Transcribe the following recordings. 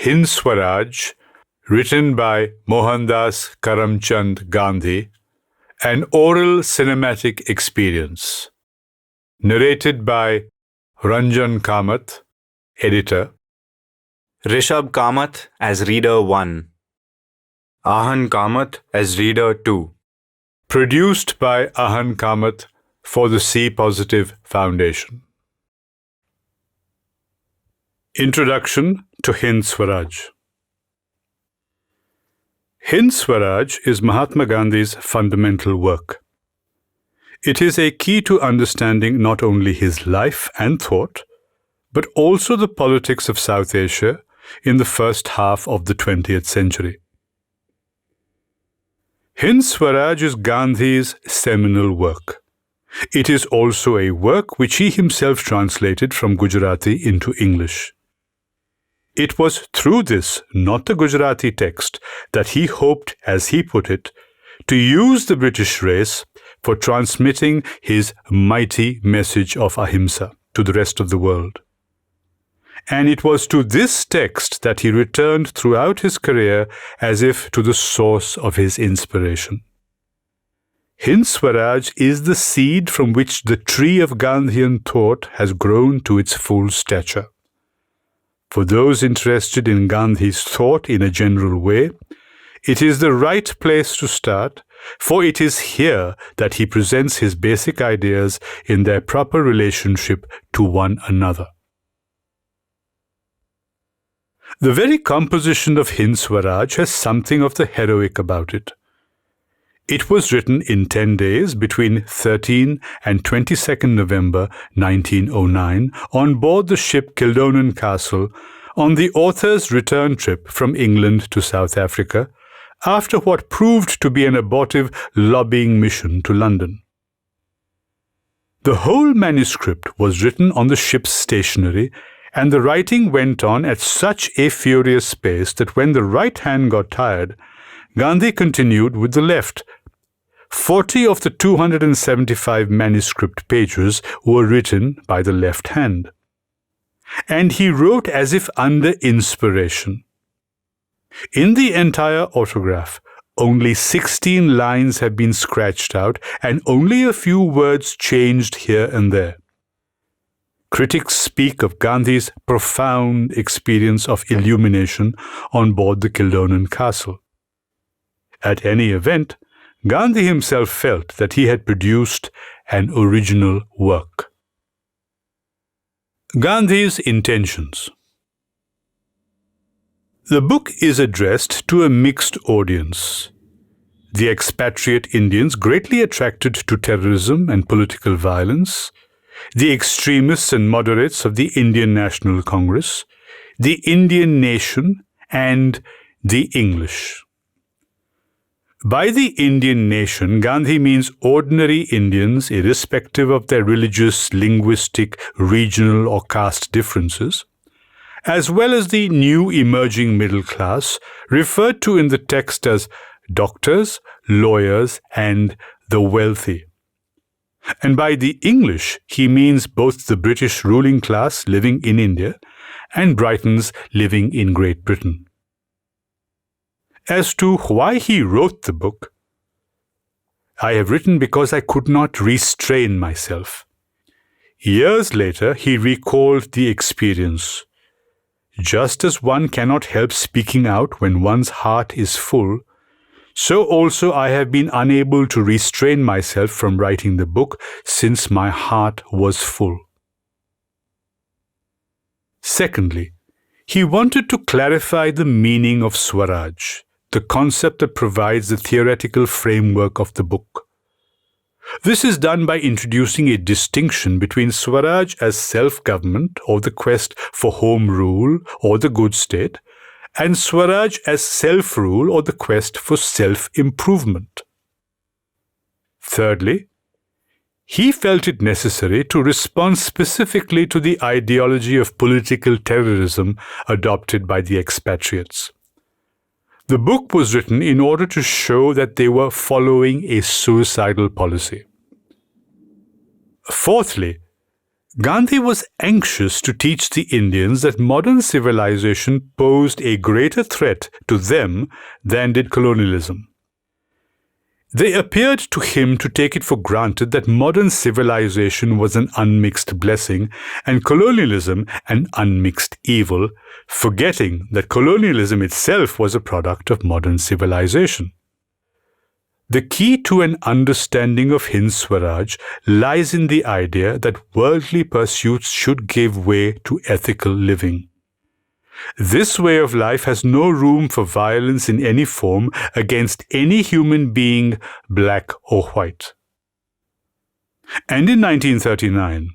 Hind Swaraj, written by Mohandas Karamchand Gandhi, an oral cinematic experience. Narrated by Ranjan Kamath, editor. Rishabh Kamath as Reader 1. Ahan Kamath as Reader 2. Produced by Ahan Kamath for the C Positive Foundation. Introduction to Hind Swaraj. Hind Swaraj is Mahatma Gandhi's fundamental work. It is a key to understanding not only his life and thought, but also the politics of South Asia in the first half of the 20th century. Hind Swaraj is Gandhi's seminal work. It is also a work which he himself translated from Gujarati into English. It was through this, not the Gujarati text, that he hoped, as he put it, to use the British race for transmitting his mighty message of ahimsa to the rest of the world. And it was to this text that he returned throughout his career as if to the source of his inspiration. Hind Swaraj is the seed from which the tree of Gandhian thought has grown to its full stature. For those interested in Gandhi's thought in a general way, it is the right place to start, for it is here that he presents his basic ideas in their proper relationship to one another. The very composition of Hind Swaraj has something of the heroic about it. It was written in 10 days between 13 and 22nd November 1909 on board the ship Kildonan Castle on the author's return trip from England to South Africa after what proved to be an abortive lobbying mission to London. The whole manuscript was written on the ship's stationery, and the writing went on at such a furious pace that when the right hand got tired, Gandhi continued with the left. 40 of the 275 manuscript pages were written by the left hand. And he wrote as if under inspiration. In the entire autograph, only 16 lines have been scratched out and only a few words changed here and there. Critics speak of Gandhi's profound experience of illumination on board the Kildonan Castle. At any event, Gandhi himself felt that he had produced an original work. Gandhi's intentions. The book is addressed to a mixed audience. The expatriate Indians greatly attracted to terrorism and political violence, the extremists and moderates of the Indian National Congress, the Indian nation, and the English. By the Indian nation, Gandhi means ordinary Indians, irrespective of their religious, linguistic, regional, or caste differences, as well as the new emerging middle class, referred to in the text as doctors, lawyers, and the wealthy. And by the English, he means both the British ruling class living in India and Britons living in Great Britain. As to why he wrote the book, I have written because I could not restrain myself. Years later, he recalled the experience. Just as one cannot help speaking out when one's heart is full, so also I have been unable to restrain myself from writing the book since my heart was full. Secondly, he wanted to clarify the meaning of Swaraj, the concept that provides the theoretical framework of the book. This is done by introducing a distinction between Swaraj as self-government or the quest for home rule or the good state, and Swaraj as self-rule or the quest for self-improvement. Thirdly, he felt it necessary to respond specifically to the ideology of political terrorism adopted by the expatriates. The book was written in order to show that they were following a suicidal policy. Fourthly, Gandhi was anxious to teach the Indians that modern civilization posed a greater threat to them than did colonialism. They appeared to him to take it for granted that modern civilization was an unmixed blessing and colonialism an unmixed evil, forgetting that colonialism itself was a product of modern civilization. The key to an understanding of Hind Swaraj lies in the idea that worldly pursuits should give way to ethical living. This way of life has no room for violence in any form against any human being, black or white. And in 1939,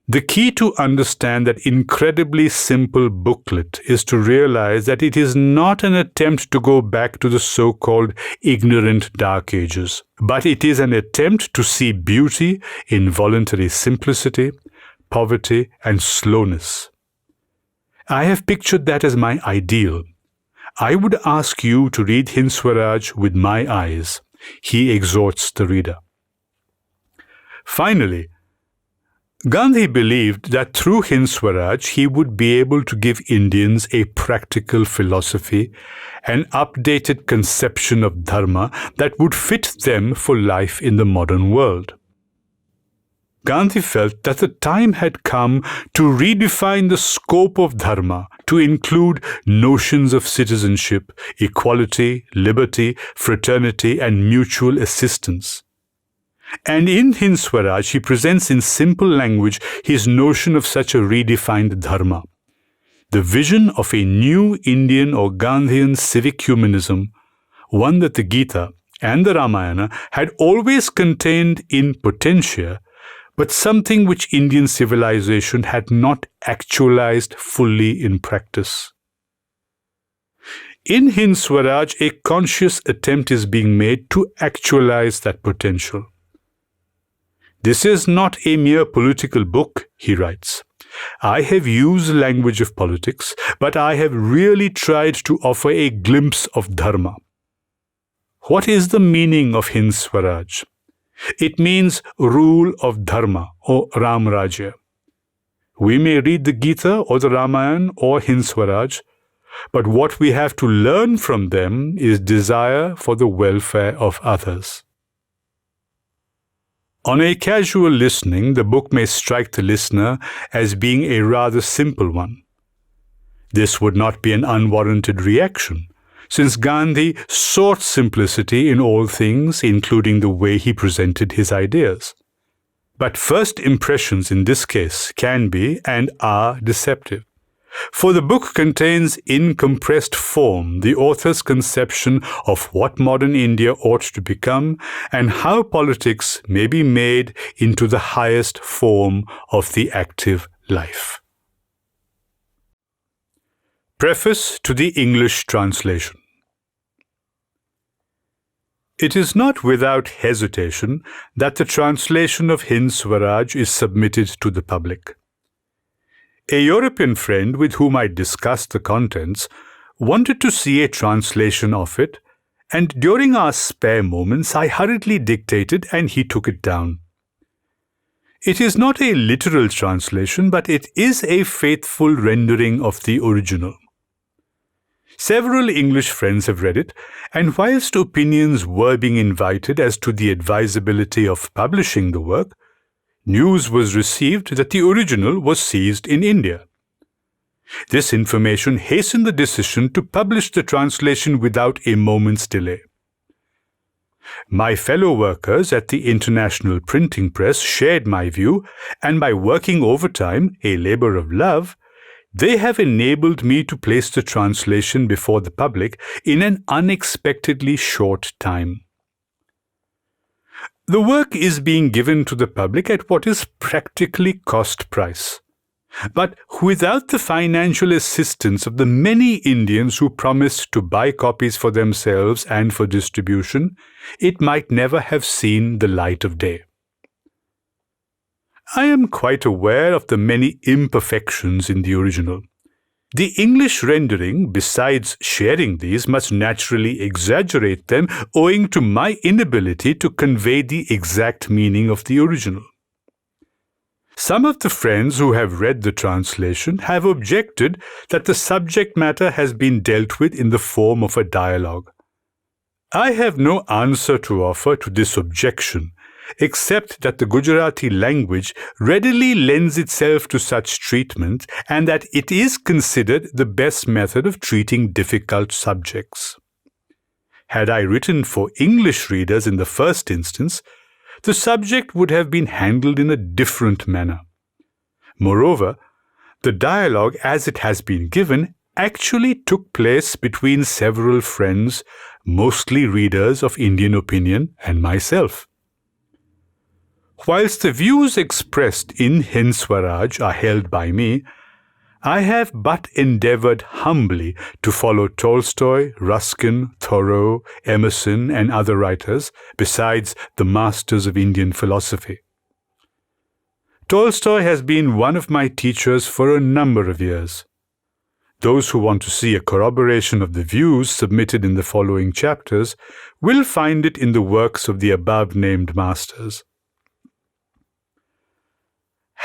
the key to understand that incredibly simple booklet is to realize that it is not an attempt to go back to the so-called ignorant Dark Ages, but it is an attempt to see beauty in voluntary simplicity, poverty, and slowness. I have pictured that as my ideal. I would ask you to read Hind Swaraj with my eyes. He exhorts the reader. Finally, Gandhi believed that through Hind Swaraj he would be able to give Indians a practical philosophy, an updated conception of Dharma that would fit them for life in the modern world. Gandhi felt that the time had come to redefine the scope of Dharma to include notions of citizenship, equality, liberty, fraternity, and mutual assistance. And in Hind Swaraj, he presents in simple language his notion of such a redefined Dharma, the vision of a new Indian or Gandhian civic humanism, one that the Gita and the Ramayana had always contained in potentia, but something which Indian civilization had not actualized fully in practice. In Hind Swaraj, a conscious attempt is being made to actualize that potential. This is not a mere political book, he writes. I have used the language of politics, but I have really tried to offer a glimpse of Dharma. What is the meaning of Hind Swaraj? It means rule of Dharma or Ram Rajya. We may read the Gita or the Ramayana or Hind Swaraj, but what we have to learn from them is desire for the welfare of others. On a casual listening, the book may strike the listener as being a rather simple one. This would not be an unwarranted reaction, since Gandhi sought simplicity in all things, including the way he presented his ideas. But first impressions in this case can be and are deceptive. For the book contains in compressed form the author's conception of what modern India ought to become and how politics may be made into the highest form of the active life. Preface to the English translation. It is not without hesitation that the translation of Hind Swaraj is submitted to the public. A European friend with whom I discussed the contents wanted to see a translation of it, and during our spare moments I hurriedly dictated and he took it down. It is not a literal translation, but it is a faithful rendering of the original. Several English friends have read it, and whilst opinions were being invited as to the advisability of publishing the work, news was received that the original was seized in India. This information hastened the decision to publish the translation without a moment's delay. My fellow workers at the International Printing Press shared my view, and by working overtime, a labor of love, they have enabled me to place the translation before the public in an unexpectedly short time. The work is being given to the public at what is practically cost price. But without the financial assistance of the many Indians who promised to buy copies for themselves and for distribution, it might never have seen the light of day. I am quite aware of the many imperfections in the original. The English rendering, besides sharing these, must naturally exaggerate them owing to my inability to convey the exact meaning of the original. Some of the friends who have read the translation have objected that the subject matter has been dealt with in the form of a dialogue. I have no answer to offer to this objection, except that the Gujarati language readily lends itself to such treatment and that it is considered the best method of treating difficult subjects. Had I written for English readers in the first instance, the subject would have been handled in a different manner. Moreover, the dialogue as it has been given actually took place between several friends, mostly readers of Indian opinion, and myself. Whilst the views expressed in Hind Swaraj are held by me, I have but endeavoured humbly to follow Tolstoy, Ruskin, Thoreau, Emerson, and other writers, besides the masters of Indian philosophy. Tolstoy has been one of my teachers for a number of years. Those who want to see a corroboration of the views submitted in the following chapters will find it in the works of the above-named masters.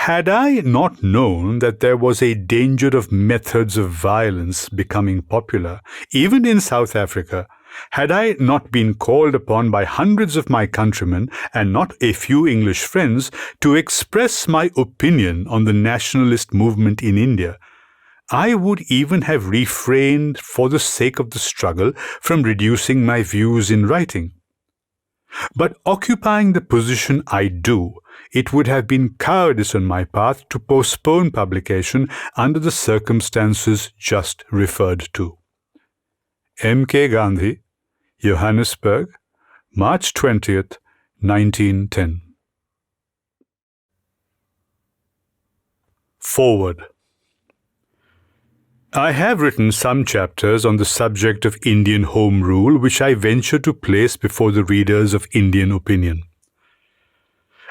Had I not known that there was a danger of methods of violence becoming popular, even in South Africa, had I not been called upon by hundreds of my countrymen and not a few English friends to express my opinion on the nationalist movement in India, I would even have refrained for the sake of the struggle from reducing my views in writing. But occupying the position I do, it would have been cowardice on my part to postpone publication under the circumstances just referred to. M.K. Gandhi, Johannesburg, March 20th, 1910. Forward. I have written some chapters on the subject of Indian Home Rule which I venture to place before the readers of Indian opinion.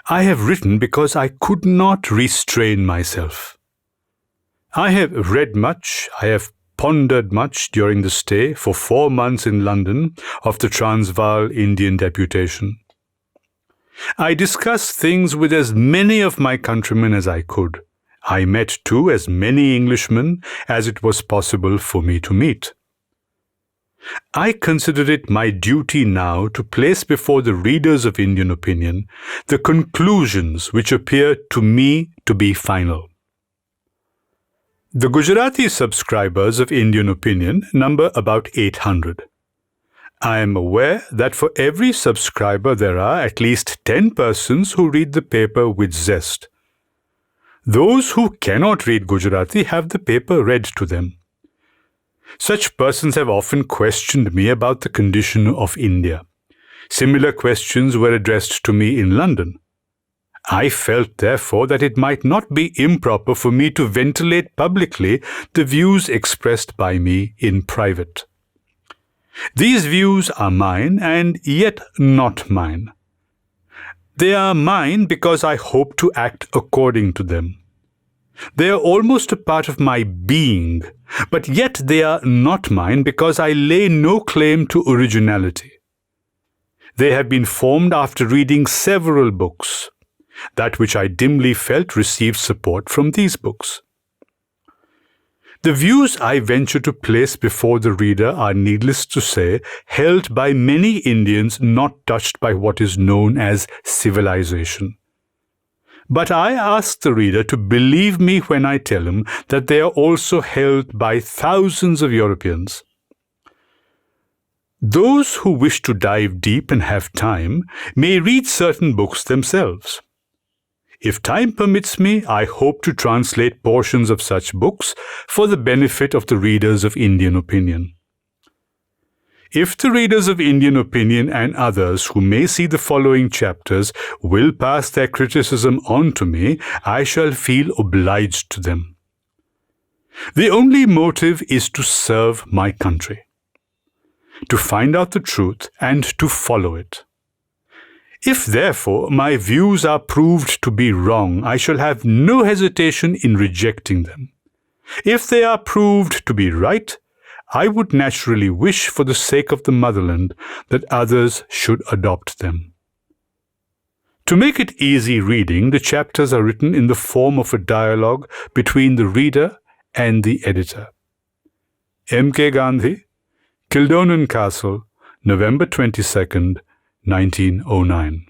I have written because I could not restrain myself. I have read much, I have pondered much during the stay for 4 months in London of the Transvaal Indian deputation. I discussed things with as many of my countrymen as I could. I met too as many Englishmen as it was possible for me to meet. I consider it my duty now to place before the readers of Indian opinion the conclusions which appear to me to be final. The Gujarati subscribers of Indian opinion number about 800. I am aware that for every subscriber there are at least 10 persons who read the paper with zest. Those who cannot read Gujarati have the paper read to them. Such persons have often questioned me about the condition of India. Similar questions were addressed to me in London. I felt, therefore, that it might not be improper for me to ventilate publicly the views expressed by me in private. These views are mine and yet not mine. They are mine because I hope to act according to them. They are almost a part of my being, but yet they are not mine because I lay no claim to originality. They have been formed after reading several books. That which I dimly felt received support from these books. The views I venture to place before the reader are, needless to say, held by many Indians not touched by what is known as civilization. But I ask the reader to believe me when I tell him that they are also held by thousands of Europeans. Those who wish to dive deep and have time may read certain books themselves. If time permits me, I hope to translate portions of such books for the benefit of the readers of Indian opinion. If the readers of Indian opinion and others who may see the following chapters will pass their criticism on to me, I shall feel obliged to them. The only motive is to serve my country, to find out the truth and to follow it. If, therefore, my views are proved to be wrong, I shall have no hesitation in rejecting them. If they are proved to be right, I would naturally wish for the sake of the motherland that others should adopt them. To make it easy reading, the chapters are written in the form of a dialogue between the reader and the editor. M.K. Gandhi, Kildonan Castle, November 22nd, 1909.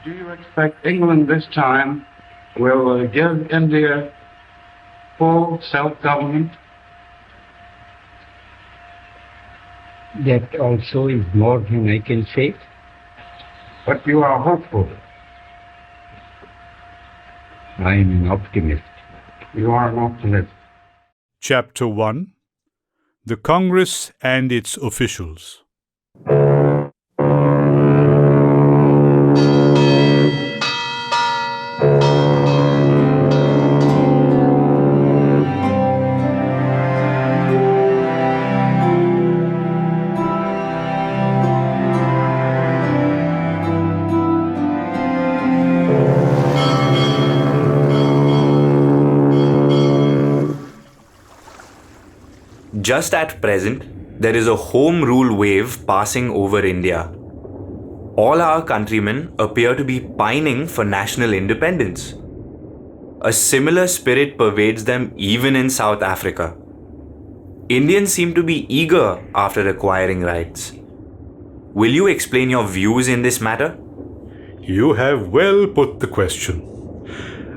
Do you expect England this time will give India full self-government? That also is more than I can say. But you are hopeful. I am an optimist. You are an optimist. Chapter 1: The Congress and its Officials. Just at present, there is a home rule wave passing over India. All our countrymen appear to be pining for national independence. A similar spirit pervades them even in South Africa. Indians seem to be eager after acquiring rights. Will you explain your views in this matter? You have well put the question.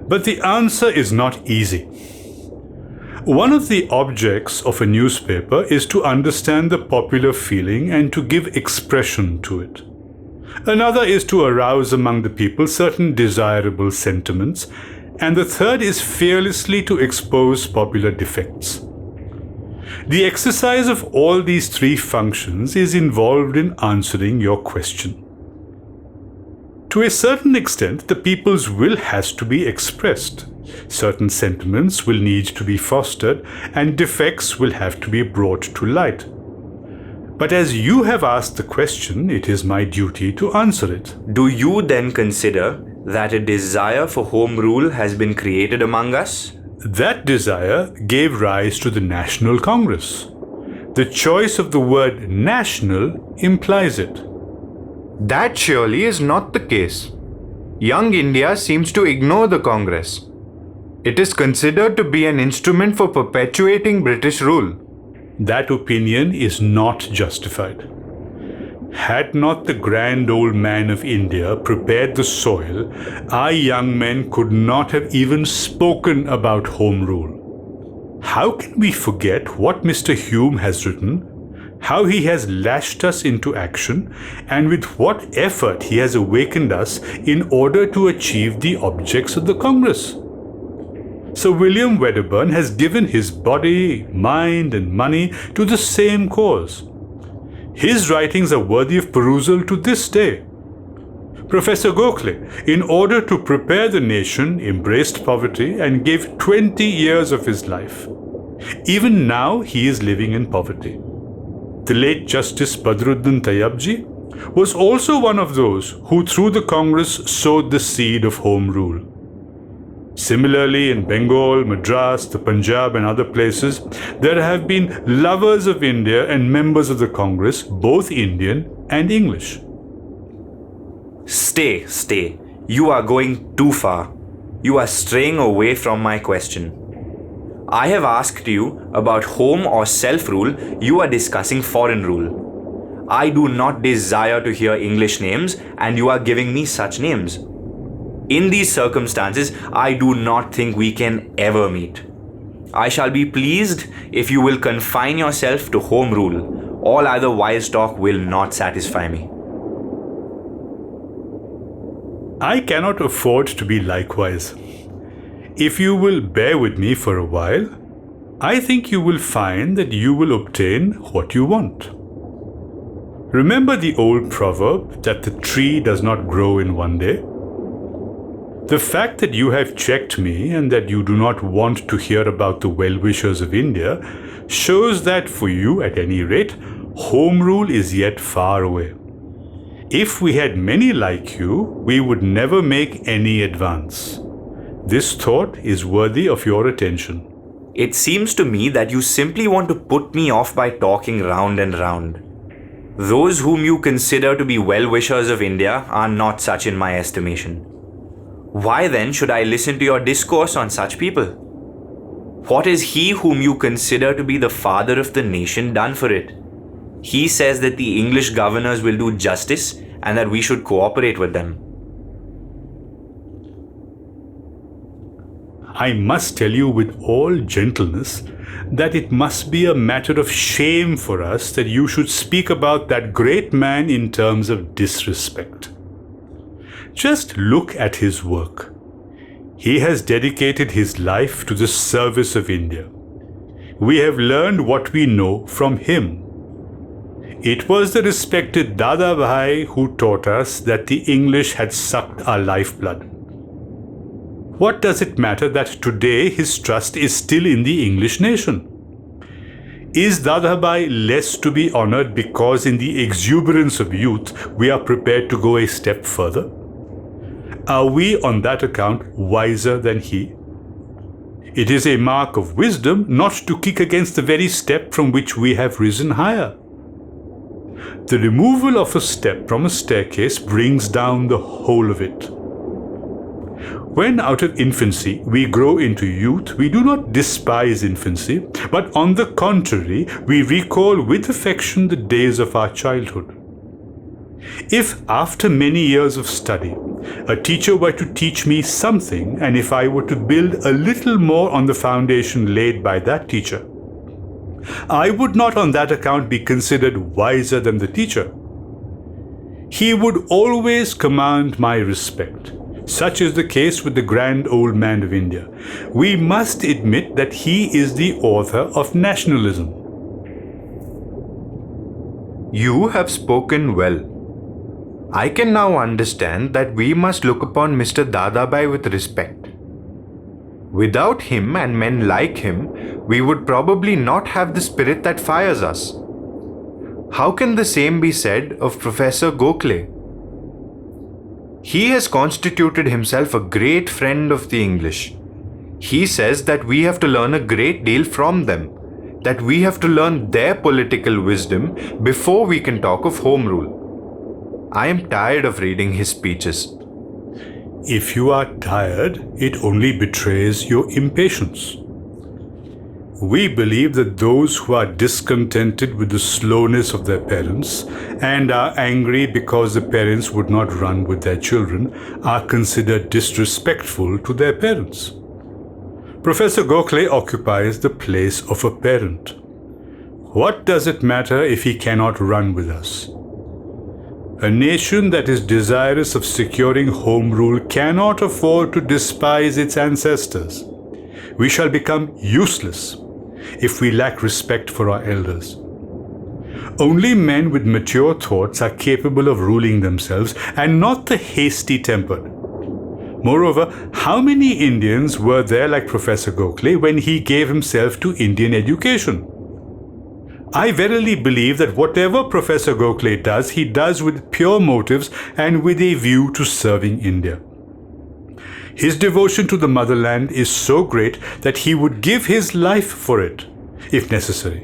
But the answer is not easy. One of the objects of a newspaper is to understand the popular feeling and to give expression to it. Another is to arouse among the people certain desirable sentiments, and the third is fearlessly to expose popular defects. The exercise of all these three functions is involved in answering your question. To a certain extent, the people's will has to be expressed. Certain sentiments will need to be fostered, and defects will have to be brought to light. But as you have asked the question, it is my duty to answer it. Do you then consider that a desire for home rule has been created among us? That desire gave rise to the National Congress. The choice of the word national implies it. That surely is not the case. Young India seems to ignore the Congress. It is considered to be an instrument for perpetuating British rule. That opinion is not justified. Had not the grand old man of India prepared the soil, our young men could not have even spoken about home rule. How can we forget what Mr. Hume has written, how he has lashed us into action, and with what effort he has awakened us in order to achieve the objects of the Congress? Sir William Wedderburn has given his body, mind, and money to the same cause. His writings are worthy of perusal to this day. Professor Gokhale, in order to prepare the nation, embraced poverty and gave 20 years of his life. Even now, he is living in poverty. The late Justice Badruddin Tayyabji was also one of those who through the Congress sowed the seed of home rule. Similarly, in Bengal, Madras, the Punjab and other places, there have been lovers of India and members of the Congress, both Indian and English. Stay. You are going too far. You are straying away from my question. I have asked you about home or self-rule. You are discussing foreign rule. I do not desire to hear English names, and you are giving me such names. In these circumstances, I do not think we can ever meet. I shall be pleased if you will confine yourself to home rule. All other wise talk will not satisfy me. I cannot afford to be likewise. If you will bear with me for a while, I think you will find that you will obtain what you want. Remember the old proverb that the tree does not grow in one day? The fact that you have checked me and that you do not want to hear about the well-wishers of India shows that for you, at any rate, home rule is yet far away. If we had many like you, we would never make any advance. This thought is worthy of your attention. It seems to me that you simply want to put me off by talking round and round. Those whom you consider to be well-wishers of India are not such in my estimation. Why then should I listen to your discourse on such people? What is he whom you consider to be the father of the nation done for it? He says that the English governors will do justice and that we should cooperate with them. I must tell you with all gentleness that it must be a matter of shame for us that you should speak about that great man in terms of disrespect. Just look at his work. He has dedicated his life to the service of India. We have learned what we know from him. It was the respected Dada Bhai who taught us that the English had sucked our lifeblood. What does it matter that today his trust is still in the English nation? Is Dadabhai less to be honored because in the exuberance of youth we are prepared to go a step further? Are we on that account wiser than he? It is a mark of wisdom not to kick against the very step from which we have risen higher. The removal of a step from a staircase brings down the whole of it. When out of infancy we grow into youth, we do not despise infancy, but on the contrary, we recall with affection the days of our childhood. If after many years of study, a teacher were to teach me something, and if I were to build a little more on the foundation laid by that teacher, I would not on that account be considered wiser than the teacher. He would always command my respect. Such is the case with the grand old man of India. We must admit that he is the author of nationalism. You have spoken well. I can now understand that we must look upon Mr. Dadabhai with respect. Without him and men like him, we would probably not have the spirit that fires us. How can the same be said of Professor Gokhale? He has constituted himself a great friend of the English. He says that we have to learn a great deal from them, that we have to learn their political wisdom before we can talk of home rule. I am tired of reading his speeches. If you are tired, it only betrays your impatience. We believe that those who are discontented with the slowness of their parents and are angry because the parents would not run with their children are considered disrespectful to their parents. Professor Gokhale occupies the place of a parent. What does it matter if he cannot run with us? A nation that is desirous of securing home rule cannot afford to despise its ancestors. We shall become useless if we lack respect for our elders. Only men with mature thoughts are capable of ruling themselves, and not the hasty-tempered. Moreover, how many Indians were there like Professor Gokhale when he gave himself to Indian education? I verily believe that whatever Professor Gokhale does, he does with pure motives and with a view to serving India. His devotion to the motherland is so great that he would give his life for it, if necessary.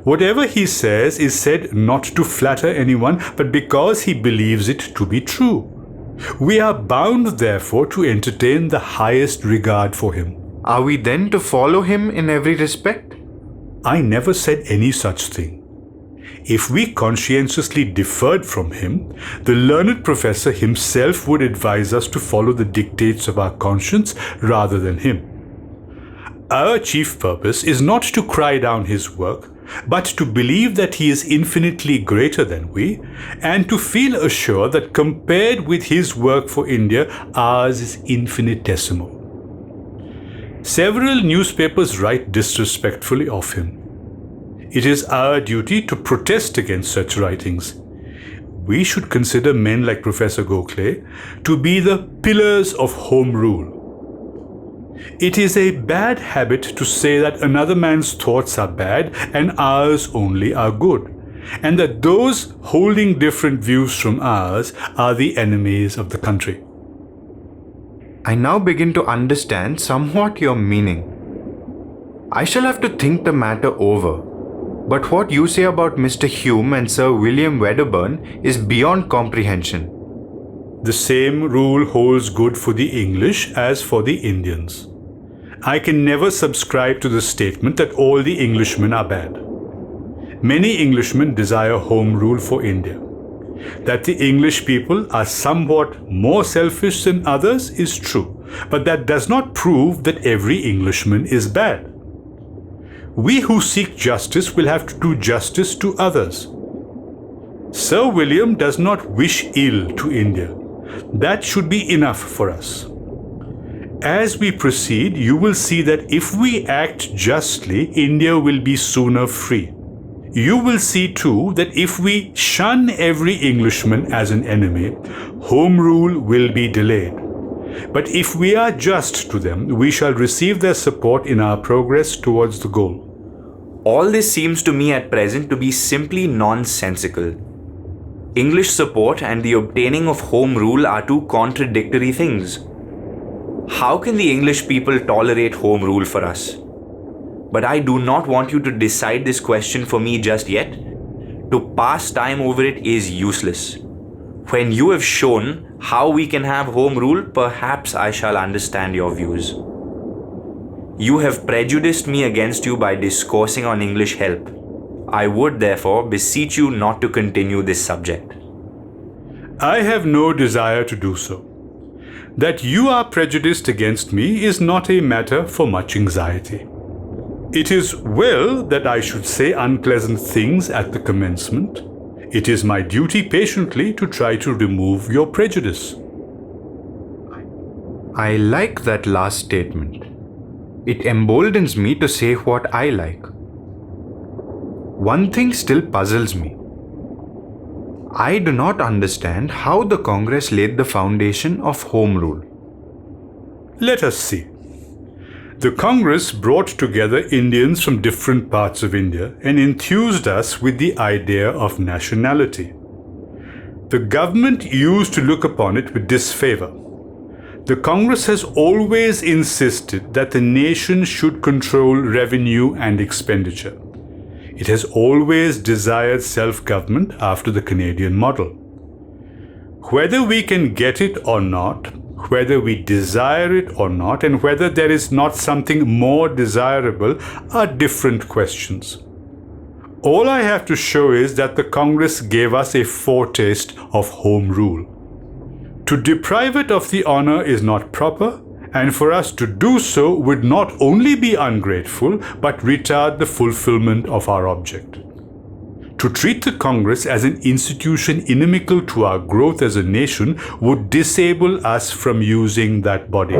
Whatever he says is said not to flatter anyone, but because he believes it to be true. We are bound, therefore, to entertain the highest regard for him. Are we then to follow him in every respect? I never said any such thing. If we conscientiously differed from him, the learned professor himself would advise us to follow the dictates of our conscience rather than him. Our chief purpose is not to cry down his work, but to believe that he is infinitely greater than we, and to feel assured that compared with his work for India, ours is infinitesimal. Several newspapers write disrespectfully of him. It is our duty to protest against such writings. We should consider men like Professor Gokhale to be the pillars of home rule. It is a bad habit to say that another man's thoughts are bad and ours only are good, and that those holding different views from ours are the enemies of the country. I now begin to understand somewhat your meaning. I shall have to think the matter over. But what you say about Mr. Hume and Sir William Wedderburn is beyond comprehension. The same rule holds good for the English as for the Indians. I can never subscribe to the statement that all the Englishmen are bad. Many Englishmen desire home rule for India. That the English people are somewhat more selfish than others is true, but that does not prove that every Englishman is bad. We who seek justice will have to do justice to others. Sir William does not wish ill to India. That should be enough for us. As we proceed, you will see that if we act justly, India will be sooner free. You will see too that if we shun every Englishman as an enemy, home rule will be delayed. But if we are just to them, we shall receive their support in our progress towards the goal. All this seems to me at present to be simply nonsensical. English support and the obtaining of home rule are two contradictory things. How can the English people tolerate home rule for us? But I do not want you to decide this question for me just yet. To pass time over it is useless. When you have shown how we can have home rule, perhaps I shall understand your views. You have prejudiced me against you by discoursing on English help. I would therefore beseech you not to continue this subject. I have no desire to do so. That you are prejudiced against me is not a matter for much anxiety. It is well that I should say unpleasant things at the commencement. It is my duty patiently to try to remove your prejudice. I like that last statement. It emboldens me to say what I like. One thing still puzzles me. I do not understand how the Congress laid the foundation of home rule. Let us see. The Congress brought together Indians from different parts of India and enthused us with the idea of nationality. The government used to look upon it with disfavor. The Congress has always insisted that the nation should control revenue and expenditure. It has always desired self-government after the Canadian model. Whether we can get it or not, whether we desire it or not, and whether there is not something more desirable are different questions. All I have to show is that the Congress gave us a foretaste of home rule. To deprive it of the honor is not proper, and for us to do so would not only be ungrateful, but retard the fulfillment of our object. To treat the Congress as an institution inimical to our growth as a nation would disable us from using that body.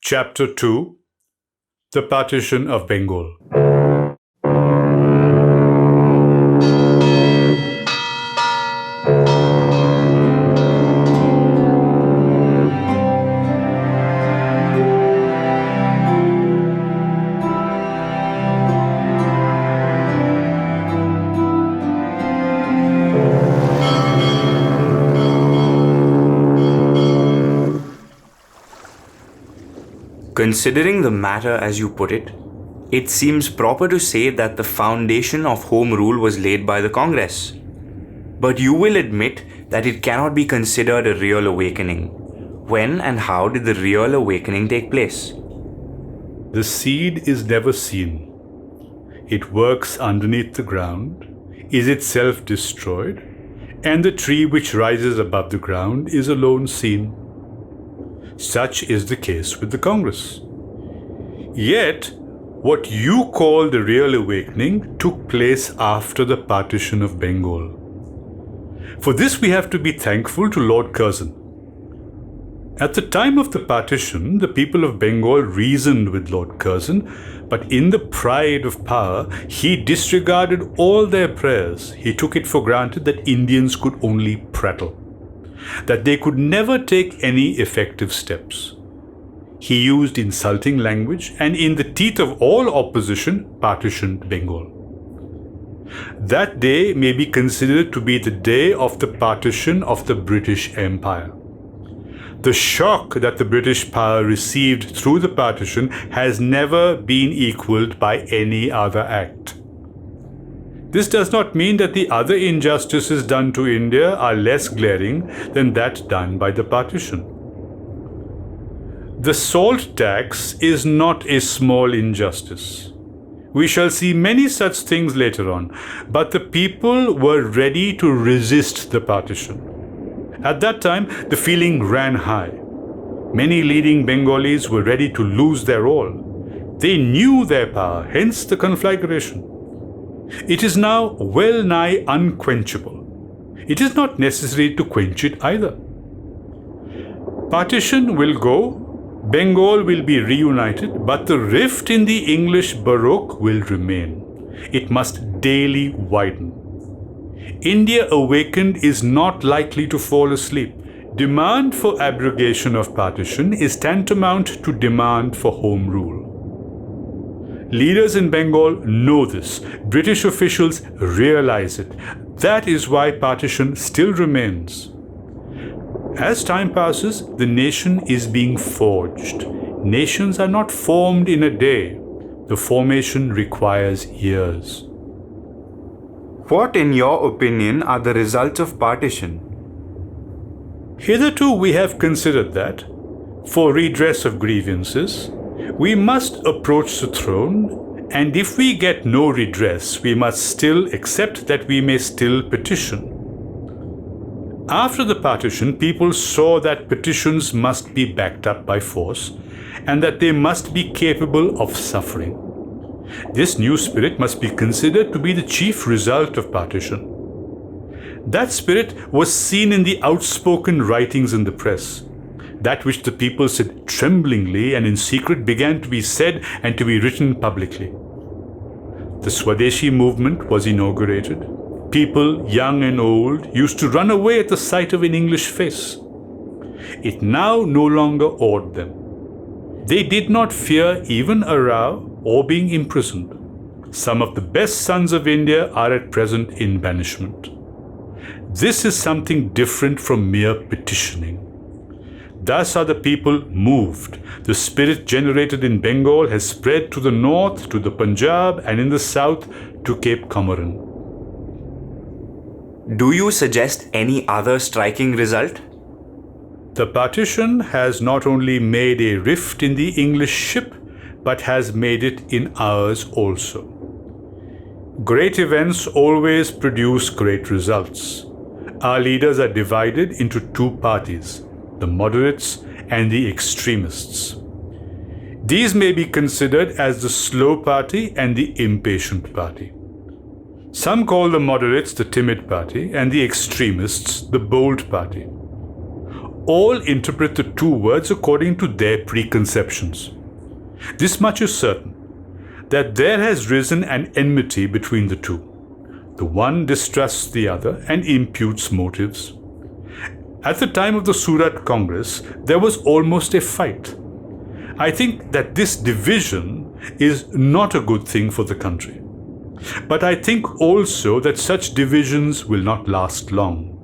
Chapter 2: The Partition of Bengal. Considering the matter as you put it, it seems proper to say that the foundation of home rule was laid by the Congress. But you will admit that it cannot be considered a real awakening. When and how did the real awakening take place? The seed is never seen. It works underneath the ground, is itself destroyed, and the tree which rises above the ground is alone seen. Such is the case with the Congress. Yet, what you call the real awakening took place after the partition of Bengal. For this we have to be thankful to Lord Curzon. At the time of the partition, the people of Bengal reasoned with Lord Curzon, but in the pride of power, he disregarded all their prayers. He took it for granted that Indians could only prattle, that they could never take any effective steps. He used insulting language and, in the teeth of all opposition, partitioned Bengal. That day may be considered to be the day of the partition of the British Empire. The shock that the British power received through the partition has never been equaled by any other act. This does not mean that the other injustices done to India are less glaring than that done by the partition. The salt tax is not a small injustice. We shall see many such things later on, but the people were ready to resist the partition. At that time, the feeling ran high. Many leading Bengalis were ready to lose their all. They knew their power, hence the conflagration. It is now well nigh unquenchable. It is not necessary to quench it either. Partition will go, Bengal will be reunited, but the rift in the English Baroque will remain. It must daily widen. India awakened is not likely to fall asleep. Demand for abrogation of partition is tantamount to demand for home rule. Leaders in Bengal know this. British officials realize it. That is why partition still remains. As time passes, the nation is being forged. Nations are not formed in a day. The formation requires years. What, in your opinion, are the results of partition? Hitherto we have considered that, for redress of grievances, we must approach the throne, and if we get no redress, we must still accept that we may still petition. After the partition, people saw that petitions must be backed up by force, and that they must be capable of suffering. This new spirit must be considered to be the chief result of partition. That spirit was seen in the outspoken writings in the press. That which the people said tremblingly and in secret began to be said and to be written publicly. The Swadeshi Movement was inaugurated. People, young and old, used to run away at the sight of an English face. It now no longer awed them. They did not fear even a row or being imprisoned. Some of the best sons of India are at present in banishment. This is something different from mere petitioning. Thus are the people moved. The spirit generated in Bengal has spread to the north, to the Punjab, and in the south to Cape Comorin. Do you suggest any other striking result? The partition has not only made a rift in the English ship, but has made it in ours also. Great events always produce great results. Our leaders are divided into two parties, the moderates and the extremists. These may be considered as the slow party and the impatient party. Some call the moderates the timid party and the extremists the bold party. All interpret the two words according to their preconceptions. This much is certain, that there has risen an enmity between the two. The one distrusts the other and imputes motives. At the time of the Surat Congress, there was almost a fight. I think that this division is not a good thing for the country. But I think also that such divisions will not last long.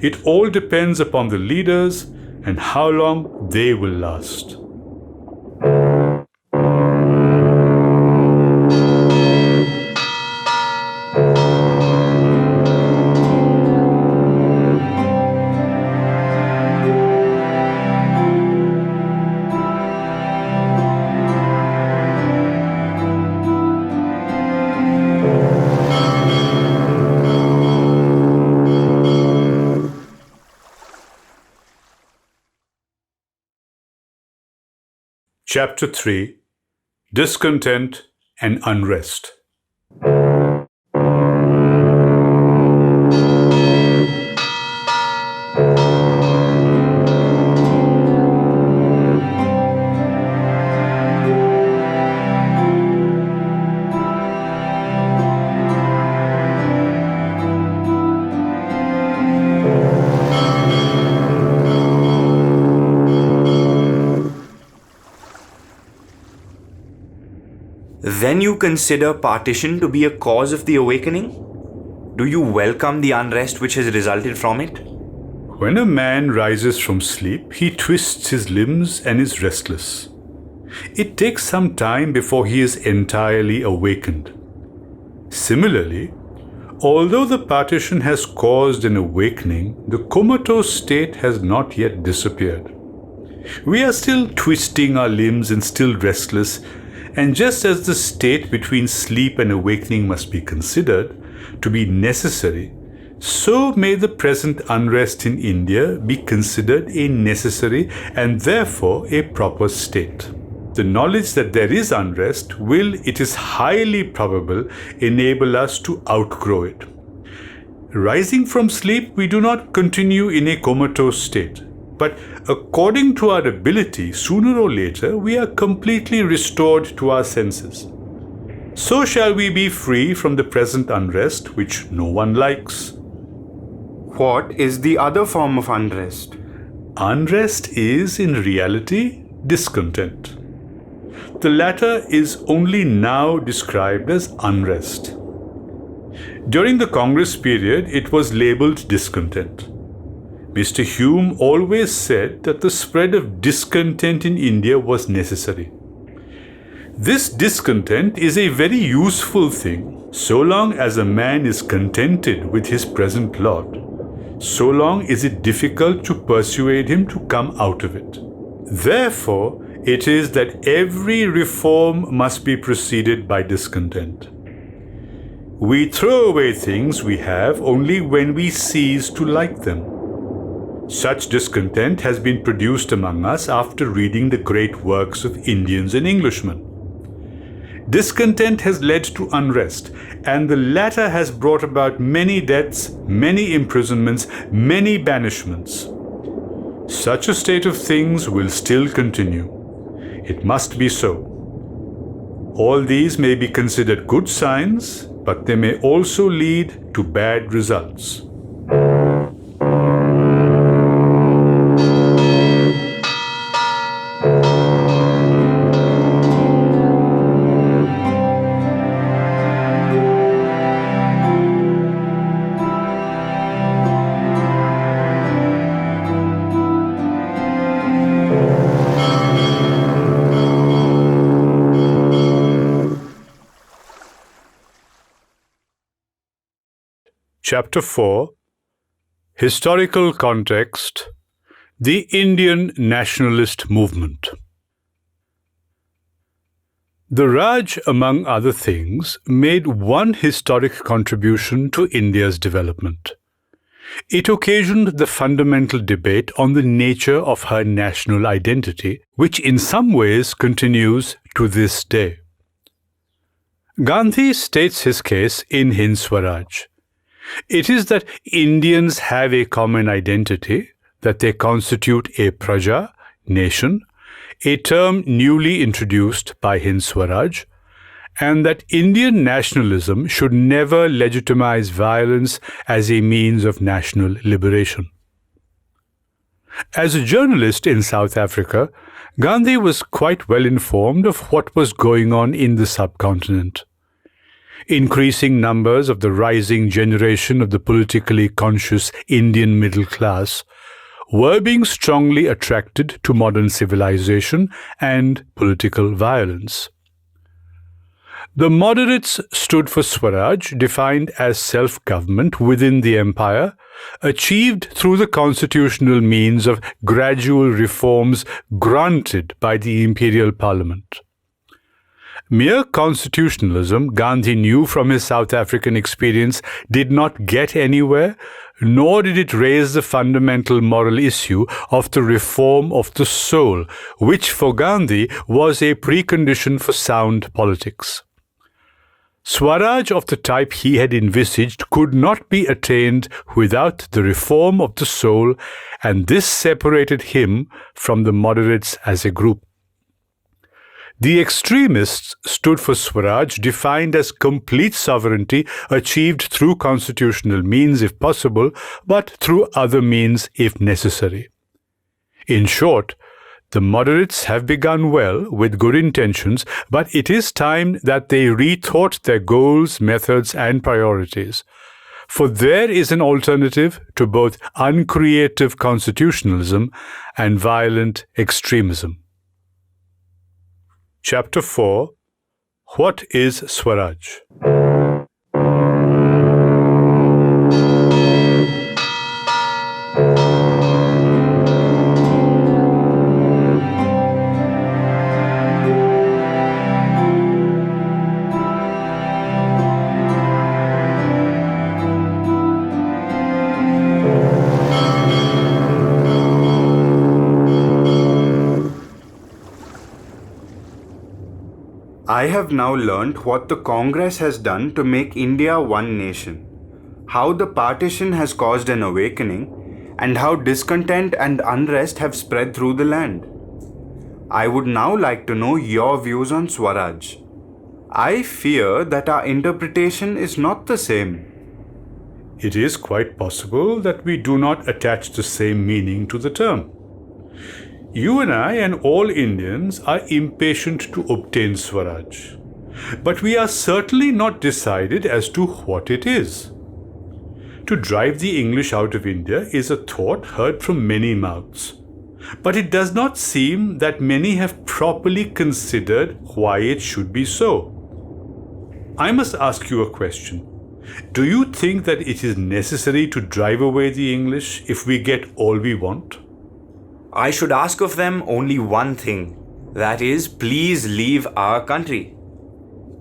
It all depends upon the leaders and how long they will last. Chapter 3: Discontent and Unrest. Then you consider partition to be a cause of the awakening? Do you welcome the unrest which has resulted from it? When a man rises from sleep, he twists his limbs and is restless. It takes some time before he is entirely awakened. Similarly, although the partition has caused an awakening, the comatose state has not yet disappeared. We are still twisting our limbs and still restless, and just as the state between sleep and awakening must be considered to be necessary, so may the present unrest in India be considered a necessary and therefore a proper state. The knowledge that there is unrest will, it is highly probable, enable us to outgrow it. Rising from sleep, we do not continue in a comatose state, but according to our ability, sooner or later, we are completely restored to our senses. So shall we be free from the present unrest, which no one likes. What is the other form of unrest? Unrest is, in reality, discontent. The latter is only now described as unrest. During the Congress period, it was labeled discontent. Mr. Hume always said that the spread of discontent in India was necessary. This discontent is a very useful thing so long as a man is contented with his present lot. So long is it difficult to persuade him to come out of it. Therefore, it is that every reform must be preceded by discontent. We throw away things we have only when we cease to like them. Such discontent has been produced among us after reading the great works of Indians and Englishmen. Discontent has led to unrest, and the latter has brought about many deaths, many imprisonments, many banishments. Such a state of things will still continue. It must be so. All these may be considered good signs, but they may also lead to bad results. Chapter 4, Historical Context, the Indian Nationalist Movement. The Raj, among other things, made one historic contribution to India's development. It occasioned the fundamental debate on the nature of her national identity, which in some ways continues to this day. Gandhi states his case in Hind Swaraj. It is that Indians have a common identity, that they constitute a praja, nation, a term newly introduced by Hind Swaraj, and that Indian nationalism should never legitimize violence as a means of national liberation. As a journalist in South Africa, Gandhi was quite well informed of what was going on in the subcontinent. Increasing numbers of the rising generation of the politically conscious Indian middle class were being strongly attracted to modern civilization and political violence. The moderates stood for Swaraj, defined as self-government within the empire, achieved through the constitutional means of gradual reforms granted by the imperial parliament. Mere constitutionalism, Gandhi knew from his South African experience, did not get anywhere, nor did it raise the fundamental moral issue of the reform of the soul, which for Gandhi was a precondition for sound politics. Swaraj of the type he had envisaged could not be attained without the reform of the soul, and this separated him from the moderates as a group. The extremists stood for Swaraj, defined as complete sovereignty achieved through constitutional means if possible, but through other means if necessary. In short, The moderates have begun well with good intentions, but it is time that they rethought their goals, methods, and priorities. For there is an alternative to both uncreative constitutionalism and violent extremism. Chapter 4. What is Swaraj? I have now learnt what the Congress has done to make India one nation, how the partition has caused an awakening, and how discontent and unrest have spread through the land. I would now like to know your views on Swaraj. I fear that our interpretation is not the same. It is quite possible that we do not attach the same meaning to the term. You and I and all Indians are impatient to obtain Swaraj, but we are certainly not decided as to what it is. To drive the English out of India is a thought heard from many mouths, but it does not seem that many have properly considered why it should be so. I must ask you a question. Do you think that it is necessary to drive away the English if we get all we want? I should ask of them only one thing, that is, please leave our country.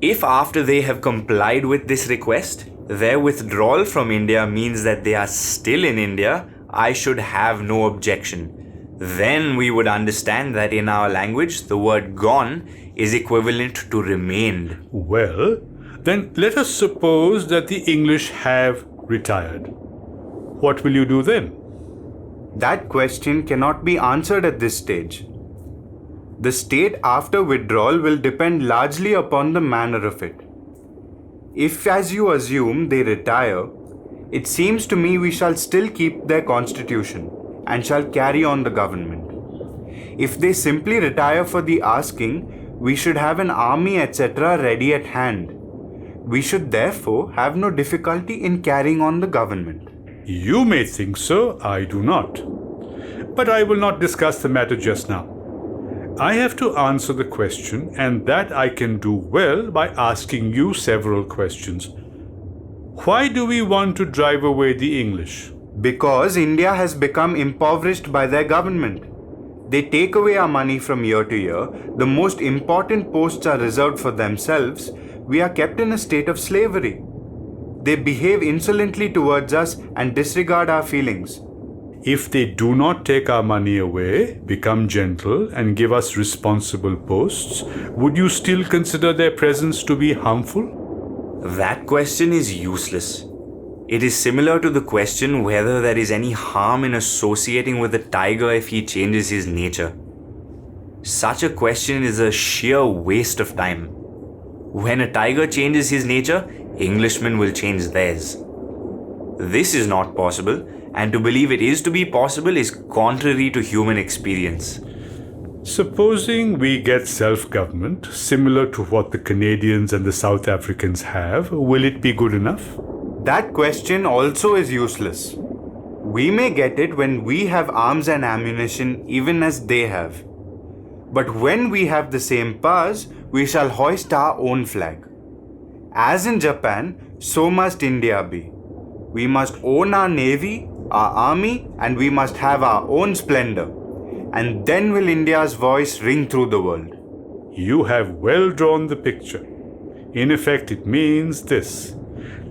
If after they have complied with this request, their withdrawal from India means that they are still in India, I should have no objection. Then we would understand that in our language, the word gone is equivalent to remained. Well, then let us suppose that the English have retired. What will you do then? That question cannot be answered at this stage. The state after withdrawal will depend largely upon the manner of it. If, as you assume, they retire, it seems to me we shall still keep their constitution and shall carry on the government. If they simply retire for the asking, we should have an army, etc. ready at hand. We should therefore have no difficulty in carrying on the government. You may think so, I do not. But I will not discuss the matter just now. I have to answer the question, and that I can do well by asking you several questions. Why do we want to drive away the English? Because India has become impoverished by their government. They take away our money from year to year, the most important posts are reserved for themselves, we are kept in a state of slavery. They behave insolently towards us and disregard our feelings. If they do not take our money away, become gentle, and give us responsible posts, would you still consider their presence to be harmful? That question is useless. It is similar to the question whether there is any harm in associating with a tiger if he changes his nature. Such a question is a sheer waste of time. When a tiger changes his nature, Englishmen will change theirs. This is not possible, and to believe it is to be possible is contrary to human experience. Supposing we get self-government, similar to what the Canadians and the South Africans have, will it be good enough? That question also is useless. We may get it when we have arms and ammunition even as they have. But when we have the same powers, we shall hoist our own flag. As in Japan, so must India be. We must own our navy, our army, and we must have our own splendor. And then will India's voice ring through the world. You have well drawn the picture. In effect, it means this,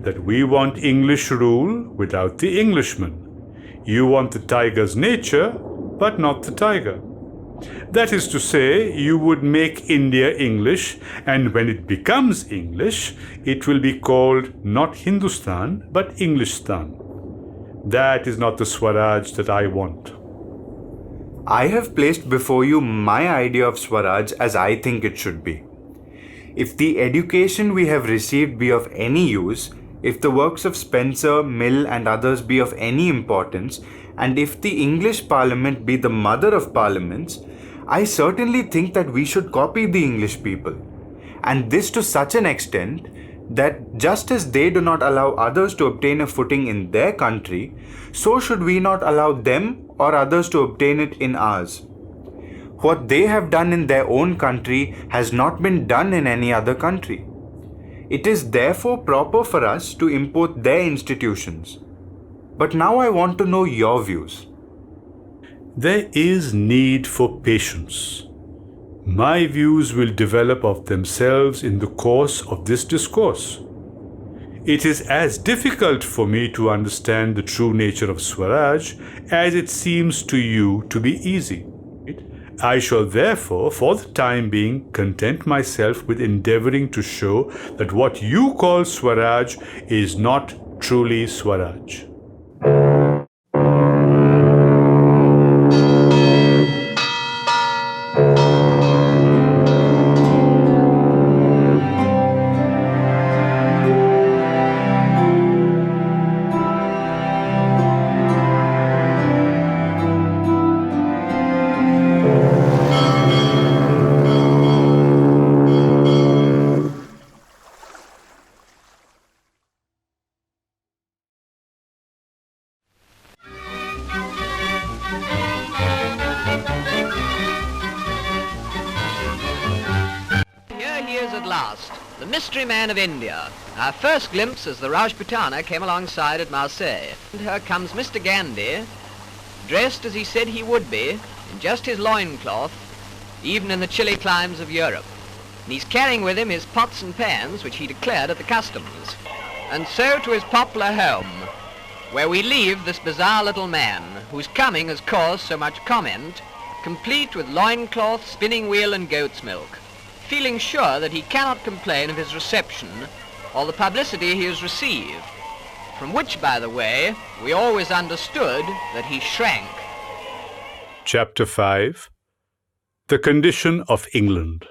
that we want English rule without the Englishman. You want the tiger's nature, but not the tiger. That is to say, you would make India English, and when it becomes English, it will be called not Hindustan, but Englistan. That is not the Swaraj that I want. I have placed before you my idea of Swaraj as I think it should be. If the education we have received be of any use, if the works of Spencer, Mill and others be of any importance, and if the English Parliament be the mother of parliaments, I certainly think that we should copy the English people, and this to such an extent that just as they do not allow others to obtain a footing in their country, so should we not allow them or others to obtain it in ours. What they have done in their own country has not been done in any other country. It is therefore proper for us to import their institutions. But now I want to know your views. There is need for patience. My views will develop of themselves in the course of this discourse. It is as difficult for me to understand the true nature of Swaraj as it seems to you to be easy. I shall therefore, for the time being, content myself with endeavoring to show that what you call Swaraj is not truly Swaraj. The mystery man of India. Our first glimpse as the Rajputana came alongside at Marseille. And here comes Mr. Gandhi, dressed as he said he would be, in just his loincloth, even in the chilly climes of Europe. And he's carrying with him his pots and pans, which he declared at the customs. And so to his popular home, where we leave this bizarre little man, whose coming has caused so much comment, complete with loincloth, spinning wheel and goat's milk, feeling sure that he cannot complain of his reception or the publicity he has received, from which, by the way, we always understood that he shrank. Chapter 5. The Condition of England.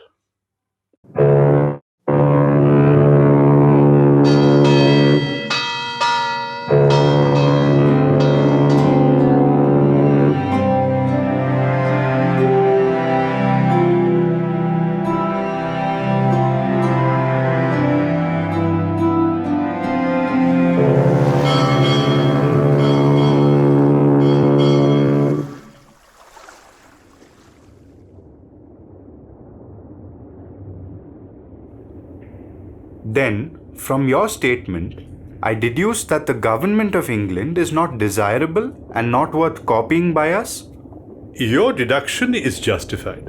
Then, from your statement, I deduce that the government of England is not desirable and not worth copying by us? Your deduction is justified.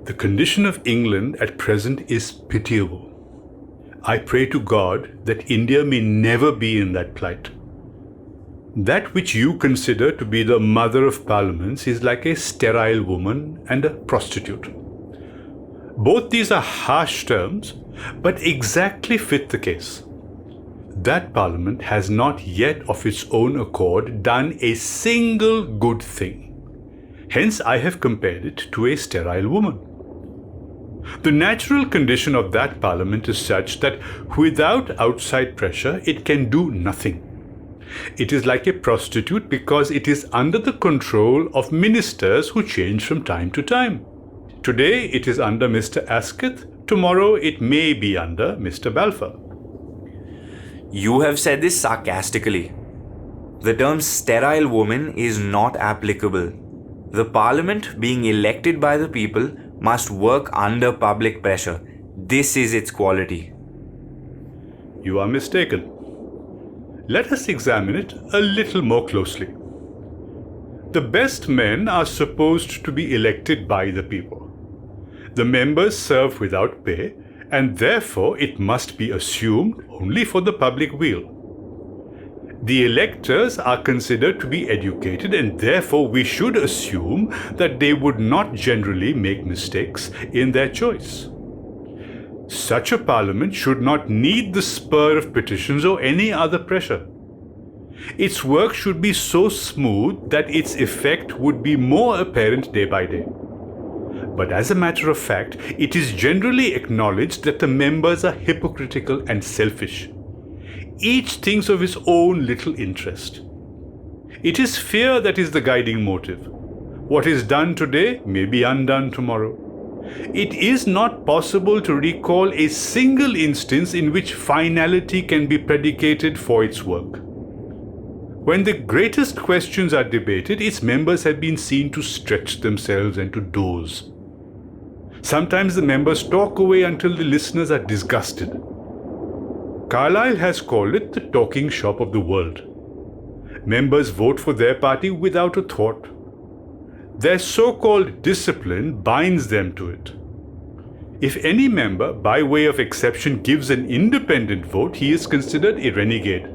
The condition of England at present is pitiable. I pray to God that India may never be in that plight. That which you consider to be the mother of parliaments is like a sterile woman and a prostitute. Both these are harsh terms, but exactly fit the case. That parliament has not yet of its own accord done a single good thing. Hence I have compared it to a sterile woman. The natural condition of that parliament is such that without outside pressure it can do nothing. It is like a prostitute because it is under the control of ministers who change from time to time. Today it is under Mr. Asquith, tomorrow it may be under Mr. Balfour. You have said this sarcastically. The term sterile woman is not applicable. The parliament, being elected by the people, must work under public pressure. This is its quality. You are mistaken. Let us examine it a little more closely. The best men are supposed to be elected by the people. The members serve without pay, and therefore it must be assumed only for the public weal. The electors are considered to be educated, and therefore we should assume that they would not generally make mistakes in their choice. Such a parliament should not need the spur of petitions or any other pressure. Its work should be so smooth that its effect would be more apparent day by day. But as a matter of fact, it is generally acknowledged that the members are hypocritical and selfish. Each thinks of his own little interest. It is fear that is the guiding motive. What is done today may be undone tomorrow. It is not possible to recall a single instance in which finality can be predicated for its work. When the greatest questions are debated, its members have been seen to stretch themselves and to doze. Sometimes the members talk away until the listeners are disgusted. Carlyle has called it the talking shop of the world. Members vote for their party without a thought. Their so-called discipline binds them to it. If any member, by way of exception, gives an independent vote, he is considered a renegade.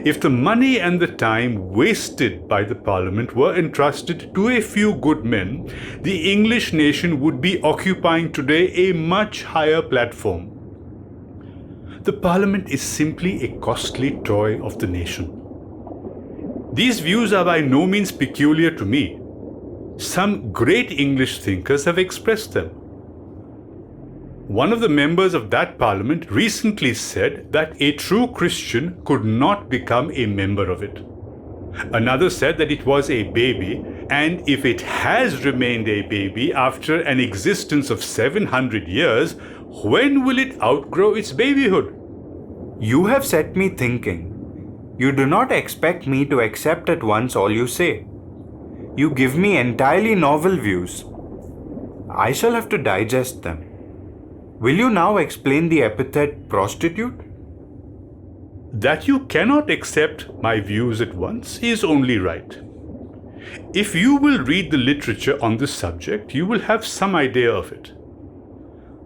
If the money and the time wasted by the Parliament were entrusted to a few good men, the English nation would be occupying today a much higher platform. The Parliament is simply a costly toy of the nation. These views are by no means peculiar to me. Some great English thinkers have expressed them. One of the members of that Parliament recently said that a true Christian could not become a member of it. Another said that it was a baby, and if it has remained a baby after an existence of 700 years, when will it outgrow its babyhood? You have set me thinking. You do not expect me to accept at once all you say. You give me entirely novel views. I shall have to digest them. Will you now explain the epithet prostitute? That you cannot accept my views at once is only right. If you will read the literature on this subject, you will have some idea of it.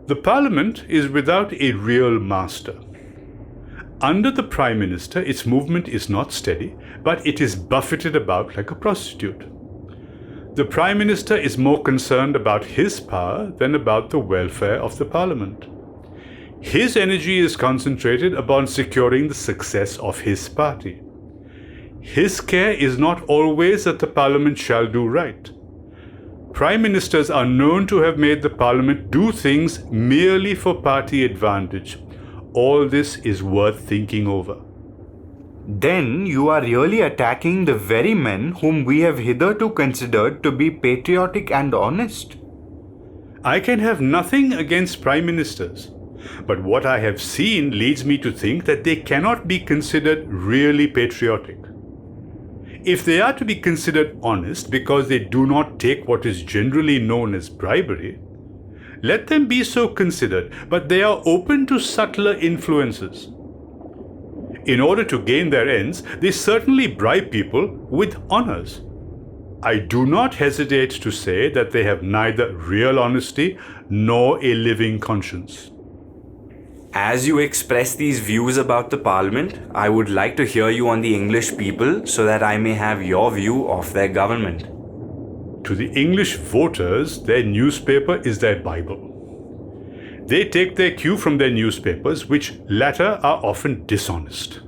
The Parliament is without a real master. Under the Prime Minister, its movement is not steady, but it is buffeted about like a prostitute. The Prime Minister is more concerned about his power than about the welfare of the Parliament. His energy is concentrated upon securing the success of his party. His care is not always that the Parliament shall do right. Prime Ministers are known to have made the Parliament do things merely for party advantage. All this is worth thinking over. Then you are really attacking the very men whom we have hitherto considered to be patriotic and honest. I can have nothing against prime ministers, but what I have seen leads me to think that they cannot be considered really patriotic. If they are to be considered honest because they do not take what is generally known as bribery, let them be so considered, but they are open to subtler influences. In order to gain their ends, they certainly bribe people with honors. I do not hesitate to say that they have neither real honesty nor a living conscience. As you express these views about the Parliament, I would like to hear you on the English people so that I may have your view of their government. To the English voters, their newspaper is their Bible. They take their cue from their newspapers, which latter are often dishonest.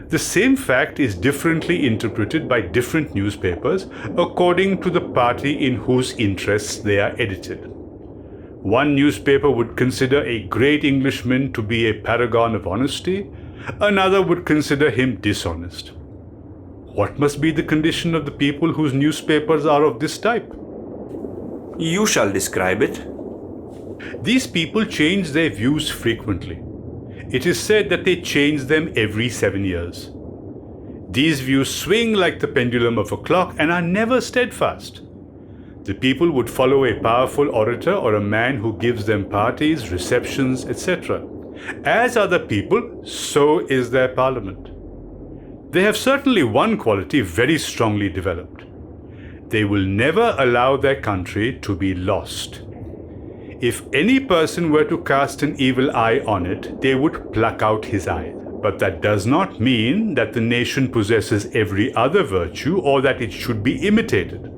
The same fact is differently interpreted by different newspapers according to the party in whose interests they are edited. One newspaper would consider a great Englishman to be a paragon of honesty, another would consider him dishonest. What must be the condition of the people whose newspapers are of this type? You shall describe it. These people change their views frequently. It is said that they change them every 7 years. These views swing like the pendulum of a clock and are never steadfast. The people would follow a powerful orator or a man who gives them parties, receptions, etc. As are the people, so is their parliament. They have certainly one quality very strongly developed. They will never allow their country to be lost. If any person were to cast an evil eye on it, they would pluck out his eye. But that does not mean that the nation possesses every other virtue or that it should be imitated.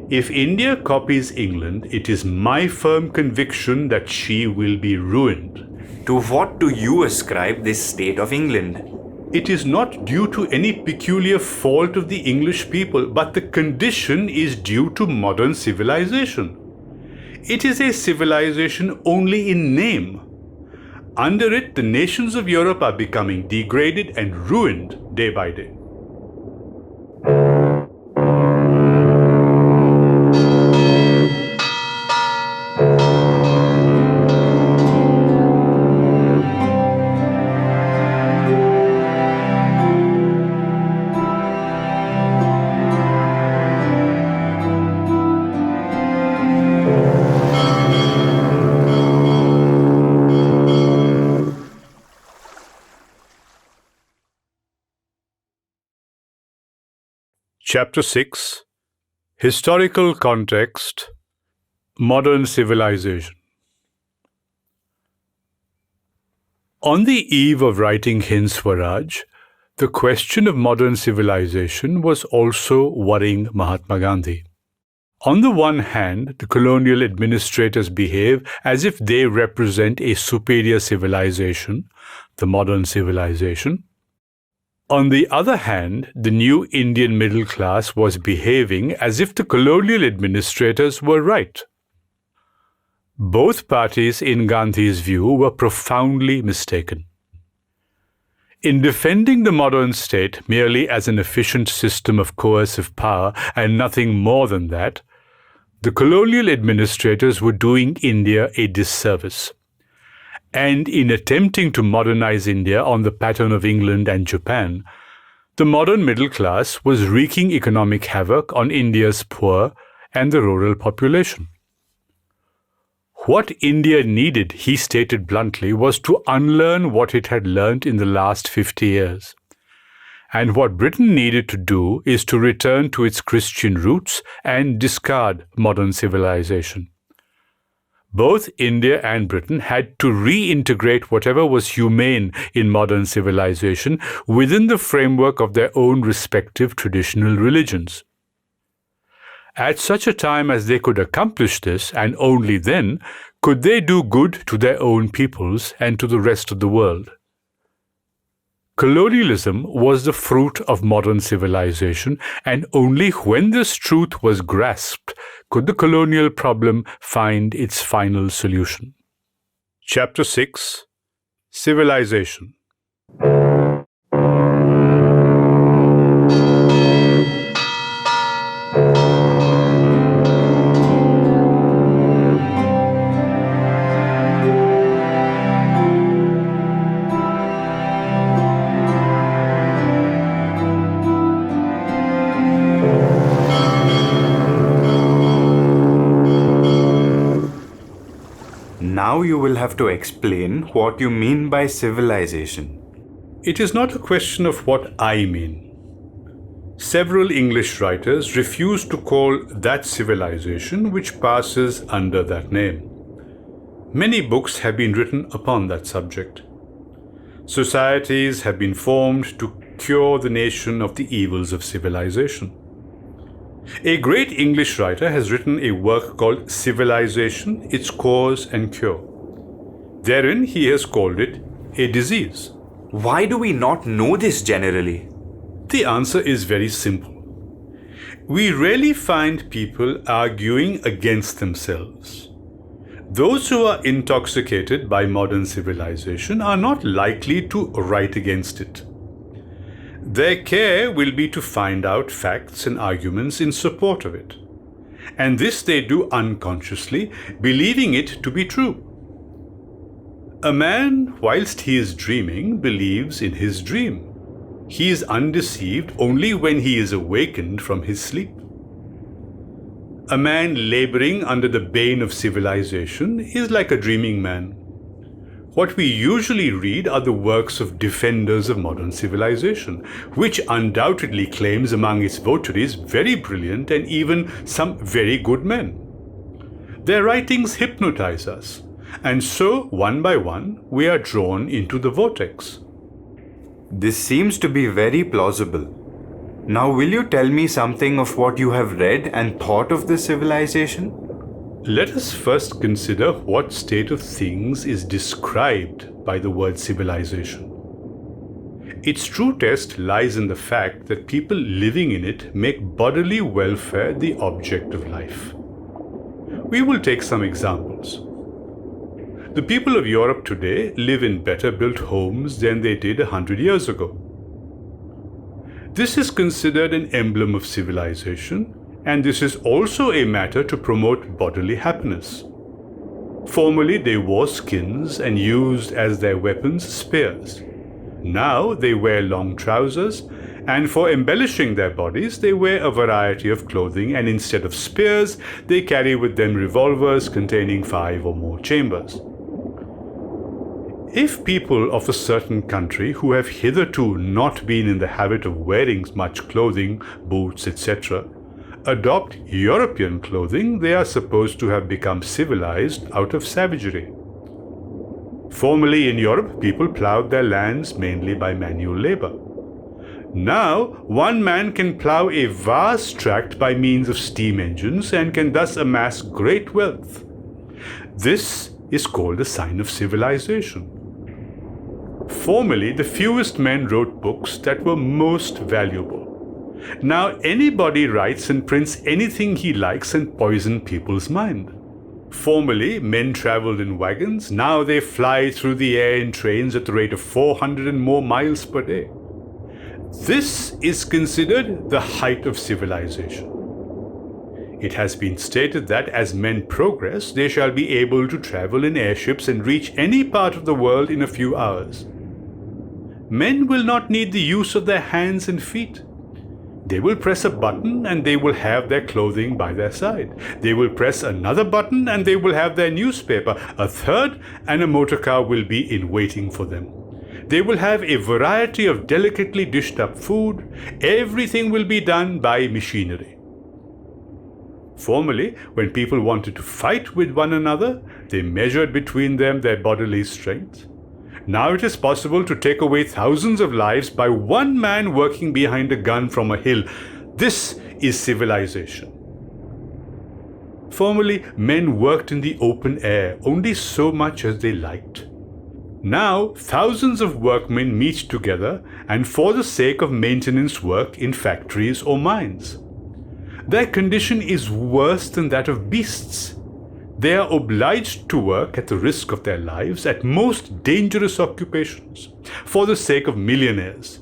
If India copies England, it is my firm conviction that she will be ruined. To what do you ascribe this state of England? It is not due to any peculiar fault of the English people, but the condition is due to modern civilization. It is a civilization only in name. Under it, the nations of Europe are becoming degraded and ruined day by day. Chapter 6: Historical Context, Modern Civilization. On the eve of writing Hind Swaraj, the question of modern civilization was also worrying Mahatma Gandhi. On the one hand, the colonial administrators behave as if they represent a superior civilization, the modern civilization. On the other hand, the new Indian middle class was behaving as if the colonial administrators were right. Both parties, in Gandhi's view, were profoundly mistaken. In defending the modern state merely as an efficient system of coercive power and nothing more than that, the colonial administrators were doing India a disservice. And in attempting to modernize India on the pattern of England and Japan, the modern middle class was wreaking economic havoc on India's poor and the rural population. What India needed, he stated bluntly, was to unlearn what it had learned in the last 50 years. And what Britain needed to do is to return to its Christian roots and discard modern civilization. Both India and Britain had to reintegrate whatever was humane in modern civilization within the framework of their own respective traditional religions. At such a time as they could accomplish this, and only then, could they do good to their own peoples and to the rest of the world. Colonialism was the fruit of modern civilization, and only when this truth was grasped could the colonial problem find its final solution. Chapter 6: Civilization. Now you will have to explain what you mean by civilization. It is not a question of what I mean. Several English writers refuse to call that civilization which passes under that name. Many books have been written upon that subject. Societies have been formed to cure the nation of the evils of civilization. A great English writer has written a work called Civilization, Its Cause and Cure. Therein he has called it a disease. Why do we not know this generally? The answer is very simple. We rarely find people arguing against themselves. Those who are intoxicated by modern civilization are not likely to write against it. Their care will be to find out facts and arguments in support of it. And this they do unconsciously, believing it to be true. A man, whilst he is dreaming, believes in his dream. He is undeceived only when he is awakened from his sleep. A man laboring under the bane of civilization is like a dreaming man. What we usually read are the works of defenders of modern civilization, which undoubtedly claims among its votaries very brilliant and even some very good men. Their writings hypnotize us, and so, one by one, we are drawn into the vortex. This seems to be very plausible. Now, will you tell me something of what you have read and thought of this civilization? Let us first consider what state of things is described by the word civilization. Its true test lies in the fact that people living in it make bodily welfare the object of life. We will take some examples. The people of Europe today live in better built homes than they did 100 years ago. This is considered an emblem of civilization, and this is also a matter to promote bodily happiness. Formerly they wore skins and used as their weapons spears. Now they wear long trousers, and for embellishing their bodies they wear a variety of clothing, and instead of spears they carry with them revolvers containing 5 or more chambers. If people of a certain country who have hitherto not been in the habit of wearing much clothing, boots, etc., adopt European clothing, they are supposed to have become civilized out of savagery. Formerly in Europe, people plowed their lands mainly by manual labor. Now, one man can plow a vast tract by means of steam engines and can thus amass great wealth. This is called a sign of civilization. Formerly, the fewest men wrote books that were most valuable. Now, anybody writes and prints anything he likes and poisons people's mind. Formerly, men traveled in wagons. Now they fly through the air in trains at the rate of 400 and more miles per day. This is considered the height of civilization. It has been stated that as men progress, they shall be able to travel in airships and reach any part of the world in a few hours. Men will not need the use of their hands and feet. They will press a button and they will have their clothing by their side. They will press another button and they will have their newspaper. A third, and a motor car will be in waiting for them. They will have a variety of delicately dished up food. Everything will be done by machinery. Formerly, when people wanted to fight with one another, they measured between them their bodily strength. Now it is possible to take away thousands of lives by one man working behind a gun from a hill. This is civilization. Formerly, men worked in the open air only so much as they liked. Now, thousands of workmen meet together and for the sake of maintenance work in factories or mines. Their condition is worse than that of beasts. They are obliged to work at the risk of their lives at most dangerous occupations for the sake of millionaires.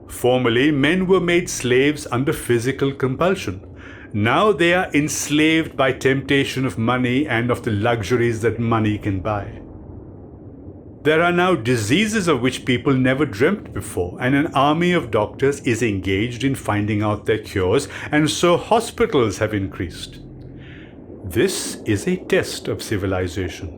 Formerly, men were made slaves under physical compulsion. Now they are enslaved by temptation of money and of the luxuries that money can buy. There are now diseases of which people never dreamt before, and an army of doctors is engaged in finding out their cures, and so hospitals have increased. This is a test of civilization.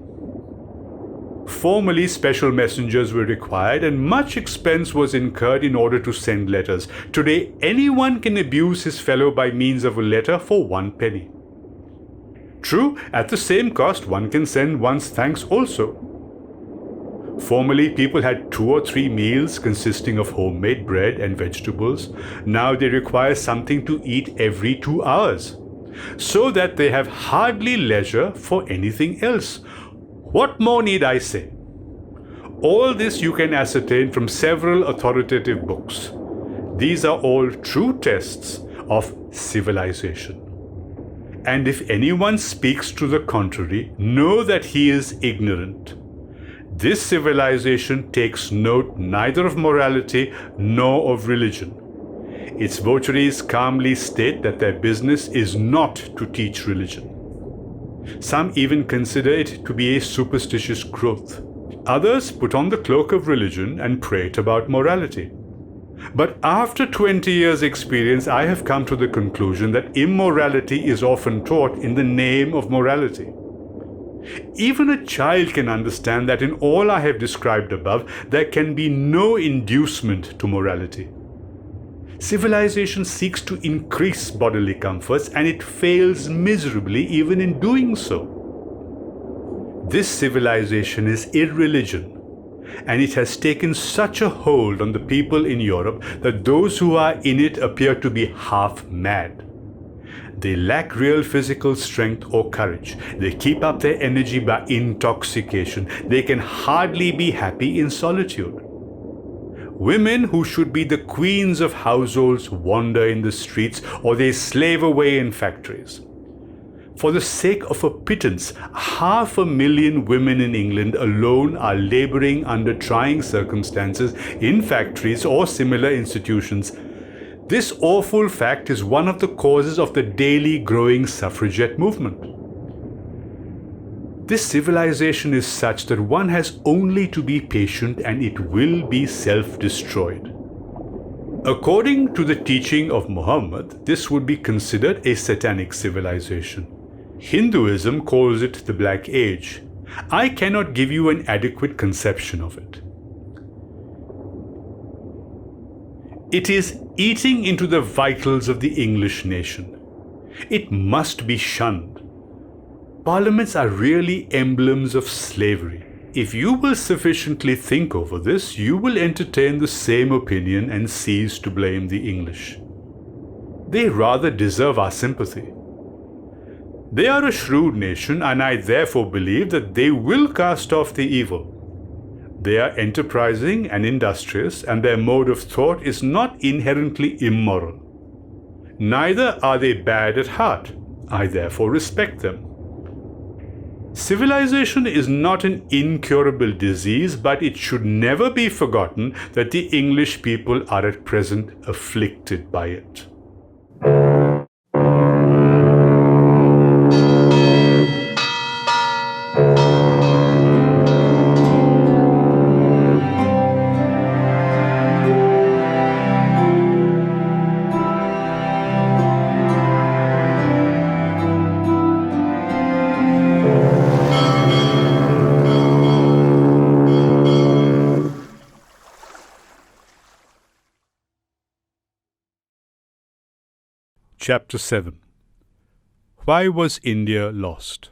Formerly, special messengers were required and much expense was incurred in order to send letters. Today, anyone can abuse his fellow by means of a letter for 1 penny. True, at the same cost, one can send one's thanks also. Formerly, people had 2 or 3 meals consisting of homemade bread and vegetables. Now they require something to eat every 2 hours, so that they have hardly leisure for anything else. What more need I say? All this you can ascertain from several authoritative books. These are all true tests of civilization. And if anyone speaks to the contrary, know that he is ignorant. This civilization takes note neither of morality nor of religion. Its votaries calmly state that their business is not to teach religion. Some even consider it to be a superstitious growth. Others put on the cloak of religion and prate about morality. But after 20 years' experience, I have come to the conclusion that immorality is often taught in the name of morality. Even a child can understand that in all I have described above, there can be no inducement to morality. Civilization seeks to increase bodily comforts, and it fails miserably even in doing so. This civilization is irreligion, and it has taken such a hold on the people in Europe that those who are in it appear to be half mad. They lack real physical strength or courage. They keep up their energy by intoxication. They can hardly be happy in solitude. Women who should be the queens of households wander in the streets, or they slave away in factories. For the sake of a pittance, 500,000 women in England alone are laboring under trying circumstances in factories or similar institutions. This awful fact is one of the causes of the daily growing suffragette movement. This civilization is such that one has only to be patient and it will be self-destroyed. According to the teaching of Muhammad, this would be considered a satanic civilization. Hinduism calls it the Black Age. I cannot give you an adequate conception of it. It is eating into the vitals of the English nation. It must be shunned. Parliaments are really emblems of slavery. If you will sufficiently think over this, you will entertain the same opinion and cease to blame the English. They rather deserve our sympathy. They are a shrewd nation, and I therefore believe that they will cast off the evil. They are enterprising and industrious, and their mode of thought is not inherently immoral. Neither are they bad at heart. I therefore respect them. Civilization is not an incurable disease, but it should never be forgotten that the English people are at present afflicted by it. Chapter 7. Why was India lost?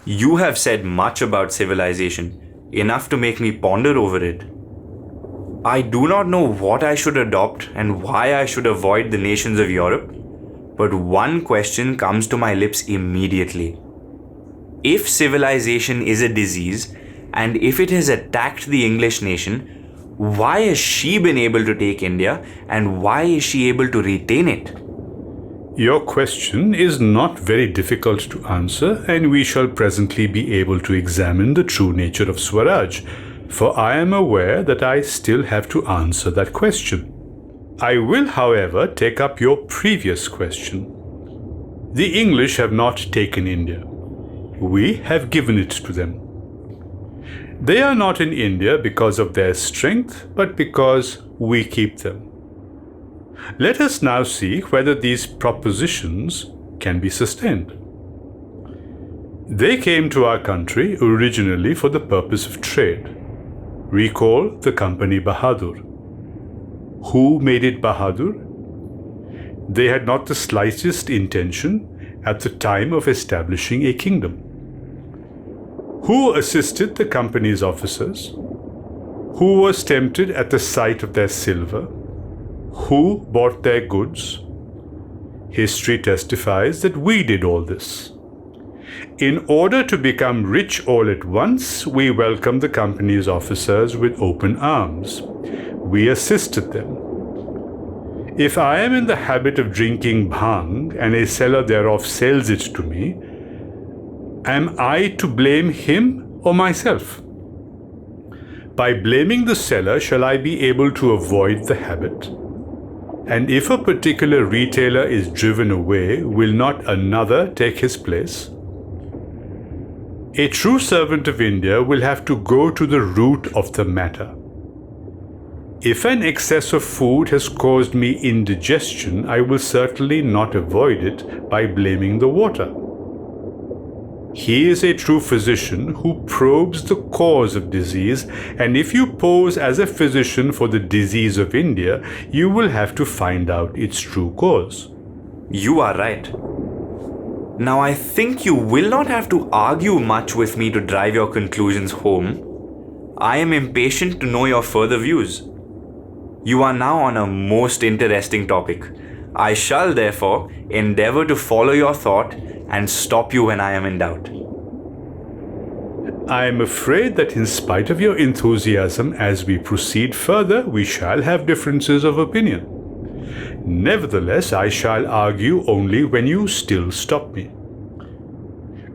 You have said much about civilization, enough to make me ponder over it. I do not know what I should adopt and why I should avoid the nations of Europe, but one question comes to my lips immediately. If civilization is a disease, and if it has attacked the English nation, why has she been able to take India, and why is she able to retain it? Your question is not very difficult to answer, and we shall presently be able to examine the true nature of Swaraj, for I am aware that I still have to answer that question. I will, however, take up your previous question. The English have not taken India. We have given it to them. They are not in India because of their strength, but because we keep them. Let us now see whether these propositions can be sustained. They came to our country originally for the purpose of trade. Recall the company Bahadur. Who made it Bahadur? They had not the slightest intention at the time of establishing a kingdom. Who assisted the company's officers? Who was tempted at the sight of their silver? Who bought their goods? History testifies that we did all this. In order to become rich all at once, we welcomed the company's officers with open arms. We assisted them. If I am in the habit of drinking bhang and a seller thereof sells it to me, am I to blame him or myself? By blaming the seller, shall I be able to avoid the habit? And if a particular retailer is driven away, will not another take his place? A true servant of India will have to go to the root of the matter. If an excess of food has caused me indigestion, I will certainly not avoid it by blaming the water. He is a true physician who probes the cause of disease, and if you pose as a physician for the disease of India, you will have to find out its true cause. You are right. Now I think you will not have to argue much with me to drive your conclusions home. I am impatient to know your further views. You are now on a most interesting topic. I shall therefore endeavor to follow your thought and stop you when I am in doubt. I am afraid that in spite of your enthusiasm, as we proceed further, we shall have differences of opinion. Nevertheless, I shall argue only when you still stop me.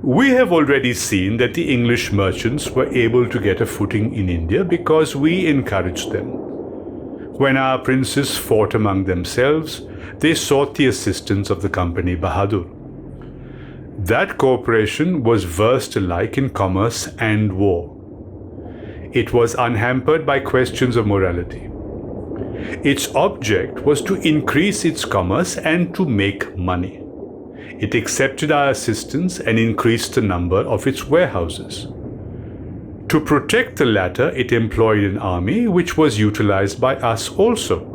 We have already seen that the English merchants were able to get a footing in India because we encouraged them. When our princes fought among themselves, they sought the assistance of the Company Bahadur. That corporation was versed alike in commerce and war. It was unhampered by questions of morality. Its object was to increase its commerce and to make money. It accepted our assistance and increased the number of its warehouses. To protect the latter, it employed an army which was utilized by us also.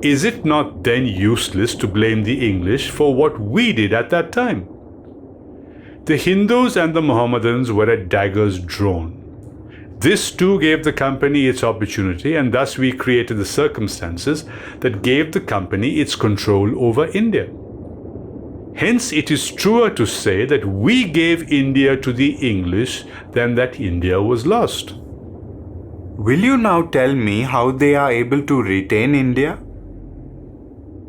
Is it not then useless to blame the English for what we did at that time? The Hindus and the Mohammedans were at daggers drawn. This too gave the company its opportunity, and thus we created the circumstances that gave the company its control over India. Hence, it is truer to say that we gave India to the English than that India was lost. Will you now tell me how they are able to retain India?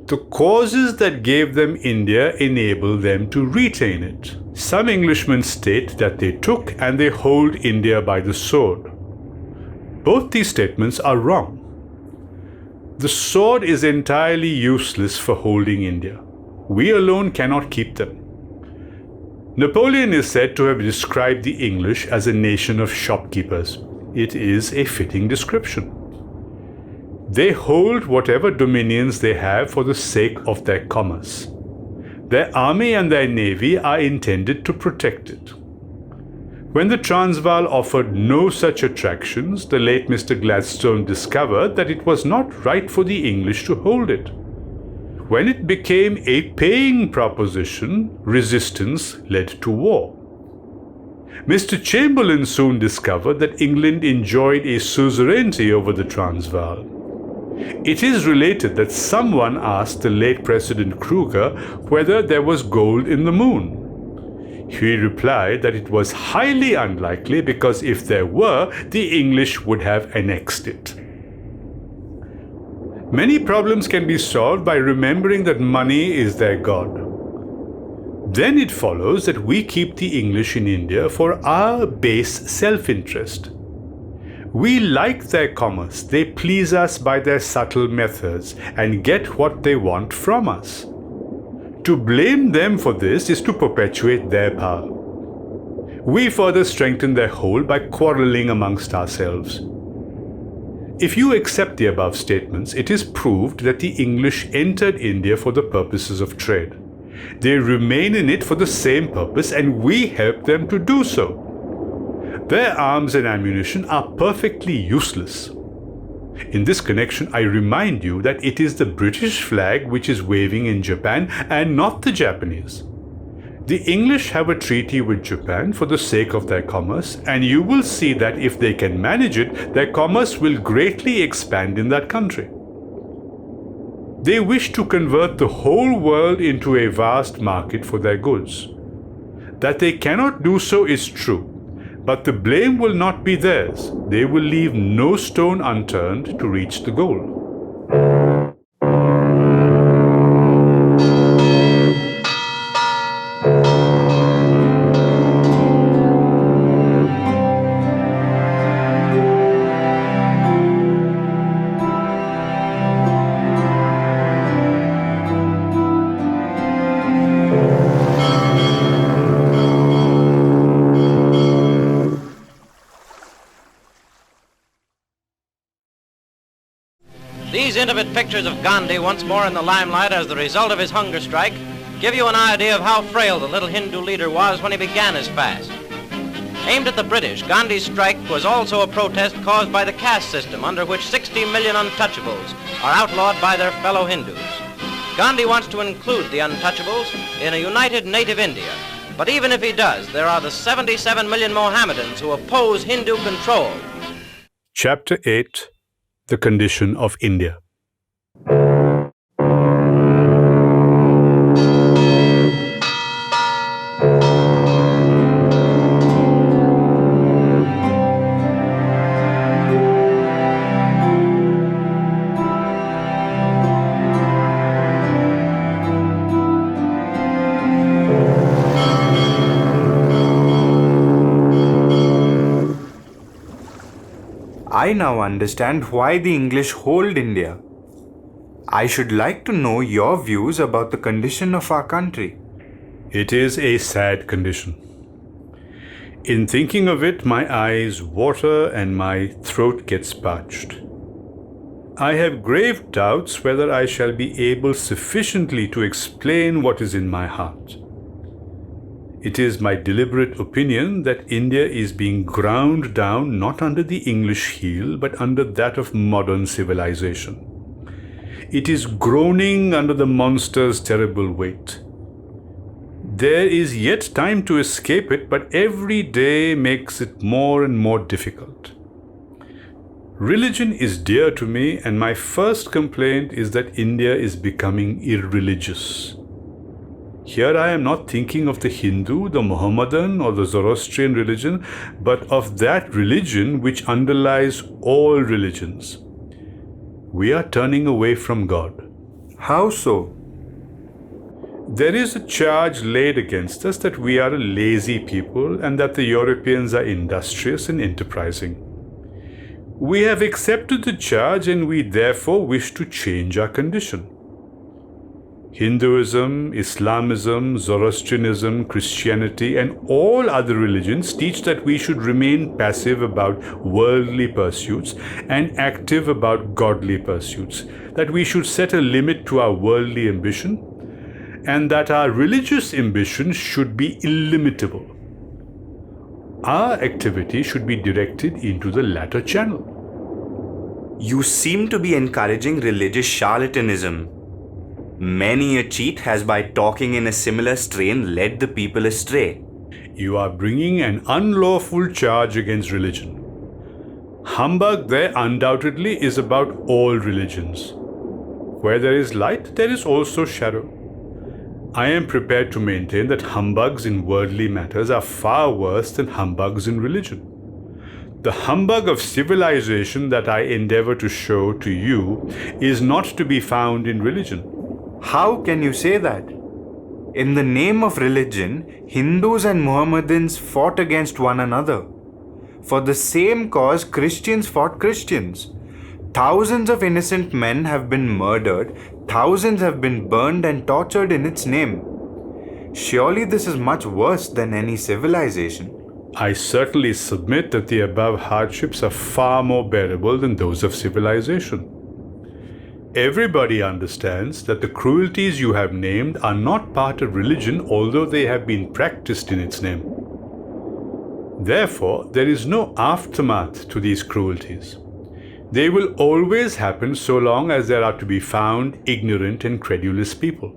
The causes that gave them India enable them to retain it. Some Englishmen state that they took and they hold India by the sword. Both these statements are wrong. The sword is entirely useless for holding India. We alone cannot keep them. Napoleon is said to have described the English as a nation of shopkeepers. It is a fitting description. They hold whatever dominions they have for the sake of their commerce. Their army and their navy are intended to protect it. When the Transvaal offered no such attractions, the late Mr. Gladstone discovered that it was not right for the English to hold it. When it became a paying proposition, resistance led to war. Mr. Chamberlain soon discovered that England enjoyed a suzerainty over the Transvaal. It is related that someone asked the late President Kruger whether there was gold in the moon. He replied that it was highly unlikely because if there were, the English would have annexed it. Many problems can be solved by remembering that money is their god. Then it follows that we keep the English in India for our base self-interest. We like their commerce, they please us by their subtle methods and get what they want from us. To blame them for this is to perpetuate their power. We further strengthen their hold by quarreling amongst ourselves. If you accept the above statements, it is proved that the English entered India for the purposes of trade. They remain in it for the same purpose, and we help them to do so. Their arms and ammunition are perfectly useless. In this connection, I remind you that it is the British flag which is waving in Japan and not the Japanese. The English have a treaty with Japan for the sake of their commerce, and you will see that if they can manage it, their commerce will greatly expand in that country. They wish to convert the whole world into a vast market for their goods. That they cannot do so is true, but the blame will not be theirs. They will leave no stone unturned to reach the goal. These intimate pictures of Gandhi once more in the limelight as the result of his hunger strike give you an idea of how frail the little Hindu leader was when he began his fast. Aimed at the British, Gandhi's strike was also a protest caused by the caste system under which 60 million untouchables are outlawed by their fellow Hindus. Gandhi wants to include the untouchables in a united native India, but even if he does, there are the 77 million Mohammedans who oppose Hindu control. Chapter 8: The Condition of India. I now understand why the English hold India. I should like to know your views about the condition of our country. It is a sad condition. In thinking of it, my eyes water and my throat gets parched. I have grave doubts whether I shall be able sufficiently to explain what is in my heart. It is my deliberate opinion that India is being ground down not under the English heel, but under that of modern civilization. It is groaning under the monster's terrible weight. There is yet time to escape it, but every day makes it more and more difficult. Religion is dear to me, and my first complaint is that India is becoming irreligious. Here I am not thinking of the Hindu, the Mohammedan, or the Zoroastrian religion, but of that religion which underlies all religions. We are turning away from God. How so? There is a charge laid against us that we are a lazy people and that the Europeans are industrious and enterprising. We have accepted the charge and we therefore wish to change our condition. Hinduism, Islamism, Zoroastrianism, Christianity, and all other religions teach that we should remain passive about worldly pursuits and active about godly pursuits, that we should set a limit to our worldly ambition, and that our religious ambition should be illimitable. Our activity should be directed into the latter channel. You seem to be encouraging religious charlatanism. Many a cheat has by talking in a similar strain led the people astray. You are bringing an unlawful charge against religion. Humbug there undoubtedly is about all religions. Where there is light, there is also shadow. I am prepared to maintain that humbugs in worldly matters are far worse than humbugs in religion. The humbug of civilization that I endeavor to show to you is not to be found in religion. How can you say that? In the name of religion, Hindus and Mohammedans fought against one another. For the same cause, Christians fought Christians. Thousands of innocent men have been murdered, thousands have been burned and tortured in its name. Surely this is much worse than any civilization. I certainly submit that the above hardships are far more bearable than those of civilization. Everybody understands that the cruelties you have named are not part of religion, although they have been practiced in its name. Therefore, there is no aftermath to these cruelties. They will always happen so long as there are to be found ignorant and credulous people.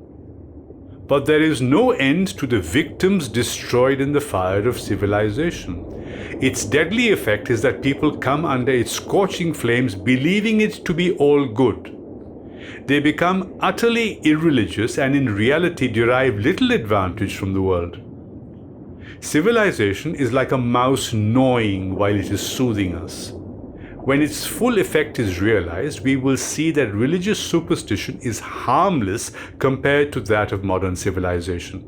But there is no end to the victims destroyed in the fire of civilization. Its deadly effect is that people come under its scorching flames believing it to be all good. They become utterly irreligious and in reality derive little advantage from the world. Civilization is like a mouse gnawing while it is soothing us. When its full effect is realized, we will see that religious superstition is harmless compared to that of modern civilization.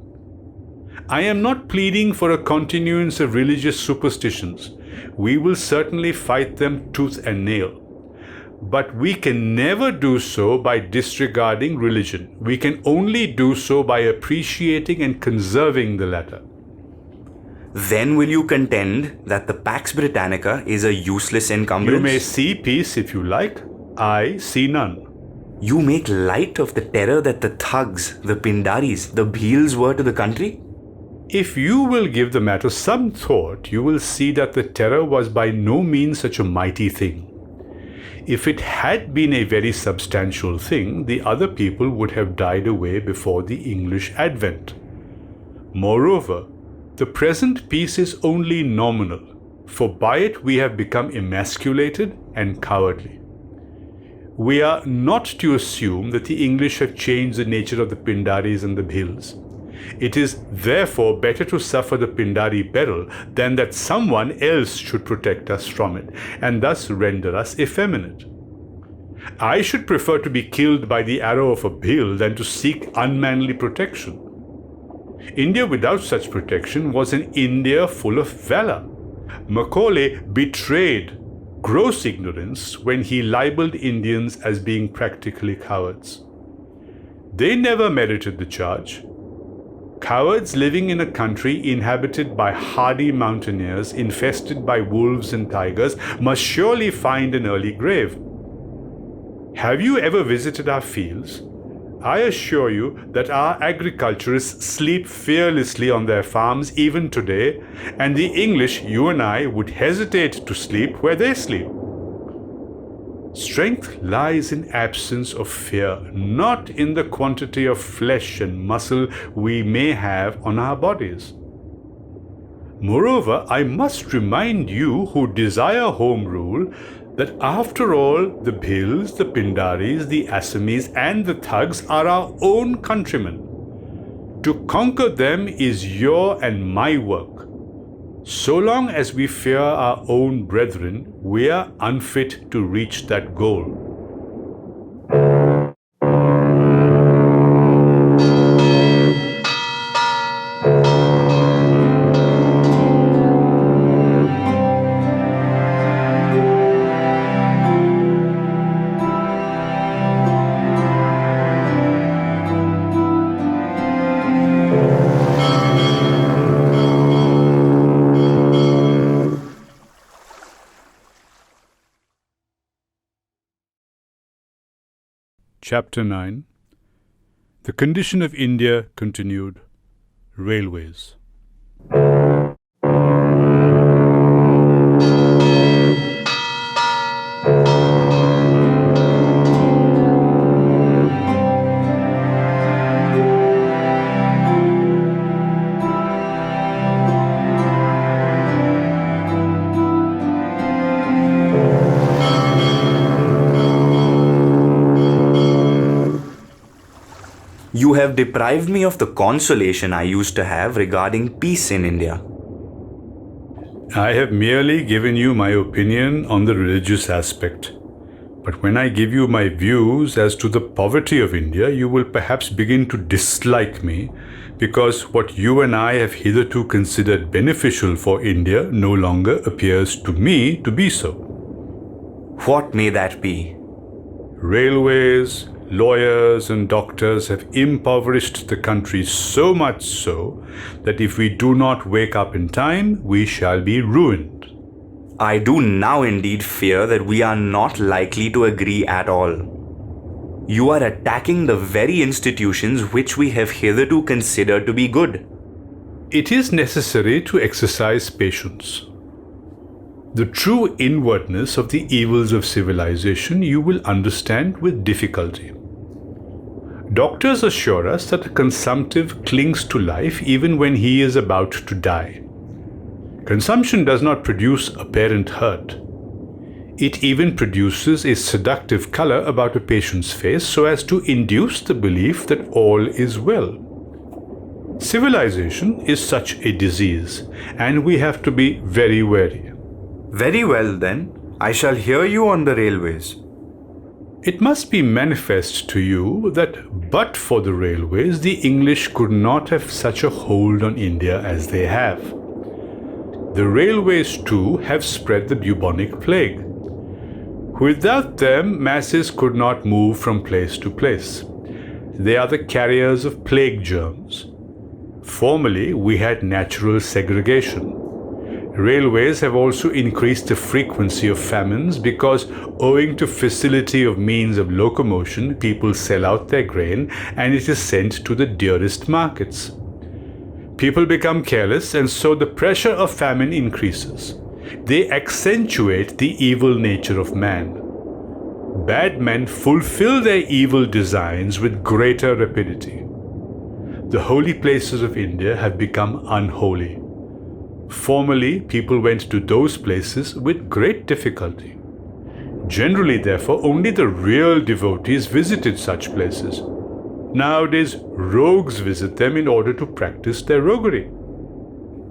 I am not pleading for a continuance of religious superstitions. We will certainly fight them tooth and nail. But we can never do so by disregarding religion. We can only do so by appreciating and conserving the latter. Then will you contend that the Pax Britannica is a useless encumbrance? You may see peace if you like. I see none. You make light of the terror that the thugs, the Pindaris, the Bhils were to the country? If you will give the matter some thought, you will see that the terror was by no means such a mighty thing. If it had been a very substantial thing, the other people would have died away before the English advent. Moreover, the present peace is only nominal, for by it we have become emasculated and cowardly. We are not to assume that the English have changed the nature of the Pindaris and the Bhils. It is therefore better to suffer the Pindari peril than that someone else should protect us from it, and thus render us effeminate. I should prefer to be killed by the arrow of a Bhil than to seek unmanly protection. India without such protection was an India full of valor. Macaulay betrayed gross ignorance when he libeled Indians as being practically cowards. They never merited the charge. Cowards living in a country inhabited by hardy mountaineers infested by wolves and tigers must surely find an early grave. Have you ever visited our fields? I assure you that our agriculturists sleep fearlessly on their farms even today, and the English, you and I, would hesitate to sleep where they sleep. Strength lies in absence of fear, not in the quantity of flesh and muscle we may have on our bodies. Moreover, I must remind you who desire home rule that after all, the Bhils, the Pindaris, the Assamese and the Thugs are our own countrymen. To conquer them is your and my work. So long as we fear our own brethren, we are unfit to reach that goal. Chapter 9. The Condition of India Continued. Railways. You have deprived me of the consolation I used to have regarding peace in India. I have merely given you my opinion on the religious aspect. But when I give you my views as to the poverty of India, you will perhaps begin to dislike me, because what you and I have hitherto considered beneficial for India no longer appears to me to be so. What may that be? Railways, lawyers and doctors have impoverished the country so much so that if we do not wake up in time, we shall be ruined. I do now indeed fear that we are not likely to agree at all. You are attacking the very institutions which we have hitherto considered to be good. It is necessary to exercise patience. The true inwardness of the evils of civilization you will understand with difficulty. Doctors assure us that the consumptive clings to life even when he is about to die. Consumption does not produce apparent hurt. It even produces a seductive color about a patient's face so as to induce the belief that all is well. Civilization is such a disease, and we have to be very wary. Very well then, I shall hear you on the railways. It must be manifest to you that but for the railways, the English could not have such a hold on India as they have. The railways too have spread the bubonic plague. Without them, masses could not move from place to place. They are the carriers of plague germs. Formerly, we had natural segregation. Railways have also increased the frequency of famines because, owing to facility of means of locomotion, people sell out their grain and it is sent to the dearest markets. People become careless, and so the pressure of famine increases. They accentuate the evil nature of man. Bad men fulfill their evil designs with greater rapidity. The holy places of India have become unholy. Formerly, people went to those places with great difficulty. Generally, therefore, only the real devotees visited such places. Nowadays, rogues visit them in order to practice their roguery.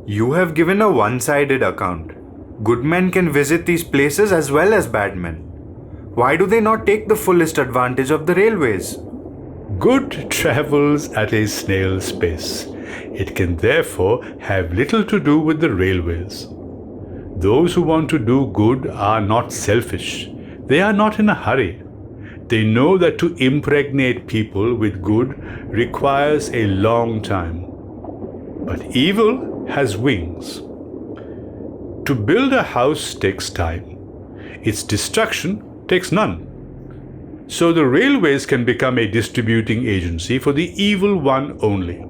You have given a one-sided account. Good men can visit these places as well as bad men. Why do they not take the fullest advantage of the railways? Good travels at a snail's pace. It can therefore have little to do with the railways. Those who want to do good are not selfish. They are not in a hurry. They know that to impregnate people with good requires a long time. But evil has wings. To build a house takes time. Its destruction takes none. So the railways can become a distributing agency for the evil one only.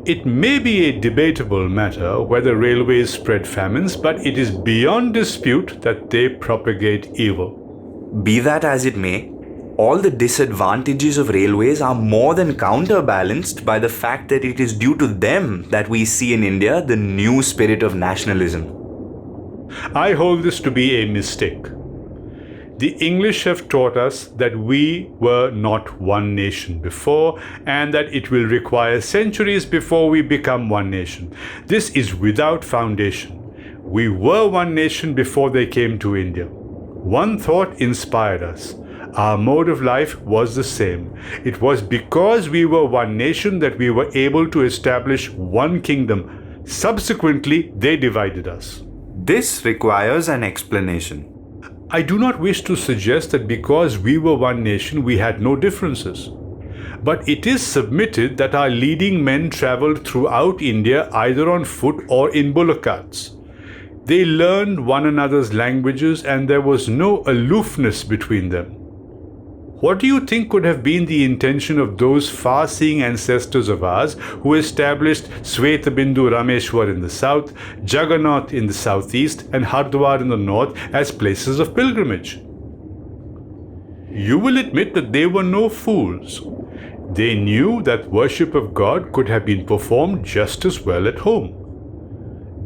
It may be a debatable matter whether railways spread famines, but it is beyond dispute that they propagate evil. Be that as it may, all the disadvantages of railways are more than counterbalanced by the fact that it is due to them that we see in India the new spirit of nationalism. I hold this to be a mistake. The English have taught us that we were not one nation before and that it will require centuries before we become one nation. This is without foundation. We were one nation before they came to India. One thought inspired us. Our mode of life was the same. It was because we were one nation that we were able to establish one kingdom. Subsequently, they divided us. This requires an explanation. I do not wish to suggest that because we were one nation, we had no differences. But it is submitted that our leading men traveled throughout India either on foot or in bullock carts. They learned one another's languages and there was no aloofness between them. What do you think could have been the intention of those far-seeing ancestors of ours who established Svetabindu Rameshwar in the south, Jagannath in the southeast, and Hardwar in the north as places of pilgrimage? You will admit that they were no fools. They knew that worship of God could have been performed just as well at home.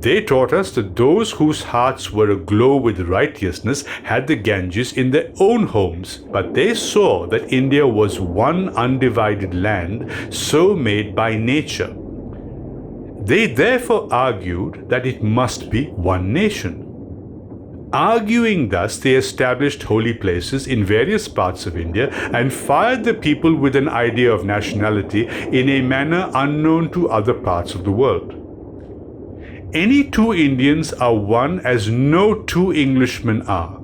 They taught us that those whose hearts were aglow with righteousness had the Ganges in their own homes, but they saw that India was one undivided land, so made by nature. They therefore argued that it must be one nation. Arguing thus, they established holy places in various parts of India and fired the people with an idea of nationality in a manner unknown to other parts of the world. Any two Indians are one as no two Englishmen are.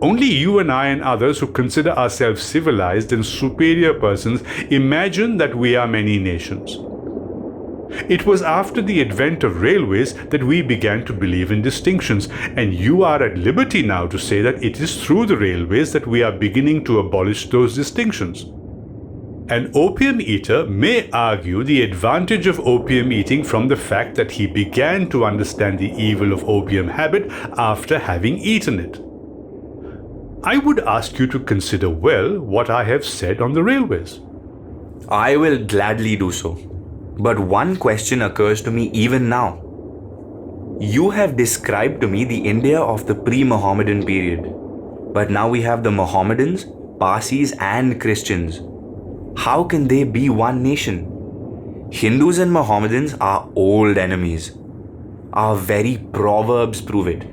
Only you and I and others who consider ourselves civilized and superior persons imagine that we are many nations. It was after the advent of railways that we began to believe in distinctions, and you are at liberty now to say that it is through the railways that we are beginning to abolish those distinctions. An opium eater may argue the advantage of opium eating from the fact that he began to understand the evil of opium habit after having eaten it. I would ask you to consider well what I have said on the railways. I will gladly do so. But one question occurs to me even now. You have described to me the India of the pre-Mohammedan period. But now we have the Mohammedans, Parsis and Christians. How can they be one nation? Hindus and Mohammedans are old enemies. Our very proverbs prove it.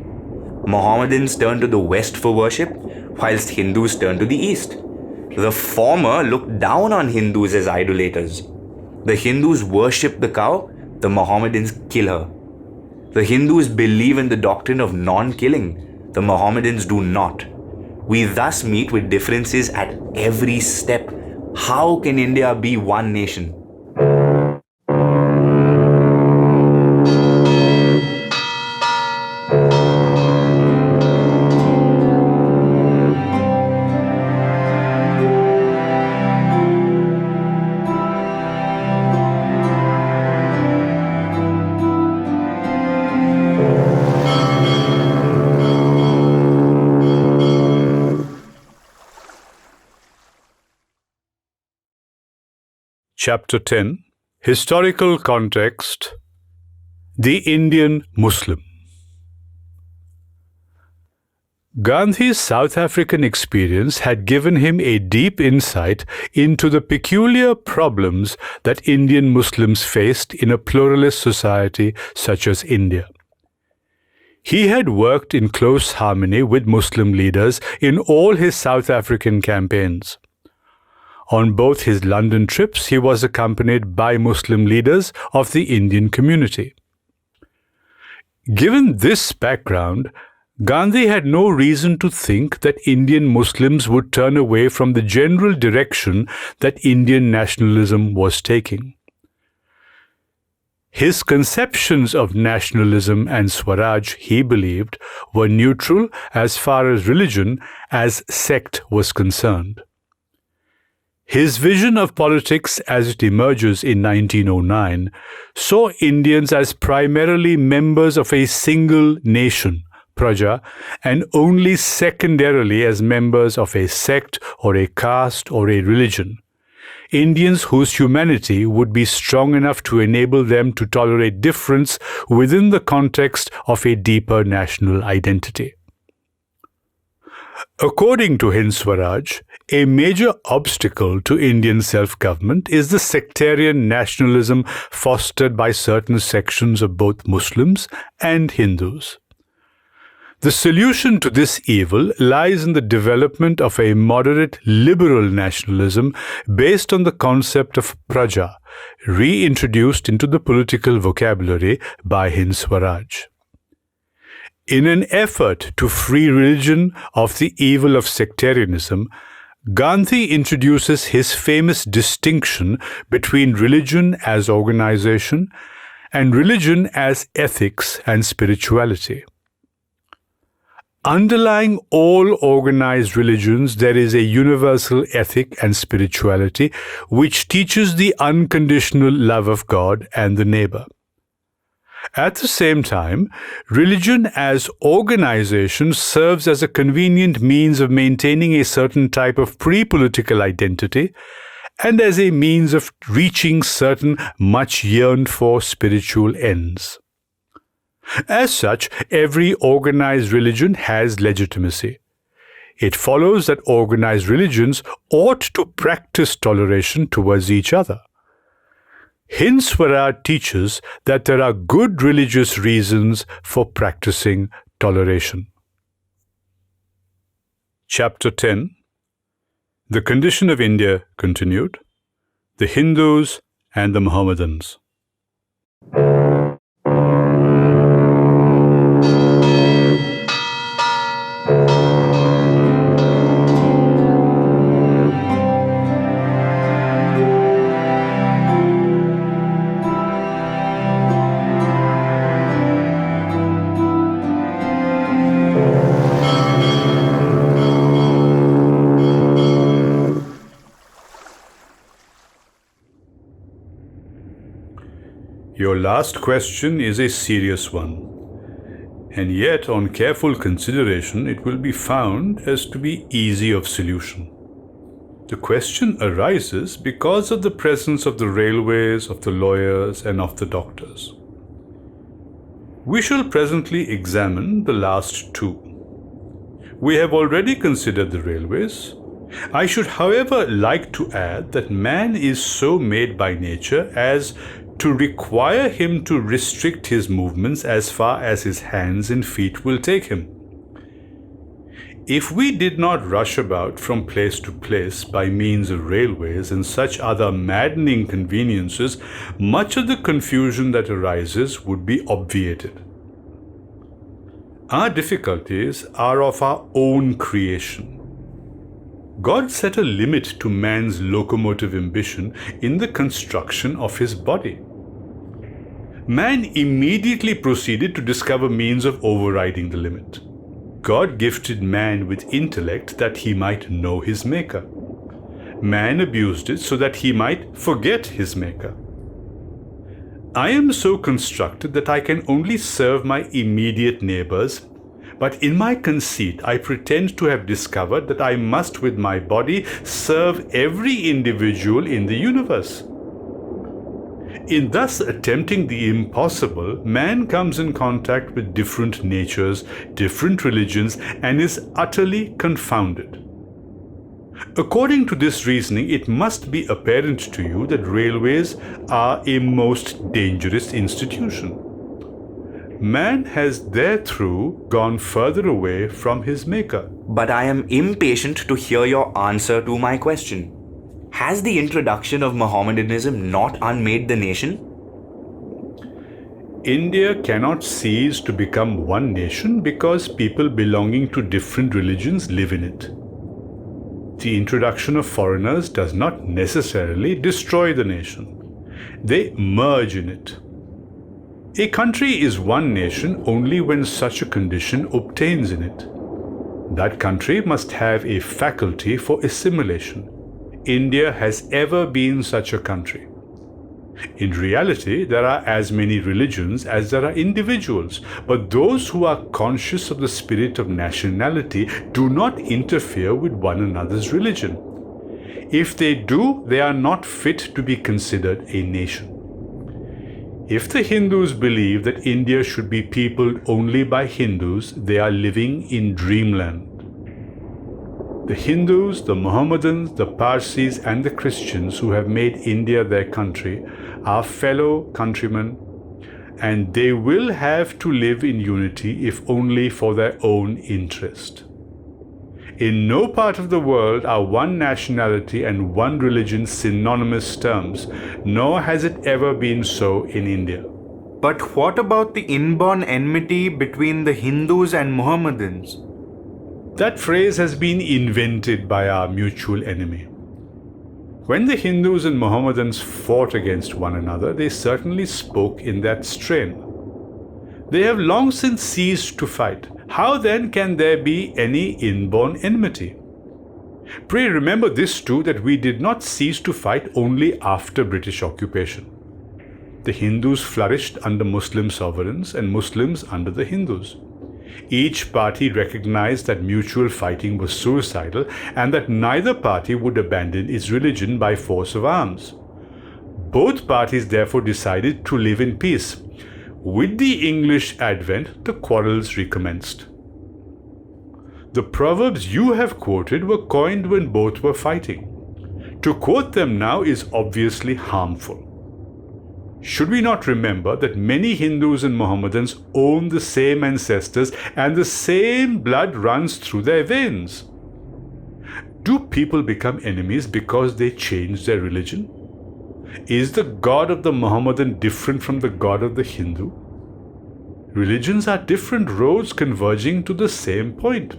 Mohammedans turn to the west for worship, whilst Hindus turn to the east. The former look down on Hindus as idolaters. The Hindus worship the cow, the Mohammedans kill her. The Hindus believe in the doctrine of non-killing, the Mohammedans do not. We thus meet with differences at every step. How can India be one nation? Chapter 10, Historical Context, the Indian Muslim. Gandhi's South African experience had given him a deep insight into the peculiar problems that Indian Muslims faced in a pluralist society such as India. He had worked in close harmony with Muslim leaders in all his South African campaigns. On both his London trips, he was accompanied by Muslim leaders of the Indian community. Given this background, Gandhi had no reason to think that Indian Muslims would turn away from the general direction that Indian nationalism was taking. His conceptions of nationalism and Swaraj, he believed, were neutral as far as religion as sect was concerned. His vision of politics as it emerges in 1909 saw Indians as primarily members of a single nation, Praja, and only secondarily as members of a sect or a caste or a religion. Indians whose humanity would be strong enough to enable them to tolerate difference within the context of a deeper national identity. According to Hind Swaraj, a major obstacle to Indian self-government is the sectarian nationalism fostered by certain sections of both Muslims and Hindus. The solution to this evil lies in the development of a moderate liberal nationalism based on the concept of praja, reintroduced into the political vocabulary by Hind Swaraj. In an effort to free religion of the evil of sectarianism, Gandhi introduces his famous distinction between religion as organization and religion as ethics and spirituality. Underlying all organized religions, there is a universal ethic and spirituality which teaches the unconditional love of God and the neighbor. At the same time, religion as organization serves as a convenient means of maintaining a certain type of pre-political identity and as a means of reaching certain much yearned for spiritual ends. As such, every organized religion has legitimacy. It follows that organized religions ought to practice toleration towards each other. Hind Swaraj teaches that there are good religious reasons for practicing toleration. Chapter 10. The Condition of India continued. The Hindus and the Mohammedans. Your last question is a serious one, and yet on careful consideration it will be found as to be easy of solution. The question arises because of the presence of the railways, of the lawyers, and of the doctors. We shall presently examine the last two. We have already considered the railways. I should, however, like to add that man is so made by nature as to require him to restrict his movements as far as his hands and feet will take him. If we did not rush about from place to place by means of railways and such other maddening conveniences, much of the confusion that arises would be obviated. Our difficulties are of our own creation. God set a limit to man's locomotive ambition in the construction of his body. Man immediately proceeded to discover means of overriding the limit. God gifted man with intellect that he might know his Maker. Man abused it so that he might forget his Maker. I am so constructed that I can only serve my immediate neighbors, but in my conceit I pretend to have discovered that I must with my body serve every individual in the universe. In thus attempting the impossible, man comes in contact with different natures, different religions, and is utterly confounded. According to this reasoning, it must be apparent to you that railways are a most dangerous institution. Man has therethrough gone further away from his Maker. But I am impatient to hear your answer to my question. Has the introduction of Mohammedanism not unmade the nation? India cannot cease to become one nation because people belonging to different religions live in it. The introduction of foreigners does not necessarily destroy the nation. They merge in it. A country is one nation only when such a condition obtains in it. That country must have a faculty for assimilation. India has ever been such a country. In reality, there are as many religions as there are individuals, but those who are conscious of the spirit of nationality do not interfere with one another's religion. If they do, they are not fit to be considered a nation. If the Hindus believe that India should be peopled only by Hindus, they are living in dreamland. The Hindus, the Mohammedans, the Parsis, and the Christians who have made India their country are fellow countrymen, and they will have to live in unity if only for their own interest. In no part of the world are one nationality and one religion synonymous terms, nor has it ever been so in India. But what about the inborn enmity between the Hindus and Mohammedans? That phrase has been invented by our mutual enemy. When the Hindus and Mohammedans fought against one another, they certainly spoke in that strain. They have long since ceased to fight. How then can there be any inborn enmity? Pray remember this too, that we did not cease to fight only after British occupation. The Hindus flourished under Muslim sovereigns and Muslims under the Hindus. Each party recognized that mutual fighting was suicidal and that neither party would abandon its religion by force of arms. Both parties therefore decided to live in peace. With the English advent, the quarrels recommenced. The proverbs you have quoted were coined when both were fighting. To quote them now is obviously harmful. Should we not remember that many Hindus and Mohammedans own the same ancestors and the same blood runs through their veins? Do people become enemies because they change their religion? Is the God of the Mohammedan different from the God of the Hindu? Religions are different roads converging to the same point.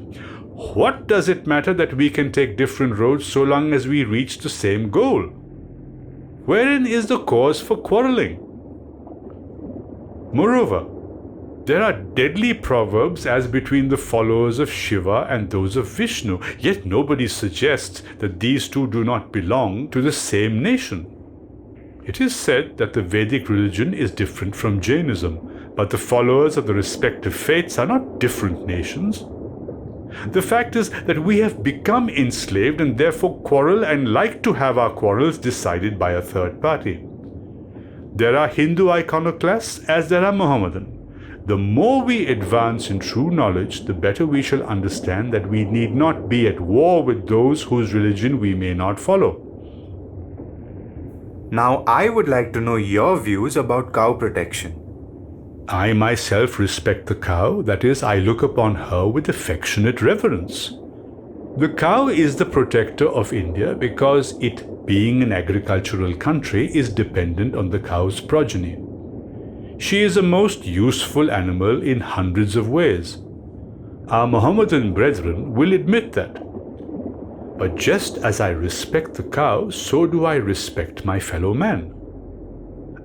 What does it matter that we can take different roads so long as we reach the same goal? Wherein is the cause for quarreling? Moreover, there are deadly proverbs as between the followers of Shiva and those of Vishnu, yet nobody suggests that these two do not belong to the same nation. It is said that the Vedic religion is different from Jainism, but the followers of the respective faiths are not different nations. The fact is that we have become enslaved and therefore quarrel and like to have our quarrels decided by a third party. There are Hindu iconoclasts as there are Mohammedan. The more we advance in true knowledge, the better we shall understand that we need not be at war with those whose religion we may not follow. Now I would like to know your views about cow protection. I myself respect the cow, that is, I look upon her with affectionate reverence. The cow is the protector of India because it, being an agricultural country, is dependent on the cow's progeny. She is a most useful animal in hundreds of ways. Our Mohammedan brethren will admit that. But just as I respect the cow, so do I respect my fellow man.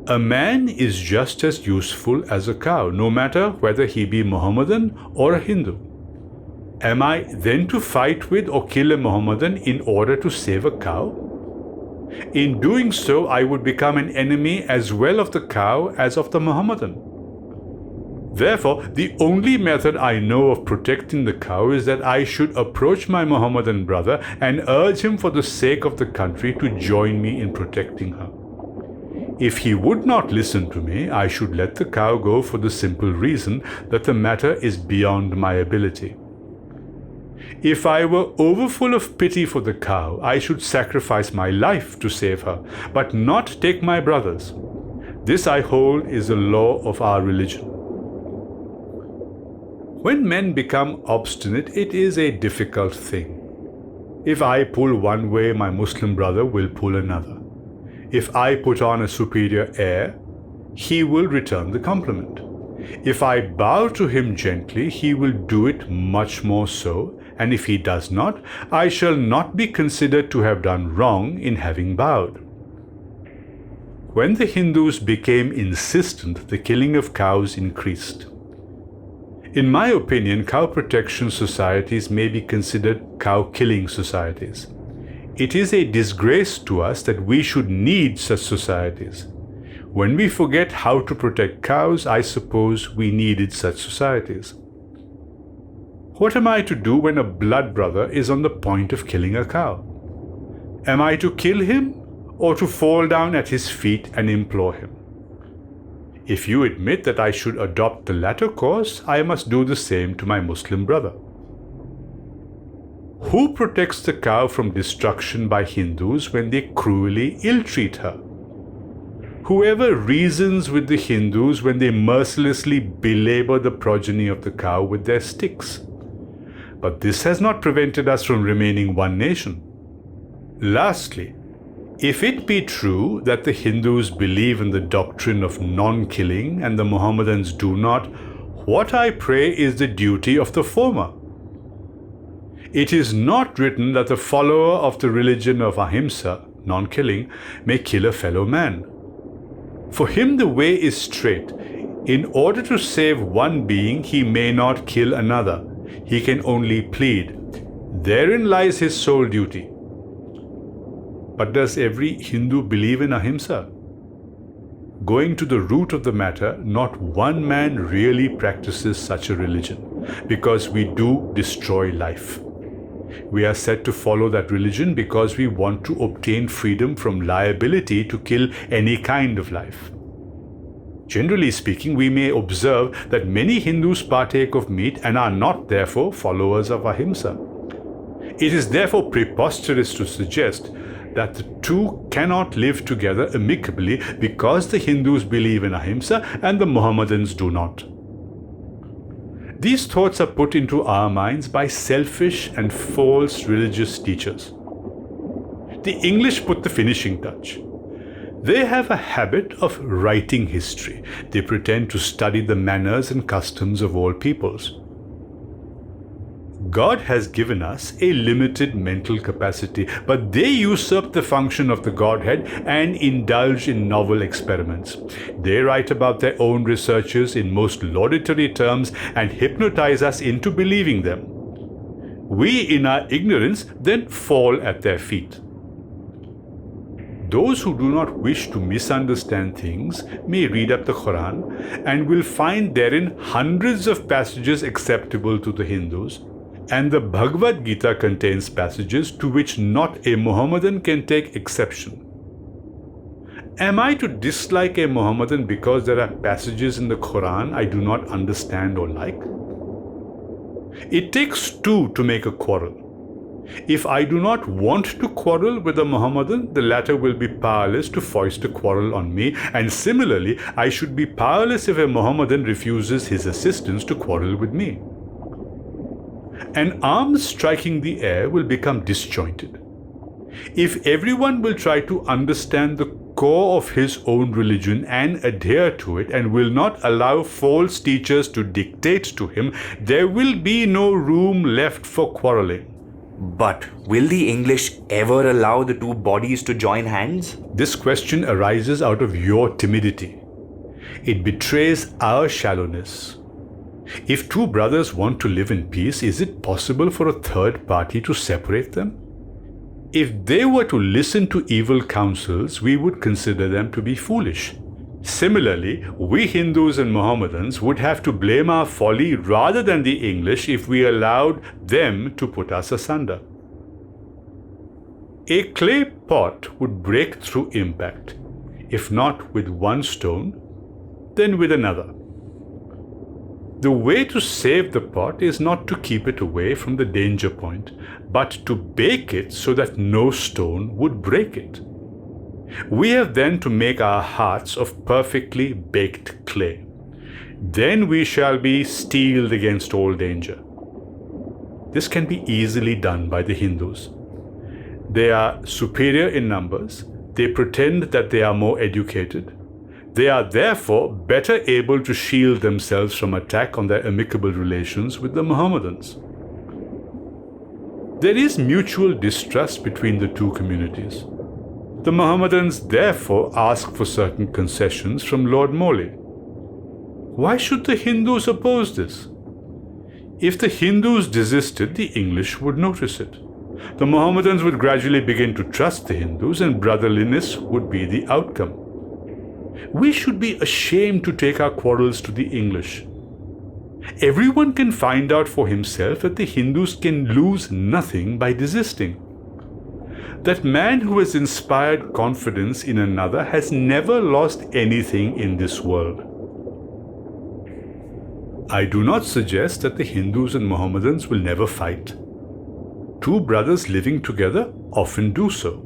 A man is just as useful as a cow, no matter whether he be Mohammedan or a Hindu. Am I then to fight with or kill a Mohammedan in order to save a cow? In doing so, I would become an enemy as well of the cow as of the Mohammedan. Therefore, the only method I know of protecting the cow is that I should approach my Mohammedan brother and urge him for the sake of the country to join me in protecting her. If he would not listen to me, I should let the cow go for the simple reason that the matter is beyond my ability. If I were overfull of pity for the cow, I should sacrifice my life to save her, but not take my brother's. This, I hold, is the law of our religion. When men become obstinate, it is a difficult thing. If I pull one way, my Muslim brother will pull another. If I put on a superior air, he will return the compliment. If I bow to him gently, he will do it much more so, and if he does not, I shall not be considered to have done wrong in having bowed. When the Hindus became insistent, the killing of cows increased. In my opinion, cow protection societies may be considered cow-killing societies. It is a disgrace to us that we should need such societies. When we forget how to protect cows, I suppose we needed such societies. What am I to do when a blood brother is on the point of killing a cow? Am I to kill him or to fall down at his feet and implore him? If you admit that I should adopt the latter course, I must do the same to my Muslim brother. Who protects the cow from destruction by Hindus when they cruelly ill-treat her? Whoever reasons with the Hindus when they mercilessly belabor the progeny of the cow with their sticks. But this has not prevented us from remaining one nation. Lastly, if it be true that the Hindus believe in the doctrine of non-killing and the Mohammedans do not, what I pray is the duty of the former. It is not written that the follower of the religion of ahimsa, non-killing, may kill a fellow man. For him the way is straight. In order to save one being, he may not kill another. He can only plead. Therein lies his sole duty. But does every Hindu believe in ahimsa? Going to the root of the matter, not one man really practices such a religion, because we do destroy life. We are said to follow that religion because we want to obtain freedom from liability to kill any kind of life. Generally speaking, we may observe that many Hindus partake of meat and are not therefore followers of ahimsa. It is therefore preposterous to suggest that the two cannot live together amicably because the Hindus believe in ahimsa and the Mohammedans do not. These thoughts are put into our minds by selfish and false religious teachers. The English put the finishing touch. They have a habit of writing history. They pretend to study the manners and customs of all peoples. God has given us a limited mental capacity, but they usurp the function of the Godhead and indulge in novel experiments. They write about their own researches in most laudatory terms and hypnotize us into believing them. We, in our ignorance, then fall at their feet. Those who do not wish to misunderstand things may read up the Quran and will find therein hundreds of passages acceptable to the Hindus, and the Bhagavad Gita contains passages to which not a Mohammedan can take exception. Am I to dislike a Mohammedan because there are passages in the Quran I do not understand or like? It takes two to make a quarrel. If I do not want to quarrel with a Mohammedan, the latter will be powerless to foist a quarrel on me, and similarly, I should be powerless if a Mohammedan refuses his assistance to quarrel with me. An arm striking the air will become disjointed. If everyone will try to understand the core of his own religion and adhere to it and will not allow false teachers to dictate to him, there will be no room left for quarreling. But will the English ever allow the two bodies to join hands? This question arises out of your timidity. It betrays our shallowness. If two brothers want to live in peace, is it possible for a third party to separate them? If they were to listen to evil counsels, we would consider them to be foolish. Similarly, we Hindus and Mohammedans would have to blame our folly rather than the English if we allowed them to put us asunder. A clay pot would break through impact, if not with one stone, then with another. The way to save the pot is not to keep it away from the danger point, but to bake it so that no stone would break it. We have then to make our hearts of perfectly baked clay. Then we shall be steeled against all danger. This can be easily done by the Hindus. They are superior in numbers. They pretend that they are more educated. They are therefore better able to shield themselves from attack on their amicable relations with the Mohammedans. There is mutual distrust between the two communities. The Mohammedans therefore ask for certain concessions from Lord Morley. Why should the Hindus oppose this? If the Hindus desisted, the English would notice it. The Mohammedans would gradually begin to trust the Hindus, and brotherliness would be the outcome. We should be ashamed to take our quarrels to the English. Everyone can find out for himself that the Hindus can lose nothing by desisting. That man who has inspired confidence in another has never lost anything in this world. I do not suggest that the Hindus and Mohammedans will never fight. Two brothers living together often do so.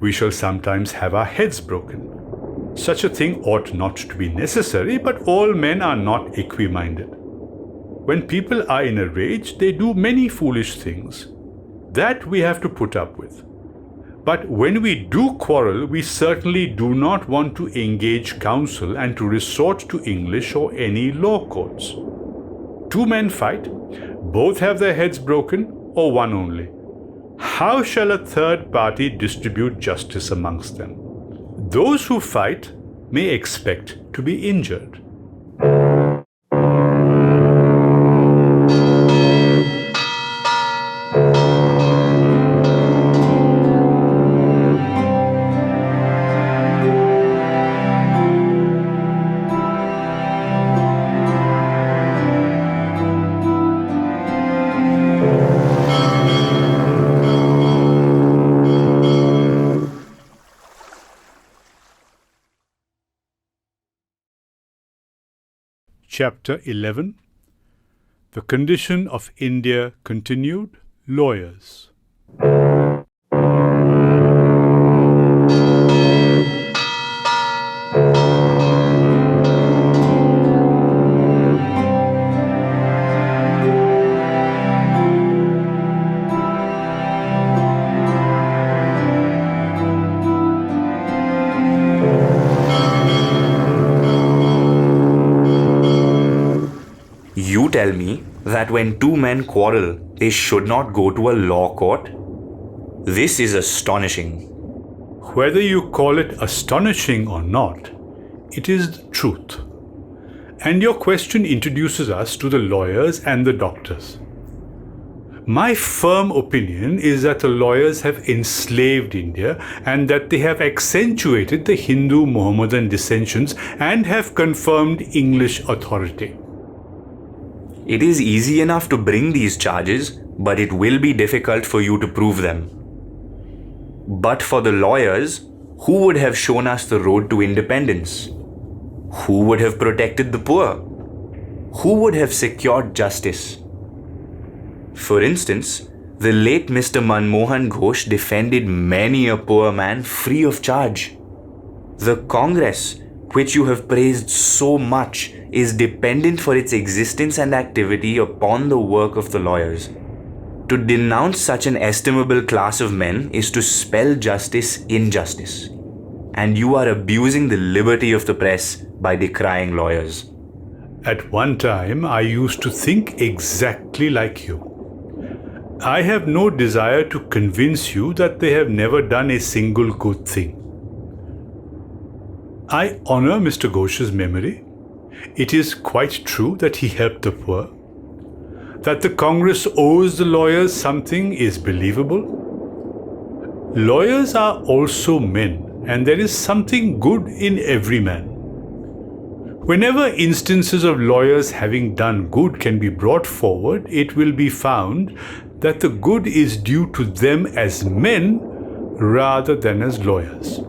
We shall sometimes have our heads broken. Such a thing ought not to be necessary, but all men are not equiminded. When people are in a rage, they do many foolish things. That we have to put up with. But when we do quarrel, we certainly do not want to engage counsel and to resort to English or any law courts. Two men fight, both have their heads broken, or one only. How shall a third party distribute justice amongst them? Those who fight may expect to be injured. Chapter 11. The Condition of India Continued. Lawyers. You tell me that when two men quarrel, they should not go to a law court? This is astonishing. Whether you call it astonishing or not, it is the truth. And your question introduces us to the lawyers and the doctors. My firm opinion is that the lawyers have enslaved India and that they have accentuated the Hindu-Mohammedan dissensions and have confirmed English authority. It is easy enough to bring these charges, but it will be difficult for you to prove them. But for the lawyers, who would have shown us the road to independence? Who would have protected the poor? Who would have secured justice? For instance, the late Mr. Manmohan Ghosh defended many a poor man free of charge. The Congress, which you have praised so much, is dependent for its existence and activity upon the work of the lawyers. To denounce such an estimable class of men is to spell justice injustice. And you are abusing the liberty of the press by decrying lawyers. At one time, I used to think exactly like you. I have no desire to convince you that they have never done a single good thing. I honor Mr. Ghosh's memory. It is quite true that he helped the poor. That the Congress owes the lawyers something is believable. Lawyers are also men, and there is something good in every man. Whenever instances of lawyers having done good can be brought forward, it will be found that the good is due to them as men rather than as lawyers.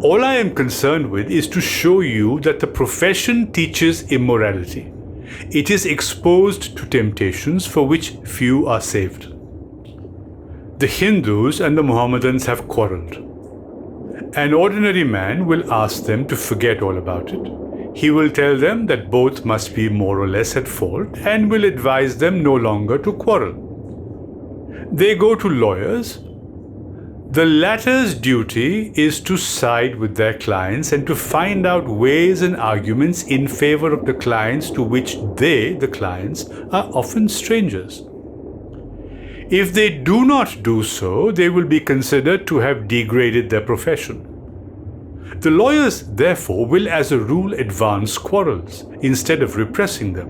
All I am concerned with is to show you that the profession teaches immorality. It is exposed to temptations for which few are saved. The Hindus and the Mohammedans have quarreled. An ordinary man will ask them to forget all about it. He will tell them that both must be more or less at fault and will advise them no longer to quarrel. They go to lawyers. The latter's duty is to side with their clients and to find out ways and arguments in favor of the clients to which they, the clients, are often strangers. If they do not do so, they will be considered to have degraded their profession. The lawyers, therefore, will as a rule advance quarrels instead of repressing them.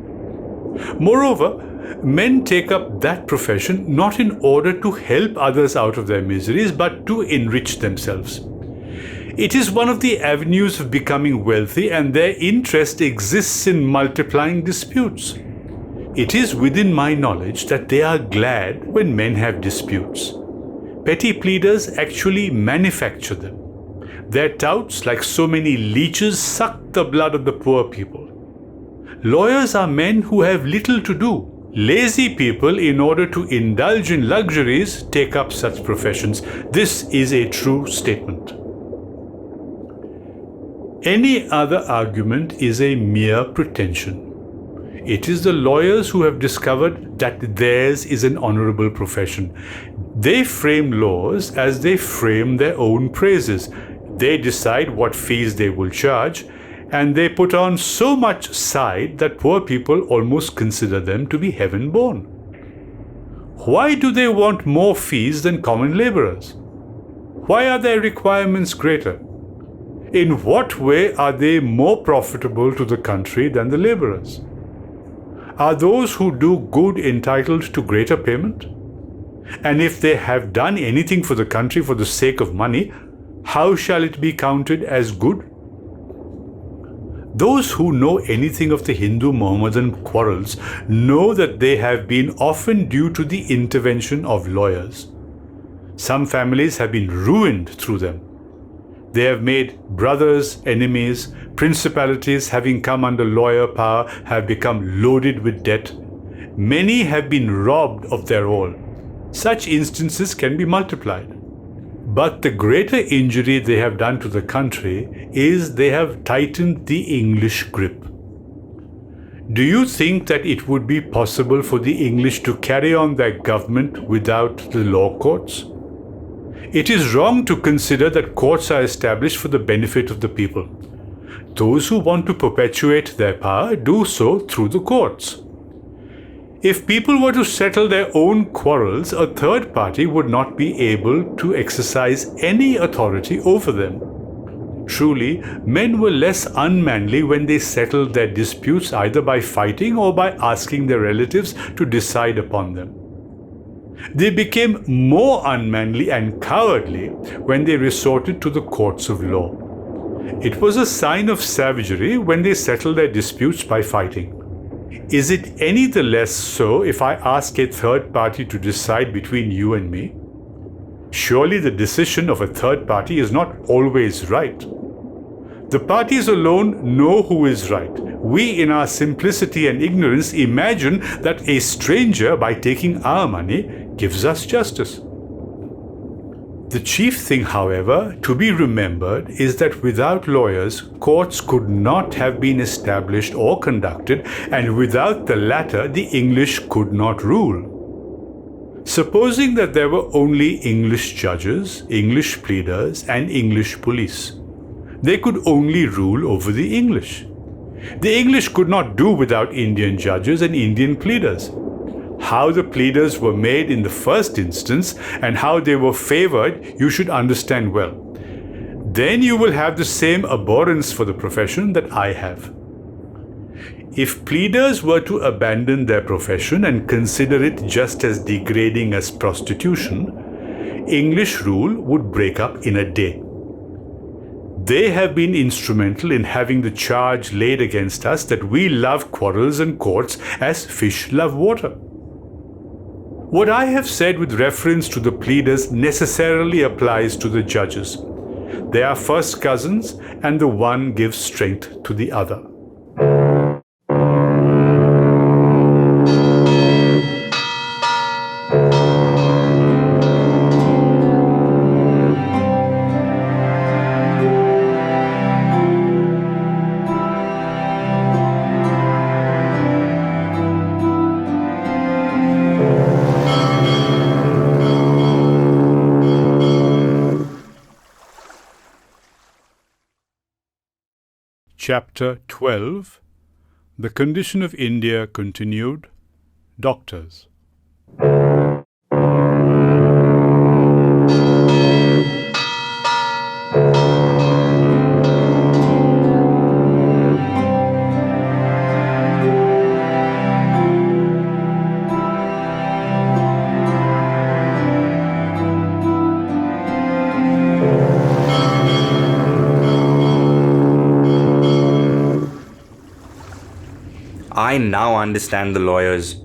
Moreover, men take up that profession not in order to help others out of their miseries, but to enrich themselves. It is one of the avenues of becoming wealthy, and their interest exists in multiplying disputes. It is within my knowledge that they are glad when men have disputes. Petty pleaders actually manufacture them. Their touts, like so many leeches, suck the blood of the poor people. Lawyers are men who have little to do. Lazy people, in order to indulge in luxuries, take up such professions. This is a true statement. Any other argument is a mere pretension. It is the lawyers who have discovered that theirs is an honorable profession. They frame laws as they frame their own praises. They decide what fees they will charge, and they put on so much side that poor people almost consider them to be heaven-born. Why do they want more fees than common laborers? Why are their requirements greater? In what way are they more profitable to the country than the laborers? Are those who do good entitled to greater payment? And if they have done anything for the country for the sake of money, how shall it be counted as good? Those who know anything of the Hindu-Mohammedan quarrels know that they have been often due to the intervention of lawyers. Some families have been ruined through them. They have made brothers enemies. Principalities, having come under lawyer power, have become loaded with debt. Many have been robbed of their all. Such instances can be multiplied. But the greater injury they have done to the country is they have tightened the English grip. Do you think that it would be possible for the English to carry on their government without the law courts? It is wrong to consider that courts are established for the benefit of the people. Those who want to perpetuate their power do so through the courts. If people were to settle their own quarrels, a third party would not be able to exercise any authority over them. Truly, men were less unmanly when they settled their disputes either by fighting or by asking their relatives to decide upon them. They became more unmanly and cowardly when they resorted to the courts of law. It was a sign of savagery when they settled their disputes by fighting. Is it any the less so if I ask a third party to decide between you and me? Surely the decision of a third party is not always right. The parties alone know who is right. We, in our simplicity and ignorance, imagine that a stranger, by taking our money, gives us justice. The chief thing, however, to be remembered is that without lawyers, courts could not have been established or conducted, and without the latter, the English could not rule. Supposing that there were only English judges, English pleaders, and English police, they could only rule over the English. The English could not do without Indian judges and Indian pleaders. How the pleaders were made in the first instance and how they were favored, you should understand well. Then you will have the same abhorrence for the profession that I have. If pleaders were to abandon their profession and consider it just as degrading as prostitution, English rule would break up in a day. They have been instrumental in having the charge laid against us that we love quarrels and courts as fish love water. What I have said with reference to the pleaders necessarily applies to the judges. They are first cousins, and the one gives strength to the other. Chapter 12, The Condition of India Continued, Doctors. I now understand the lawyers.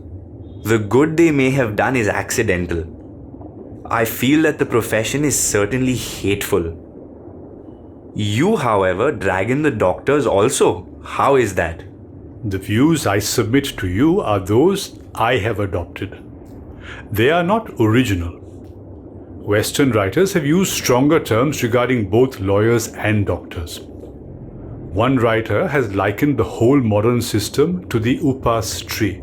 The good they may have done is accidental. I feel that the profession is certainly hateful. You, however, drag in the doctors also. How is that? The views I submit to you are those I have adopted. They are not original. Western writers have used stronger terms regarding both lawyers and doctors. One writer has likened the whole modern system to the upas tree.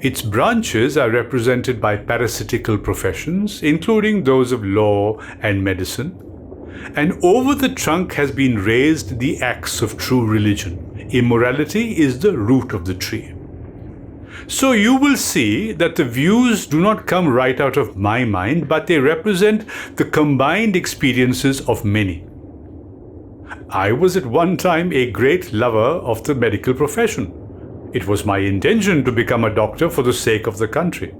Its branches are represented by parasitical professions, including those of law and medicine, and over the trunk has been raised the axe of true religion. Immorality is the root of the tree. So you will see that the views do not come right out of my mind, but they represent the combined experiences of many. I was at one time a great lover of the medical profession. It was my intention to become a doctor for the sake of the country.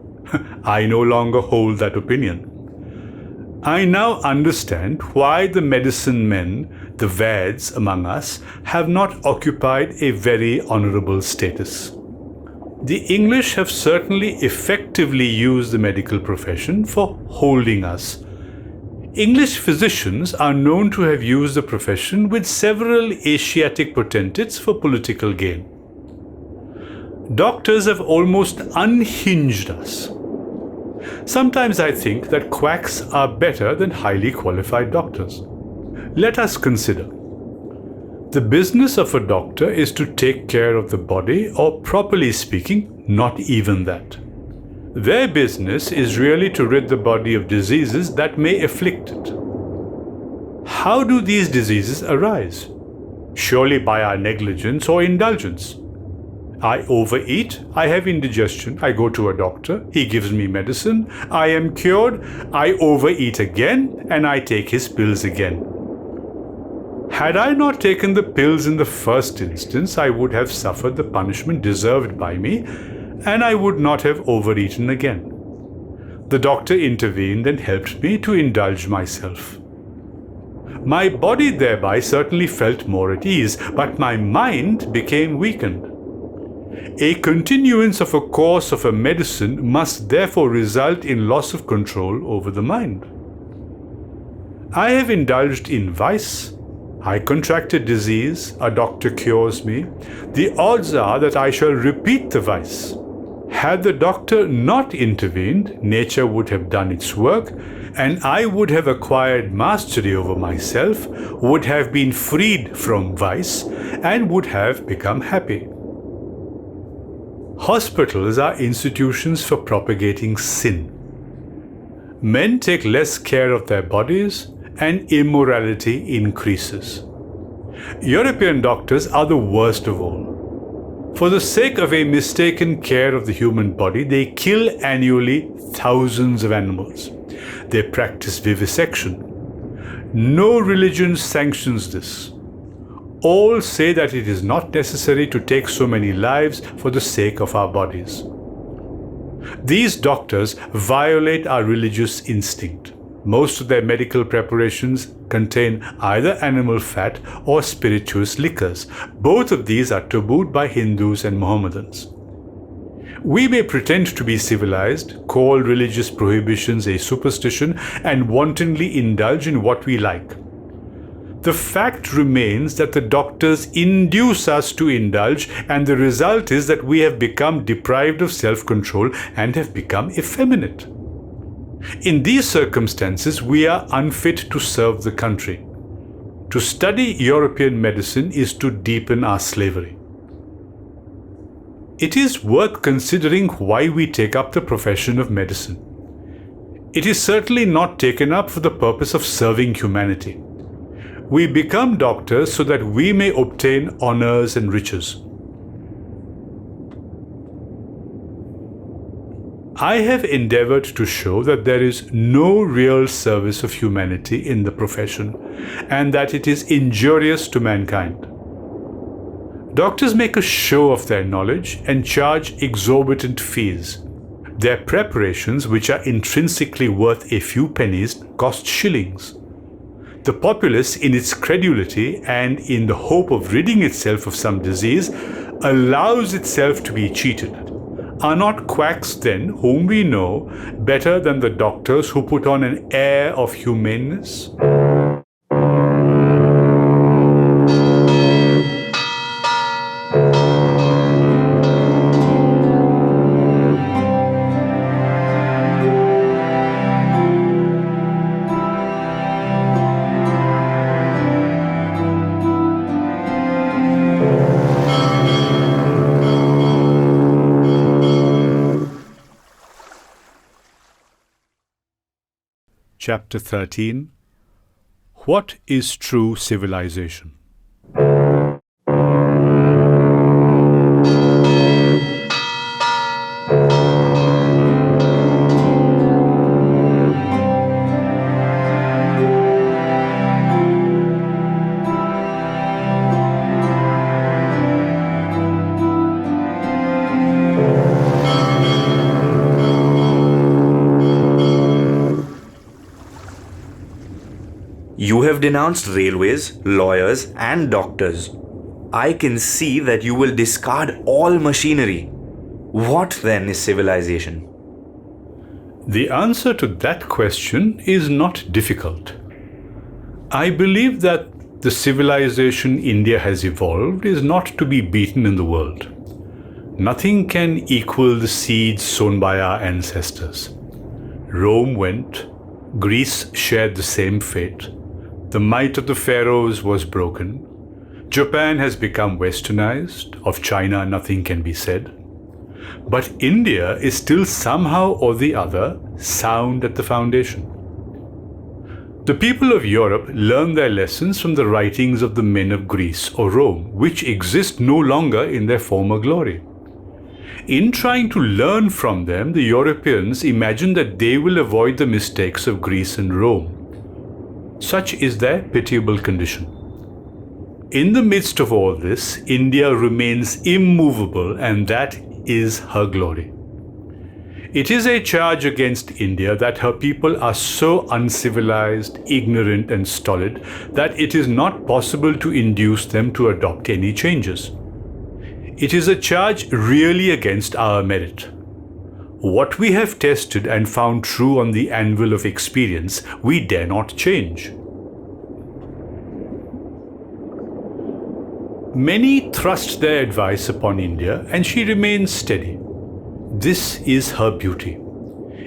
I no longer hold that opinion. I now understand why the medicine men, the Veds among us, have not occupied a very honorable status. The English have certainly effectively used the medical profession for holding us. English physicians are known to have used the profession with several Asiatic potentates for political gain. Doctors have almost unhinged us. Sometimes I think that quacks are better than highly qualified doctors. Let us consider. The business of a doctor is to take care of the body, or properly speaking, not even that. Their business is really to rid the body of diseases that may afflict it. How do these diseases arise? Surely by our negligence or indulgence. I overeat, I have indigestion, I go to a doctor, he gives me medicine, I am cured, I overeat again, and I take his pills again. Had I not taken the pills in the first instance, I would have suffered the punishment deserved by me, and I would not have overeaten again. The doctor intervened and helped me to indulge myself. My body thereby certainly felt more at ease, but my mind became weakened. A continuance of a course of a medicine must therefore result in loss of control over the mind. I have indulged in vice. I contracted disease, a doctor cures me. The odds are that I shall repeat the vice. Had the doctor not intervened, nature would have done its work, and I would have acquired mastery over myself, would have been freed from vice, and would have become happy. Hospitals are institutions for propagating sin. Men take less care of their bodies, and immorality increases. European doctors are the worst of all. For the sake of a mistaken care of the human body, they kill annually thousands of animals. They practice vivisection. No religion sanctions this. All say that it is not necessary to take so many lives for the sake of our bodies. These doctors violate our religious instinct. Most of their medical preparations contain either animal fat or spirituous liquors. Both of these are tabooed by Hindus and Mohammedans. We may pretend to be civilized, call religious prohibitions a superstition, and wantonly indulge in what we like. The fact remains that the doctors induce us to indulge, and the result is that we have become deprived of self-control and have become effeminate. In these circumstances, we are unfit to serve the country. To study European medicine is to deepen our slavery. It is worth considering why we take up the profession of medicine. It is certainly not taken up for the purpose of serving humanity. We become doctors so that we may obtain honors and riches. I have endeavored to show that there is no real service of humanity in the profession and that it is injurious to mankind. Doctors make a show of their knowledge and charge exorbitant fees. Their preparations, which are intrinsically worth a few pennies, cost shillings. The populace, in its credulity and in the hope of ridding itself of some disease, allows itself to be cheated. Are not quacks, then, whom we know, better than the doctors who put on an air of humaneness? Chapter 13. What is true civilization? You have denounced railways, lawyers, and doctors. I can see that you will discard all machinery. What then is civilization? The answer to that question is not difficult. I believe that the civilization India has evolved is not to be beaten in the world. Nothing can equal the seeds sown by our ancestors. Rome went, Greece shared the same fate. The might of the pharaohs was broken. Japan has become westernized. Of China, nothing can be said. But India is still somehow or the other sound at the foundation. The people of Europe learn their lessons from the writings of the men of Greece or Rome, which exist no longer in their former glory. In trying to learn from them, the Europeans imagine that they will avoid the mistakes of Greece and Rome. Such is their pitiable condition. In the midst of all this, India remains immovable, and that is her glory. It is a charge against India that her people are so uncivilized, ignorant, and stolid that it is not possible to induce them to adopt any changes. It is a charge really against our merit. What we have tested and found true on the anvil of experience, we dare not change. Many thrust their advice upon India, and she remains steady. This is her beauty.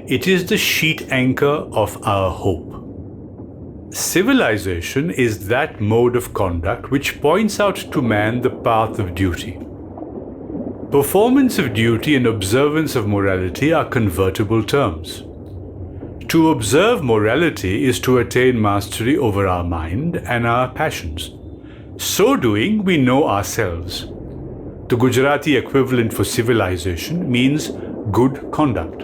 It is the sheet anchor of our hope. Civilization is that mode of conduct which points out to man the path of duty. Performance of duty and observance of morality are convertible terms. To observe morality is to attain mastery over our mind and our passions. So doing, we know ourselves. The Gujarati equivalent for civilization means good conduct.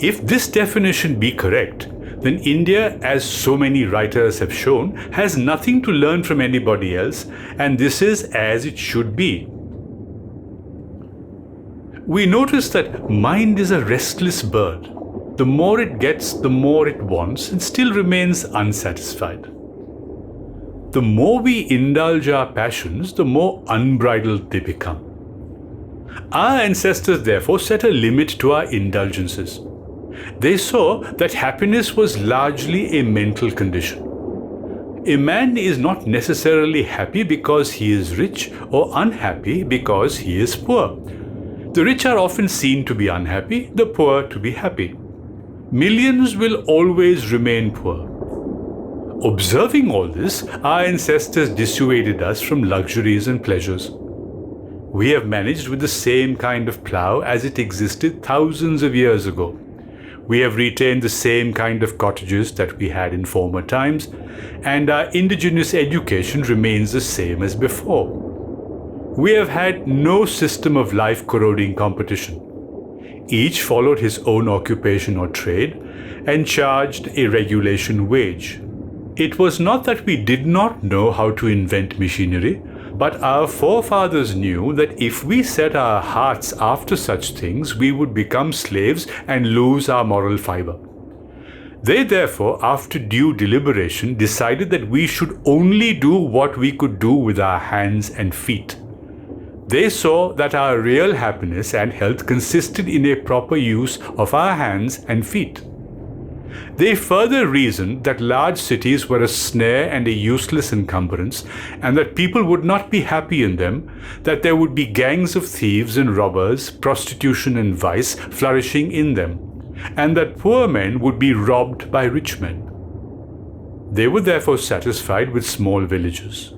If this definition be correct, then India, as so many writers have shown, has nothing to learn from anybody else, and this is as it should be. We notice that mind is a restless bird. The more it gets, the more it wants, and still remains unsatisfied. The more we indulge our passions, the more unbridled they become. Our ancestors therefore set a limit to our indulgences. They saw that happiness was largely a mental condition. A man is not necessarily happy because he is rich or unhappy because he is poor. The rich are often seen to be unhappy, the poor to be happy. Millions will always remain poor. Observing all this, our ancestors dissuaded us from luxuries and pleasures. We have managed with the same kind of plough as it existed thousands of years ago. We have retained the same kind of cottages that we had in former times, and our indigenous education remains the same as before. We have had no system of life-corroding competition. Each followed his own occupation or trade and charged a regulation wage. It was not that we did not know how to invent machinery, but our forefathers knew that if we set our hearts after such things, we would become slaves and lose our moral fiber. They therefore, after due deliberation, decided that we should only do what we could do with our hands and feet. They saw that our real happiness and health consisted in a proper use of our hands and feet. They further reasoned that large cities were a snare and a useless encumbrance, and that people would not be happy in them, that there would be gangs of thieves and robbers, prostitution and vice flourishing in them, and that poor men would be robbed by rich men. They were therefore satisfied with small villages.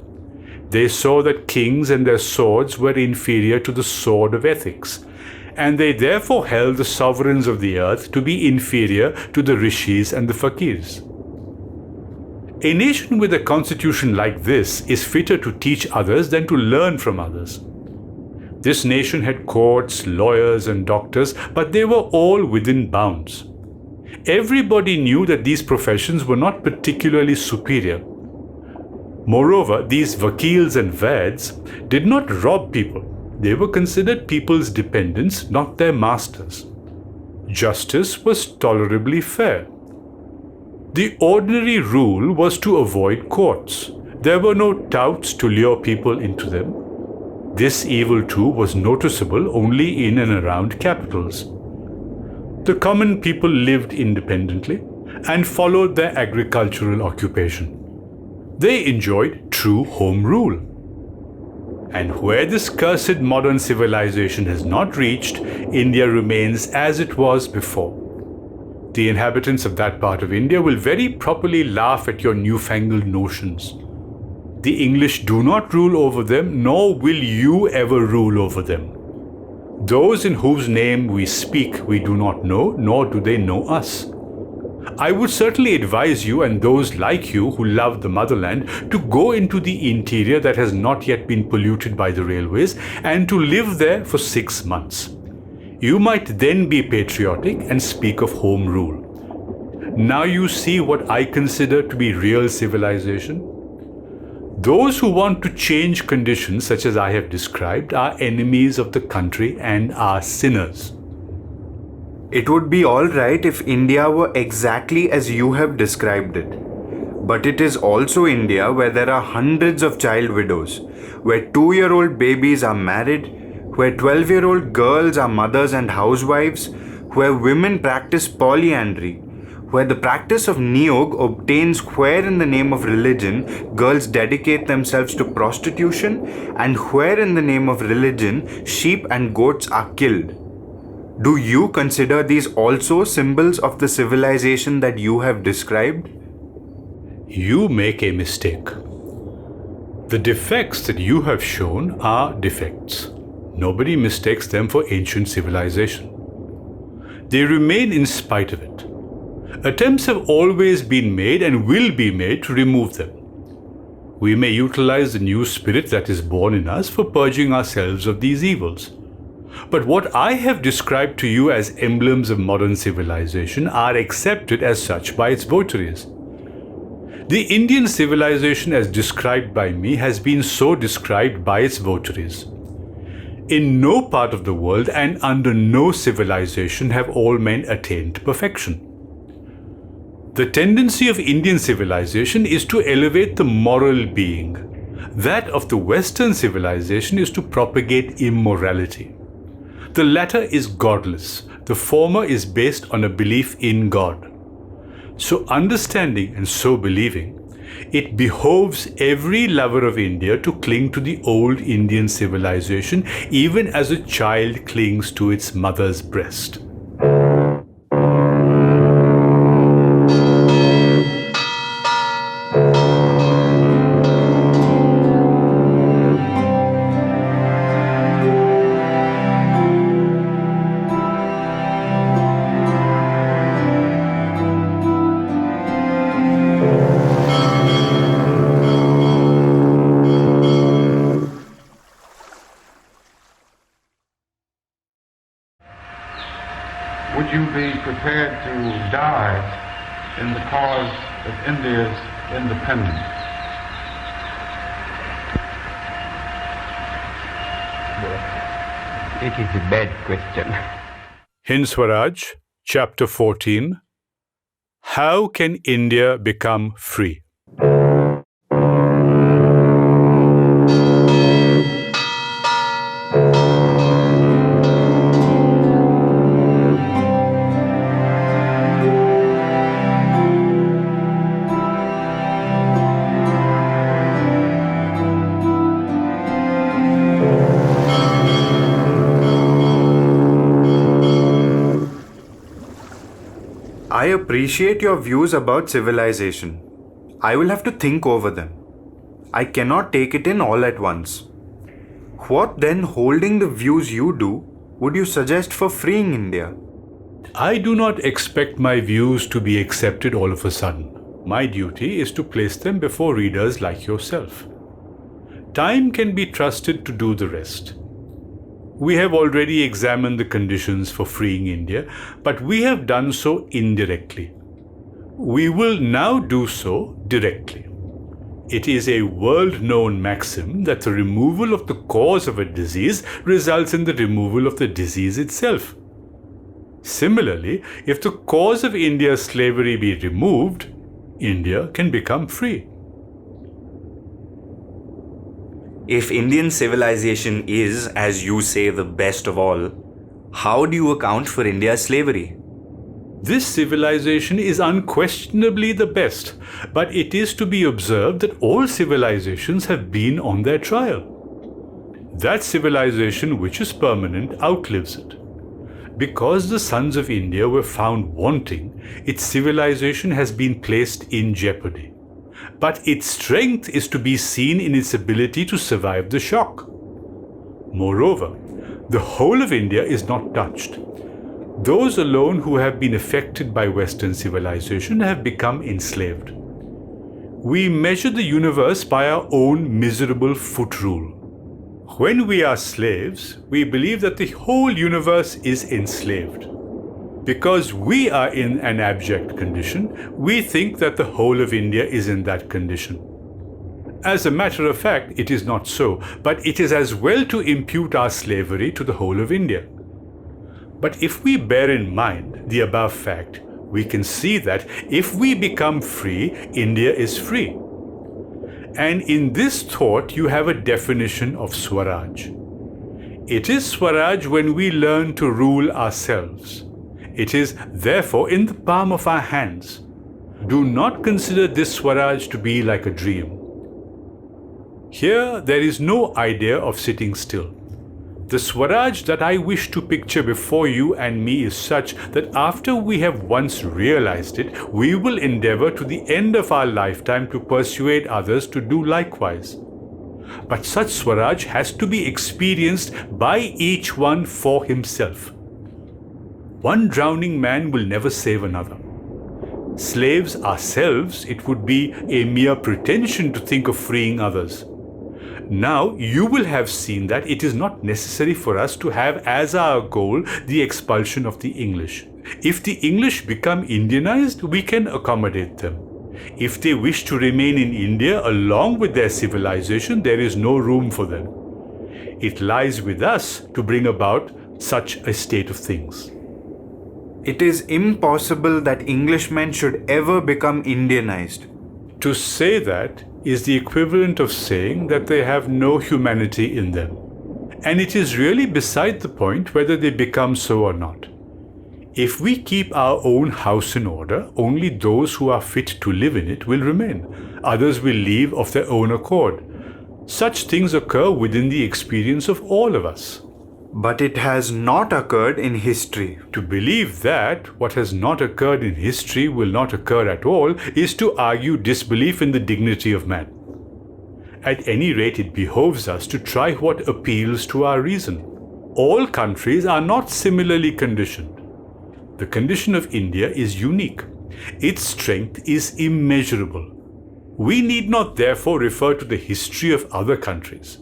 They saw that kings and their swords were inferior to the sword of ethics, and they therefore held the sovereigns of the earth to be inferior to the rishis and the fakirs. A nation with a constitution like this is fitter to teach others than to learn from others. This nation had courts, lawyers, and doctors, but they were all within bounds. Everybody knew that these professions were not particularly superior. Moreover, these vakils and vaids did not rob people. They were considered people's dependents, not their masters. Justice was tolerably fair. The ordinary rule was to avoid courts. There were no touts to lure people into them. This evil too was noticeable only in and around capitals. The common people lived independently and followed their agricultural occupation. They enjoyed true home rule. And where this cursed modern civilization has not reached, India remains as it was before. The inhabitants of that part of India will very properly laugh at your newfangled notions. The English do not rule over them, nor will you ever rule over them. Those in whose name we speak we do not know, nor do they know us. I would certainly advise you and those like you who love the motherland to go into the interior that has not yet been polluted by the railways and to live there for 6 months. You might then be patriotic and speak of home rule. Now you see what I consider to be real civilization. Those who want to change conditions such as I have described are enemies of the country and are sinners. It would be all right if India were exactly as you have described it. But it is also India where there are hundreds of child widows, where 2-year-old babies are married, where 12-year-old girls are mothers and housewives, where women practice polyandry, where the practice of niyog obtains, where in the name of religion girls dedicate themselves to prostitution, and where in the name of religion sheep and goats are killed. Do you consider these also symbols of the civilization that you have described? You make a mistake. The defects that you have shown are defects. Nobody mistakes them for ancient civilization. They remain in spite of it. Attempts have always been made and will be made to remove them. We may utilize the new spirit that is born in us for purging ourselves of these evils. But what I have described to you as emblems of modern civilization are accepted as such by its votaries. The Indian civilization as described by me has been so described by its votaries. In no part of the world and under no civilization have all men attained perfection. The tendency of Indian civilization is to elevate the moral being. That of the Western civilization is to propagate immorality. The latter is godless. The former is based on a belief in God. So understanding and so believing, it behoves every lover of India to cling to the old Indian civilization, even as a child clings to its mother's breast. would you be prepared to die in the cause of India's independence? It is a bad question. Hind Swaraj, Chapter 14. How can India become free? I appreciate your views about civilization. I will have to think over them. I cannot take it in all at once. What then, holding the views you do, would you suggest for freeing India? I do not expect my views to be accepted all of a sudden. My duty is to place them before readers like yourself. Time can be trusted to do the rest. We have already examined the conditions for freeing India, but we have done so indirectly. We will now do so directly. It is a world-known maxim that the removal of the cause of a disease results in the removal of the disease itself. Similarly, if the cause of India's slavery be removed, India can become free. If Indian civilization is, as you say, the best of all, how do you account for India's slavery? This civilization is unquestionably the best, but it is to be observed that all civilizations have been on their trial. That civilization which is permanent outlives it. Because the sons of India were found wanting, its civilization has been placed in jeopardy. But its strength is to be seen in its ability to survive the shock. Moreover, the whole of India is not touched. Those alone who have been affected by Western civilization have become enslaved. We measure the universe by our own miserable foot rule. When we are slaves, we believe that the whole universe is enslaved. Because we are in an abject condition, we think that the whole of India is in that condition. As a matter of fact, it is not so, but it is as well to impute our slavery to the whole of India. But if we bear in mind the above fact, we can see that if we become free, India is free. And in this thought, you have a definition of Swaraj. It is Swaraj when we learn to rule ourselves. It is therefore in the palm of our hands. Do not consider this Swaraj to be like a dream. Here there is no idea of sitting still. The Swaraj that I wish to picture before you and me is such that after we have once realized it, we will endeavor to the end of our lifetime to persuade others to do likewise. But such Swaraj has to be experienced by each one for himself. One drowning man will never save another. Slaves ourselves, it would be a mere pretension to think of freeing others. Now you will have seen that it is not necessary for us to have as our goal the expulsion of the English. If the English become Indianized, we can accommodate them. If they wish to remain in India along with their civilization, there is no room for them. It lies with us to bring about such a state of things. It is impossible that Englishmen should ever become Indianized. To say that is the equivalent of saying that they have no humanity in them. And it is really beside the point whether they become so or not. If we keep our own house in order, only those who are fit to live in it will remain. Others will leave of their own accord. Such things occur within the experience of all of us. But it has not occurred in history. To believe that what has not occurred in history will not occur at all is to argue disbelief in the dignity of man. At any rate, it behoves us to try what appeals to our reason. All countries are not similarly conditioned. The condition of India is unique. Its strength is immeasurable. We need not therefore refer to the history of other countries.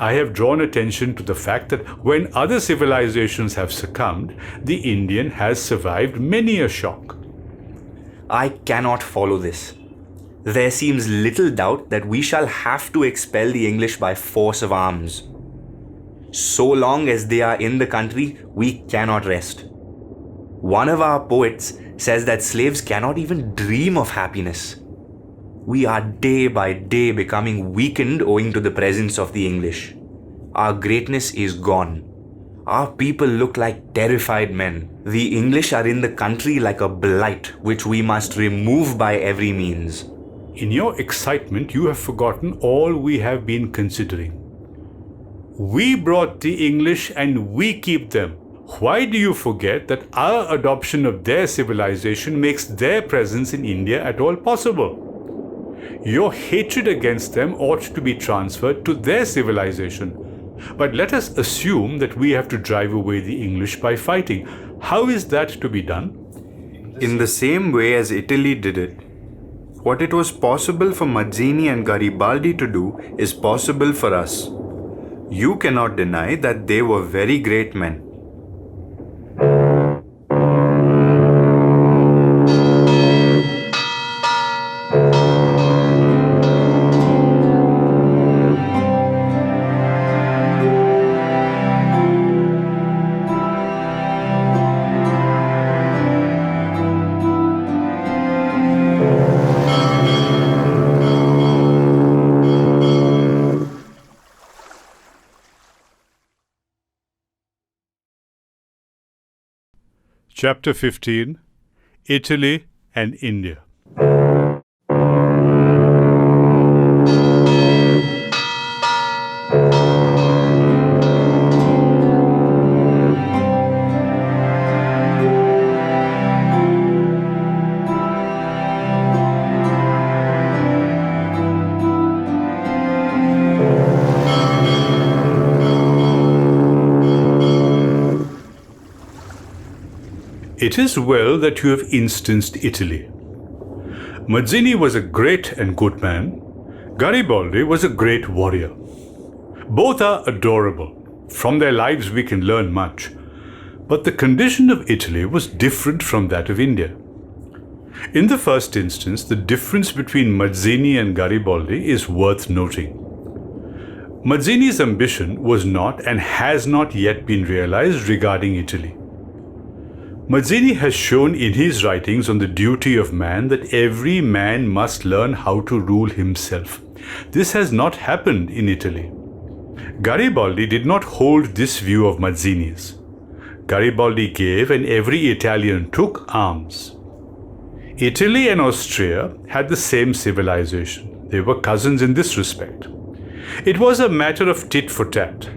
I have drawn attention to the fact that when other civilizations have succumbed, the Indian has survived many a shock. I cannot follow this. There seems little doubt that we shall have to expel the English by force of arms. So long as they are in the country, we cannot rest. One of our poets says that slaves cannot even dream of happiness. We are day by day becoming weakened owing to the presence of the English. Our greatness is gone. Our people look like terrified men. The English are in the country like a blight which we must remove by every means. In your excitement, you have forgotten all we have been considering. We brought the English and we keep them. Why do you forget that our adoption of their civilization makes their presence in India at all possible? Your hatred against them ought to be transferred to their civilization. But let us assume that we have to drive away the English by fighting. How is that to be done? In the same way as Italy did it. What it was possible for Mazzini and Garibaldi to do is possible for us. You cannot deny that they were very great men. Chapter 15, Italy and India. It is well that you have instanced Italy. Mazzini was a great and good man. Garibaldi was a great warrior. Both are adorable. From their lives we can learn much. But the condition of Italy was different from that of India. In the first instance, the difference between Mazzini and Garibaldi is worth noting. Mazzini's ambition was not and has not yet been realized regarding Italy. Mazzini has shown in his writings on the duty of man that every man must learn how to rule himself. This has not happened in Italy. Garibaldi did not hold this view of Mazzini's. Garibaldi gave and every Italian took arms. Italy and Austria had the same civilization. They were cousins in this respect. It was a matter of tit for tat.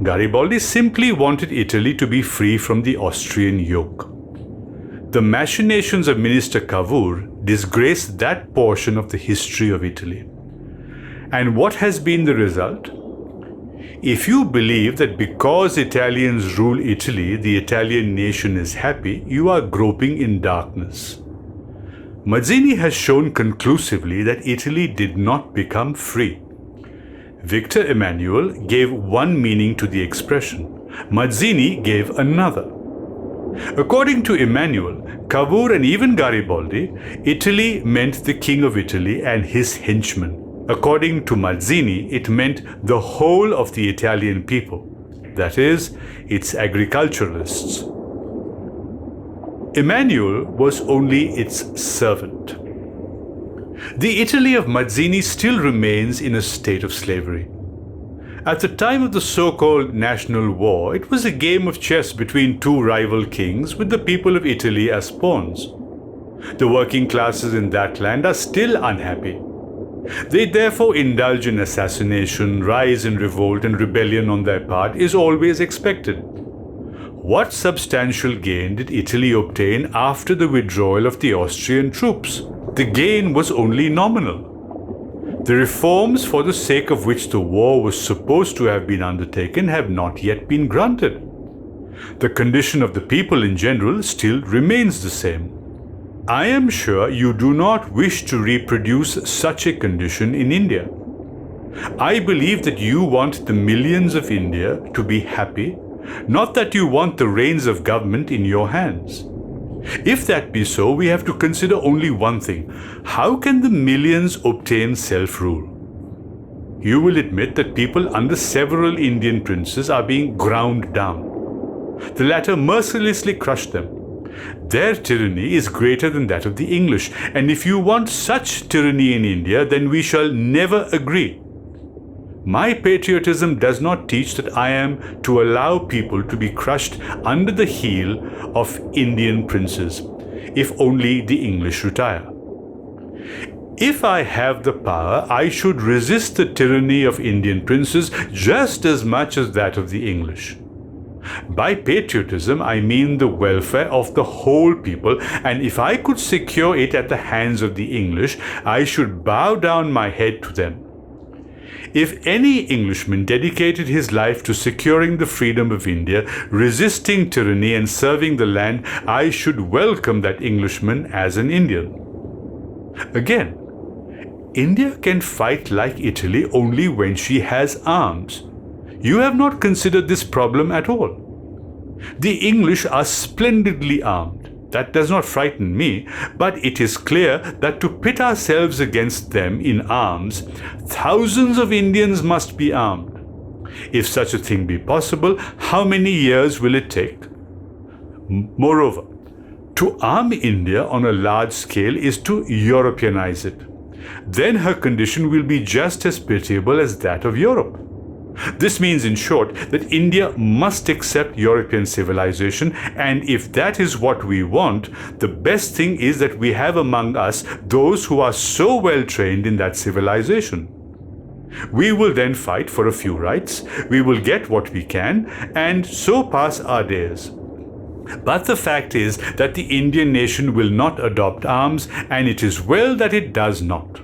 Garibaldi simply wanted Italy to be free from the Austrian yoke. The machinations of Minister Cavour disgraced that portion of the history of Italy. And what has been the result? If you believe that because Italians rule Italy, the Italian nation is happy, you are groping in darkness. Mazzini has shown conclusively that Italy did not become free. Victor Emmanuel gave one meaning to the expression. Mazzini gave another. According to Emmanuel, Cavour and even Garibaldi, Italy meant the king of Italy and his henchmen. According to Mazzini, it meant the whole of the Italian people, that is, its agriculturalists. Emmanuel was only its servant. The Italy of Mazzini still remains in a state of slavery. At the time of the so-called National War, it was a game of chess between two rival kings with the people of Italy as pawns. The working classes in that land are still unhappy. They therefore indulge in assassination, rise in revolt and rebellion on their part is always expected. What substantial gain did Italy obtain after the withdrawal of the Austrian troops? The gain was only nominal. The reforms for the sake of which the war was supposed to have been undertaken have not yet been granted. The condition of the people in general still remains the same. I am sure you do not wish to reproduce such a condition in India. I believe that you want the millions of India to be happy, not that you want the reins of government in your hands. If that be so, we have to consider only one thing. How can the millions obtain self-rule? You will admit that people under several Indian princes are being ground down. The latter mercilessly crush them. Their tyranny is greater than that of the English, and if you want such tyranny in India, then we shall never agree. My patriotism does not teach that I am to allow people to be crushed under the heel of Indian princes, if only the English retire. If I have the power, I should resist the tyranny of Indian princes just as much as that of the English. By patriotism, I mean the welfare of the whole people, and if I could secure it at the hands of the English, I should bow down my head to them. If any Englishman dedicated his life to securing the freedom of India, resisting tyranny and serving the land, I should welcome that Englishman as an Indian. Again, India can fight like Italy only when she has arms. You have not considered this problem at all. The English are splendidly armed. That does not frighten me, but it is clear that to pit ourselves against them in arms, thousands of Indians must be armed. If such a thing be possible, how many years will it take? Moreover, to arm India on a large scale is to Europeanize it. Then her condition will be just as pitiable as that of Europe. This means, in short, that India must accept European civilization, and if that is what we want, the best thing is that we have among us those who are so well trained in that civilization. We will then fight for a few rights, we will get what we can, and so pass our days. But the fact is that the Indian nation will not adopt arms, and it is well that it does not.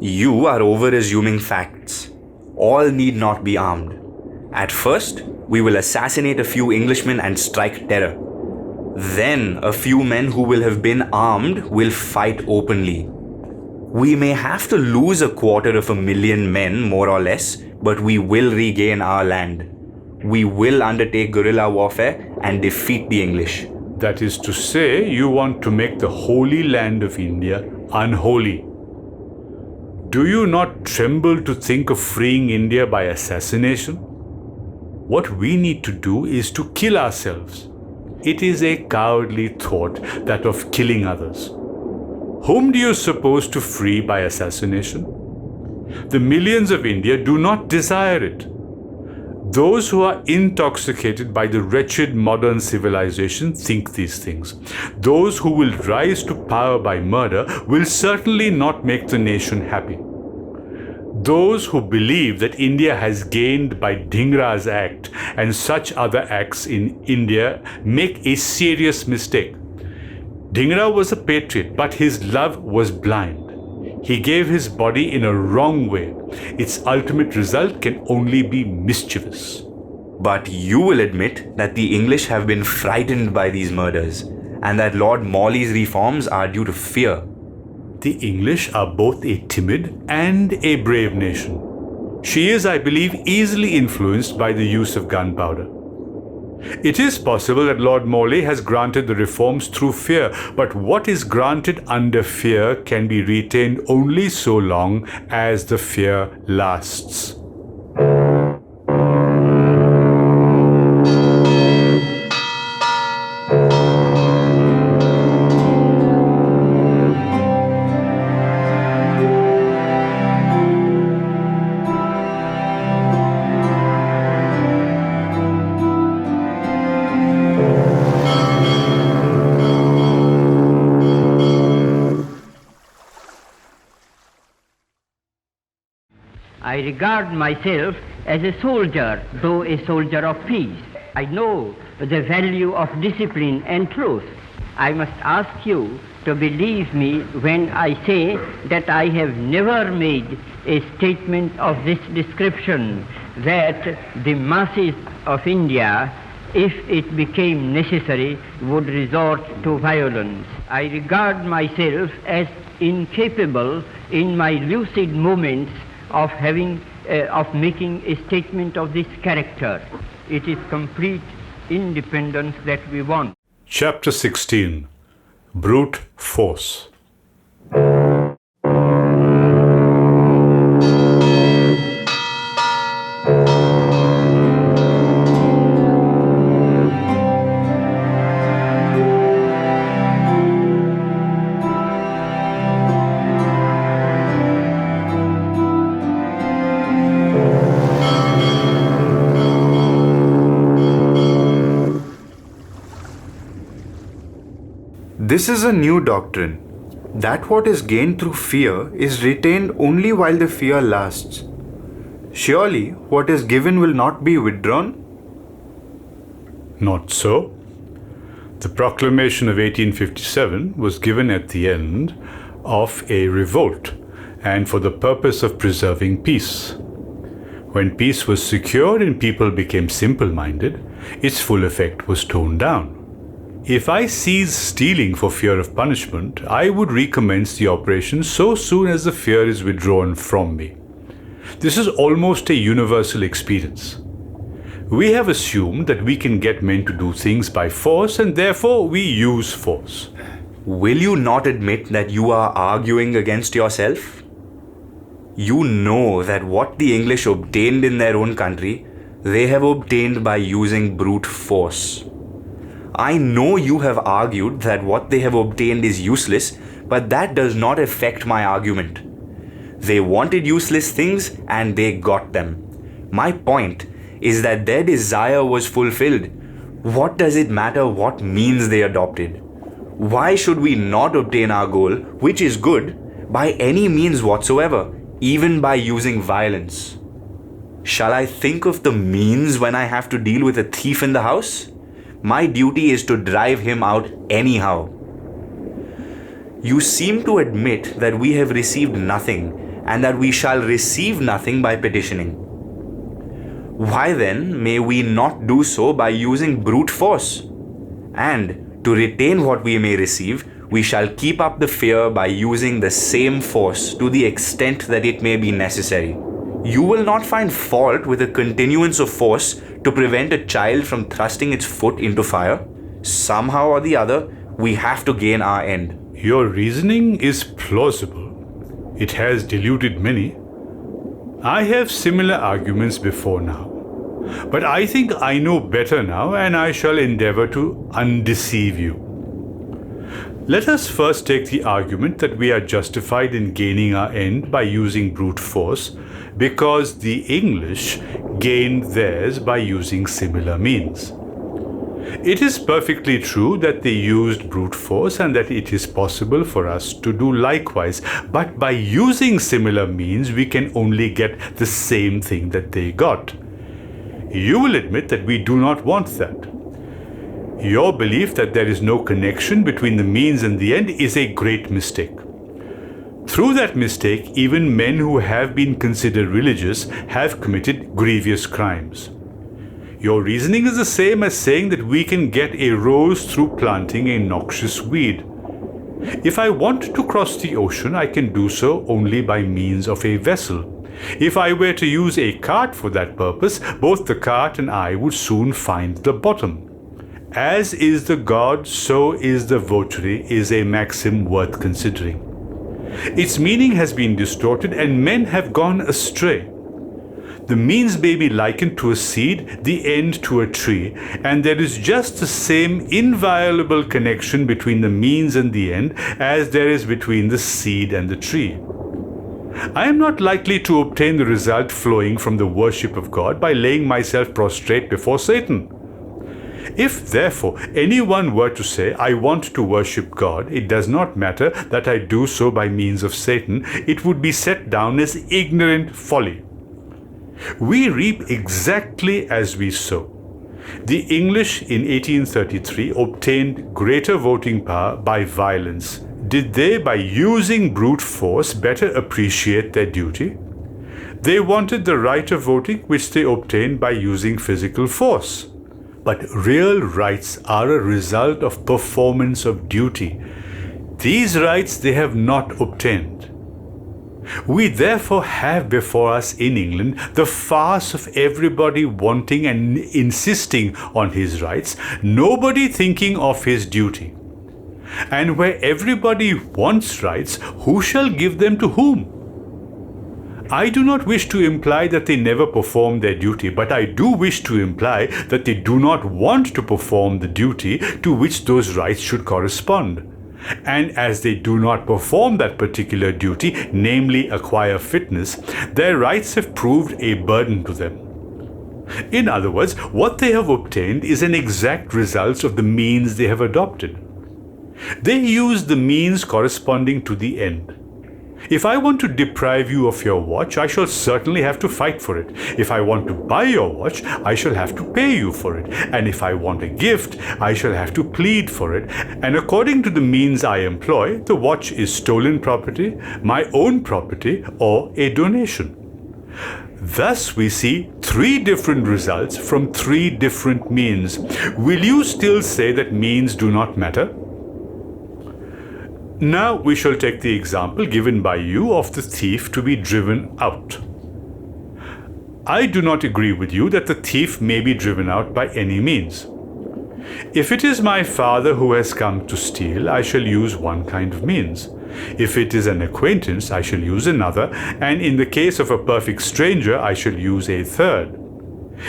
You are over-assuming facts. All need not be armed. At first, we will assassinate a few Englishmen and strike terror. Then, a few men who will have been armed will fight openly. We may have to lose 250,000 men, more or less, but we will regain our land. We will undertake guerrilla warfare and defeat the English. That is to say, you want to make the holy land of India unholy. Do you not tremble to think of freeing India by assassination? What we need to do is to kill ourselves. It is a cowardly thought, that of killing others. Whom do you suppose to free by assassination? The millions of India do not desire it. Those who are intoxicated by the wretched modern civilization think these things. Those who will rise to power by murder will certainly not make the nation happy. Those who believe that India has gained by Dhingra's act and such other acts in India make a serious mistake. Dhingra was a patriot, but his love was blind. He gave his body in a wrong way. Its ultimate result can only be mischievous. But you will admit that the English have been frightened by these murders, and that Lord Morley's reforms are due to fear. The English are both a timid and a brave nation. She is, I believe, easily influenced by the use of gunpowder. It is possible that Lord Morley has granted the reforms through fear, but what is granted under fear can be retained only so long as the fear lasts. I regard myself as a soldier, though a soldier of peace. I know the value of discipline and truth. I must ask you to believe me when I say that I have never made a statement of this description, that the masses of India, if it became necessary, would resort to violence. I regard myself as incapable in my lucid moments of making a statement of this character. It is complete independence that we want. Chapter 16. Brute Force. This is a new doctrine, that what is gained through fear is retained only while the fear lasts. Surely what is given will not be withdrawn? Not so. The proclamation of 1857 was given at the end of a revolt and for the purpose of preserving peace. When peace was secured and people became simple-minded, its full effect was toned down. If I cease stealing for fear of punishment, I would recommence the operation so soon as the fear is withdrawn from me. This is almost a universal experience. We have assumed that we can get men to do things by force and therefore we use force. Will you not admit that you are arguing against yourself? You know that what the English obtained in their own country, they have obtained by using brute force. I know you have argued that what they have obtained is useless, but that does not affect my argument. They wanted useless things and they got them. My point is that their desire was fulfilled. What does it matter what means they adopted? Why should we not obtain our goal, which is good, by any means whatsoever, even by using violence? Shall I think of the means when I have to deal with a thief in the house? My duty is to drive him out anyhow. You seem to admit that we have received nothing and that we shall receive nothing by petitioning. Why then may we not do so by using brute force? And to retain what we may receive, we shall keep up the fear by using the same force to the extent that it may be necessary. You will not find fault with the continuance of force to prevent a child from thrusting its foot into fire. Somehow or the other, we have to gain our end. Your reasoning is plausible. It has deluded many. I have similar arguments before now. But I think I know better now and I shall endeavor to undeceive you. Let us first take the argument that we are justified in gaining our end by using brute force because the English gained theirs by using similar means. It is perfectly true that they used brute force and that it is possible for us to do likewise, but by using similar means we can only get the same thing that they got. You will admit that we do not want that. Your belief that there is no connection between the means and the end is a great mistake. Through that mistake, even men who have been considered religious have committed grievous crimes. Your reasoning is the same as saying that we can get a rose through planting a noxious weed. If I want to cross the ocean, I can do so only by means of a vessel. If I were to use a cart for that purpose, both the cart and I would soon find the bottom. As is the god, so is the votary is a maxim worth considering. Its meaning has been distorted and men have gone astray. The means may be likened to a seed, the end to a tree, and there is just the same inviolable connection between the means and the end as there is between the seed and the tree. I am not likely to obtain the result flowing from the worship of God by laying myself prostrate before Satan. If, therefore, anyone were to say, I want to worship God, it does not matter that I do so by means of Satan, it would be set down as ignorant folly. We reap exactly as we sow. The English in 1833 obtained greater voting power by violence. Did they, by using brute force, better appreciate their duty? They wanted the right of voting, which they obtained by using physical force. But real rights are a result of performance of duty. These rights they have not obtained. We therefore have before us in England the farce of everybody wanting and insisting on his rights, nobody thinking of his duty. And where everybody wants rights, who shall give them to whom? I do not wish to imply that they never perform their duty, but I do wish to imply that they do not want to perform the duty to which those rights should correspond. And as they do not perform that particular duty, namely acquire fitness, their rights have proved a burden to them. In other words, what they have obtained is an exact result of the means they have adopted. They use the means corresponding to the end. If I want to deprive you of your watch, I shall certainly have to fight for it. If I want to buy your watch, I shall have to pay you for it. And if I want a gift, I shall have to plead for it. And according to the means I employ, the watch is stolen property, my own property, or a donation. Thus we see three different results from three different means. Will you still say that means do not matter? Now we shall take the example given by you of the thief to be driven out. I do not agree with you that the thief may be driven out by any means. If it is my father who has come to steal, I shall use one kind of means. If it is an acquaintance, I shall use another, and in the case of a perfect stranger, I shall use a third.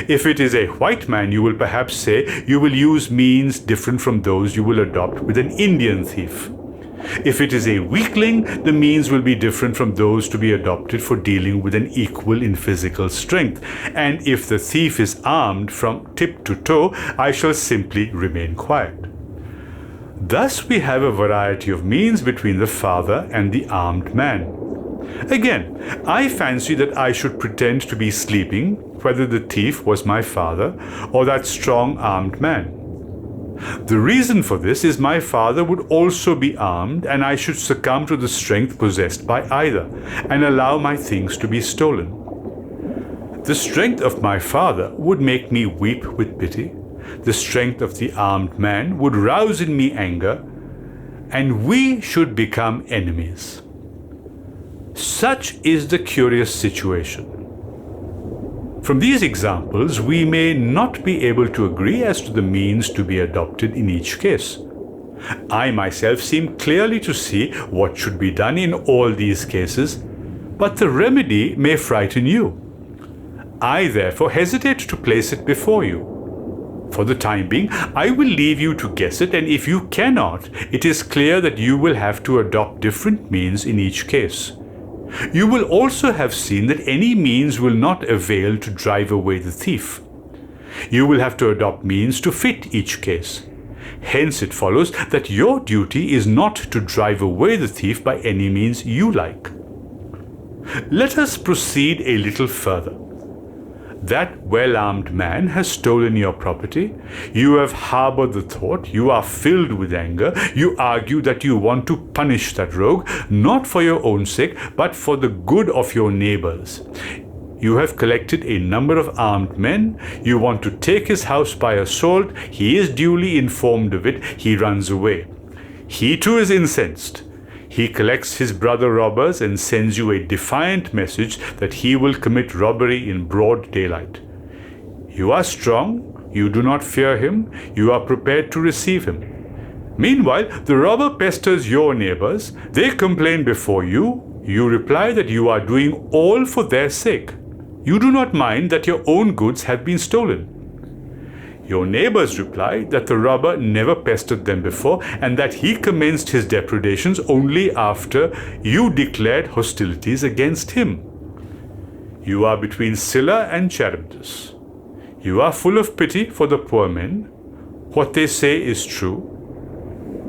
If it is a white man, you will perhaps say you will use means different from those you will adopt with an Indian thief. If it is a weakling, the means will be different from those to be adopted for dealing with an equal in physical strength. And if the thief is armed from tip to toe, I shall simply remain quiet. Thus we have a variety of means between the father and the armed man. Again, I fancy that I should pretend to be sleeping, whether the thief was my father or that strong armed man. The reason for this is my father would also be armed, and I should succumb to the strength possessed by either, and allow my things to be stolen. The strength of my father would make me weep with pity, the strength of the armed man would rouse in me anger, and we should become enemies. Such is the curious situation. From these examples, we may not be able to agree as to the means to be adopted in each case. I myself seem clearly to see what should be done in all these cases, but the remedy may frighten you. I therefore hesitate to place it before you. For the time being, I will leave you to guess it, and if you cannot, it is clear that you will have to adopt different means in each case. You will also have seen that any means will not avail to drive away the thief. You will have to adopt means to fit each case. Hence it follows that your duty is not to drive away the thief by any means you like. Let us proceed a little further. That well-armed man has stolen your property. You have harbored the thought, you are filled with anger, you argue that you want to punish that rogue, not for your own sake, but for the good of your neighbors. You have collected a number of armed men, you want to take his house by assault, he is duly informed of it, he runs away. He too is incensed. He collects his brother robbers and sends you a defiant message that he will commit robbery in broad daylight. You are strong, you do not fear him, you are prepared to receive him. Meanwhile, the robber pesters your neighbors, they complain before you, you reply that you are doing all for their sake. You do not mind that your own goods have been stolen. Your neighbors reply that the robber never pestered them before and that he commenced his depredations only after you declared hostilities against him. You are between Scylla and Charybdis. You are full of pity for the poor men. What they say is true.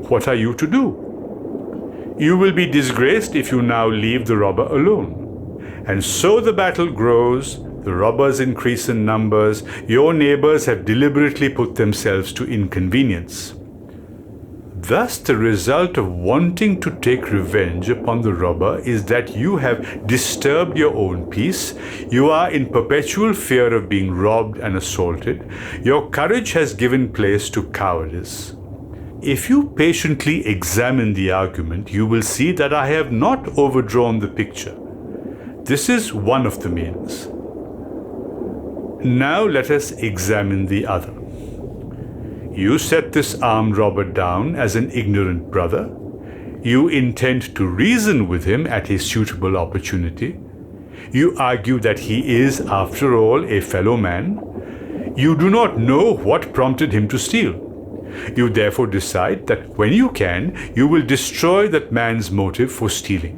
What are you to do? You will be disgraced if you now leave the robber alone. And so the battle grows. The robbers increase in numbers. Your neighbors have deliberately put themselves to inconvenience. Thus, the result of wanting to take revenge upon the robber is that you have disturbed your own peace. You are in perpetual fear of being robbed and assaulted. Your courage has given place to cowardice. If you patiently examine the argument, you will see that I have not overdrawn the picture. This is one of the means. Now let us examine the other. You set this armed robber down as an ignorant brother. You intend to reason with him at a suitable opportunity. You argue that he is, after all, a fellow man. You do not know what prompted him to steal. You therefore decide that when you can, you will destroy that man's motive for stealing.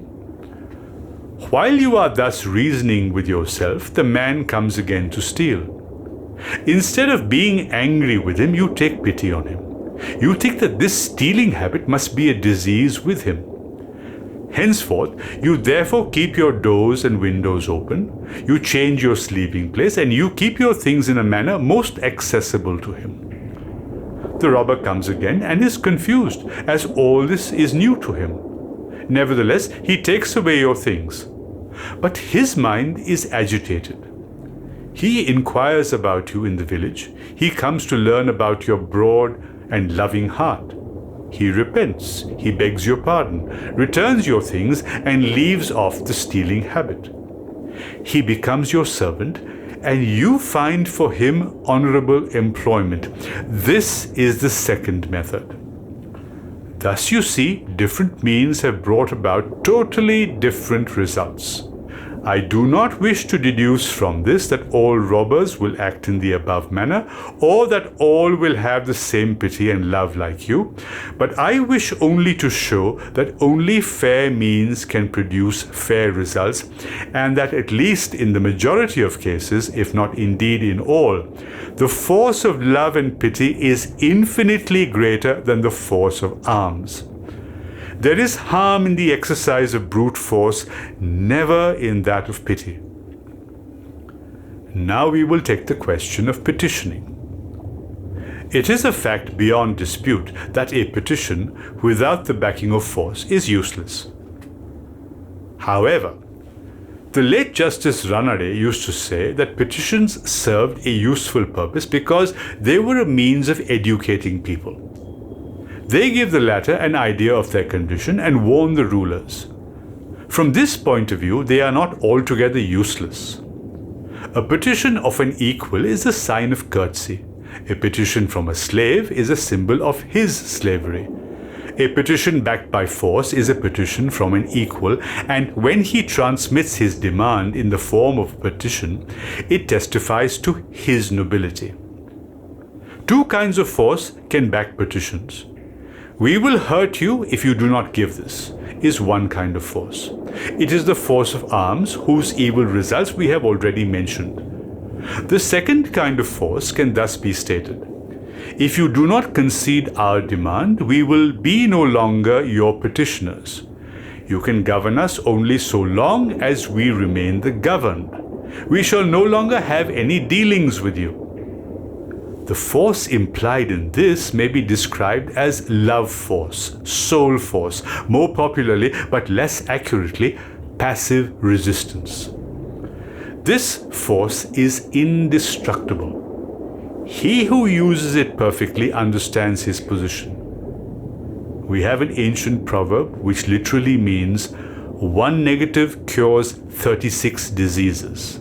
While you are thus reasoning with yourself, the man comes again to steal. Instead of being angry with him, you take pity on him. You think that this stealing habit must be a disease with him. Henceforth, you therefore keep your doors and windows open, you change your sleeping place, and you keep your things in a manner most accessible to him. The robber comes again and is confused, as all this is new to him. Nevertheless, he takes away your things. But his mind is agitated. He inquires about you in the village. He comes to learn about your broad and loving heart. He repents, he begs your pardon, returns your things, and leaves off the stealing habit. He becomes your servant, and you find for him honorable employment. This is the second method. Thus you see, different means have brought about totally different results. I do not wish to deduce from this that all robbers will act in the above manner, or that all will have the same pity and love like you, but I wish only to show that only fair means can produce fair results, and that at least in the majority of cases, if not indeed in all, the force of love and pity is infinitely greater than the force of arms. There is harm in the exercise of brute force, never in that of pity. Now we will take the question of petitioning. It is a fact beyond dispute that a petition without the backing of force is useless. However, the late Justice Ranade used to say that petitions served a useful purpose because they were a means of educating people. They give the latter an idea of their condition and warn the rulers. From this point of view, they are not altogether useless. A petition of an equal is a sign of courtesy. A petition from a slave is a symbol of his slavery. A petition backed by force is a petition from an equal, and when he transmits his demand in the form of a petition, it testifies to his nobility. Two kinds of force can back petitions. "We will hurt you if you do not give this," is one kind of force. It is the force of arms, whose evil results we have already mentioned. The second kind of force can thus be stated: "If you do not concede our demand, we will be no longer your petitioners. You can govern us only so long as we remain the governed. We shall no longer have any dealings with you." The force implied in this may be described as love force, soul force, more popularly but less accurately, passive resistance. This force is indestructible. He who uses it perfectly understands his position. We have an ancient proverb which literally means one negative cures 36 diseases.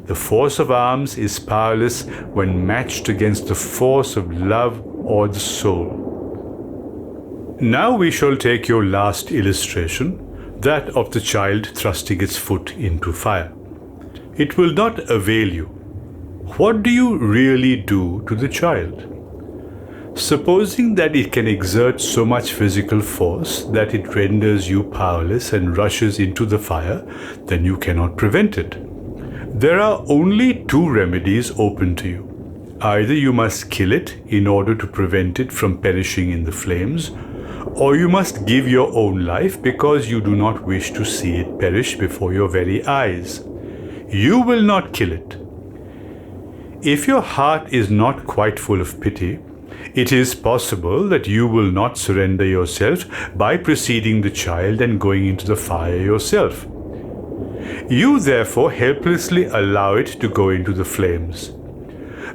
The force of arms is powerless when matched against the force of love or the soul. Now we shall take your last illustration, that of the child thrusting its foot into fire. It will not avail you. What do you really do to the child? Supposing that it can exert so much physical force that it renders you powerless and rushes into the fire, then you cannot prevent it. There are only two remedies open to you. Either you must kill it in order to prevent it from perishing in the flames, or you must give your own life because you do not wish to see it perish before your very eyes. You will not kill it. If your heart is not quite full of pity, it is possible that you will not surrender yourself by preceding the child and going into the fire yourself. You therefore helplessly allow it to go into the flames.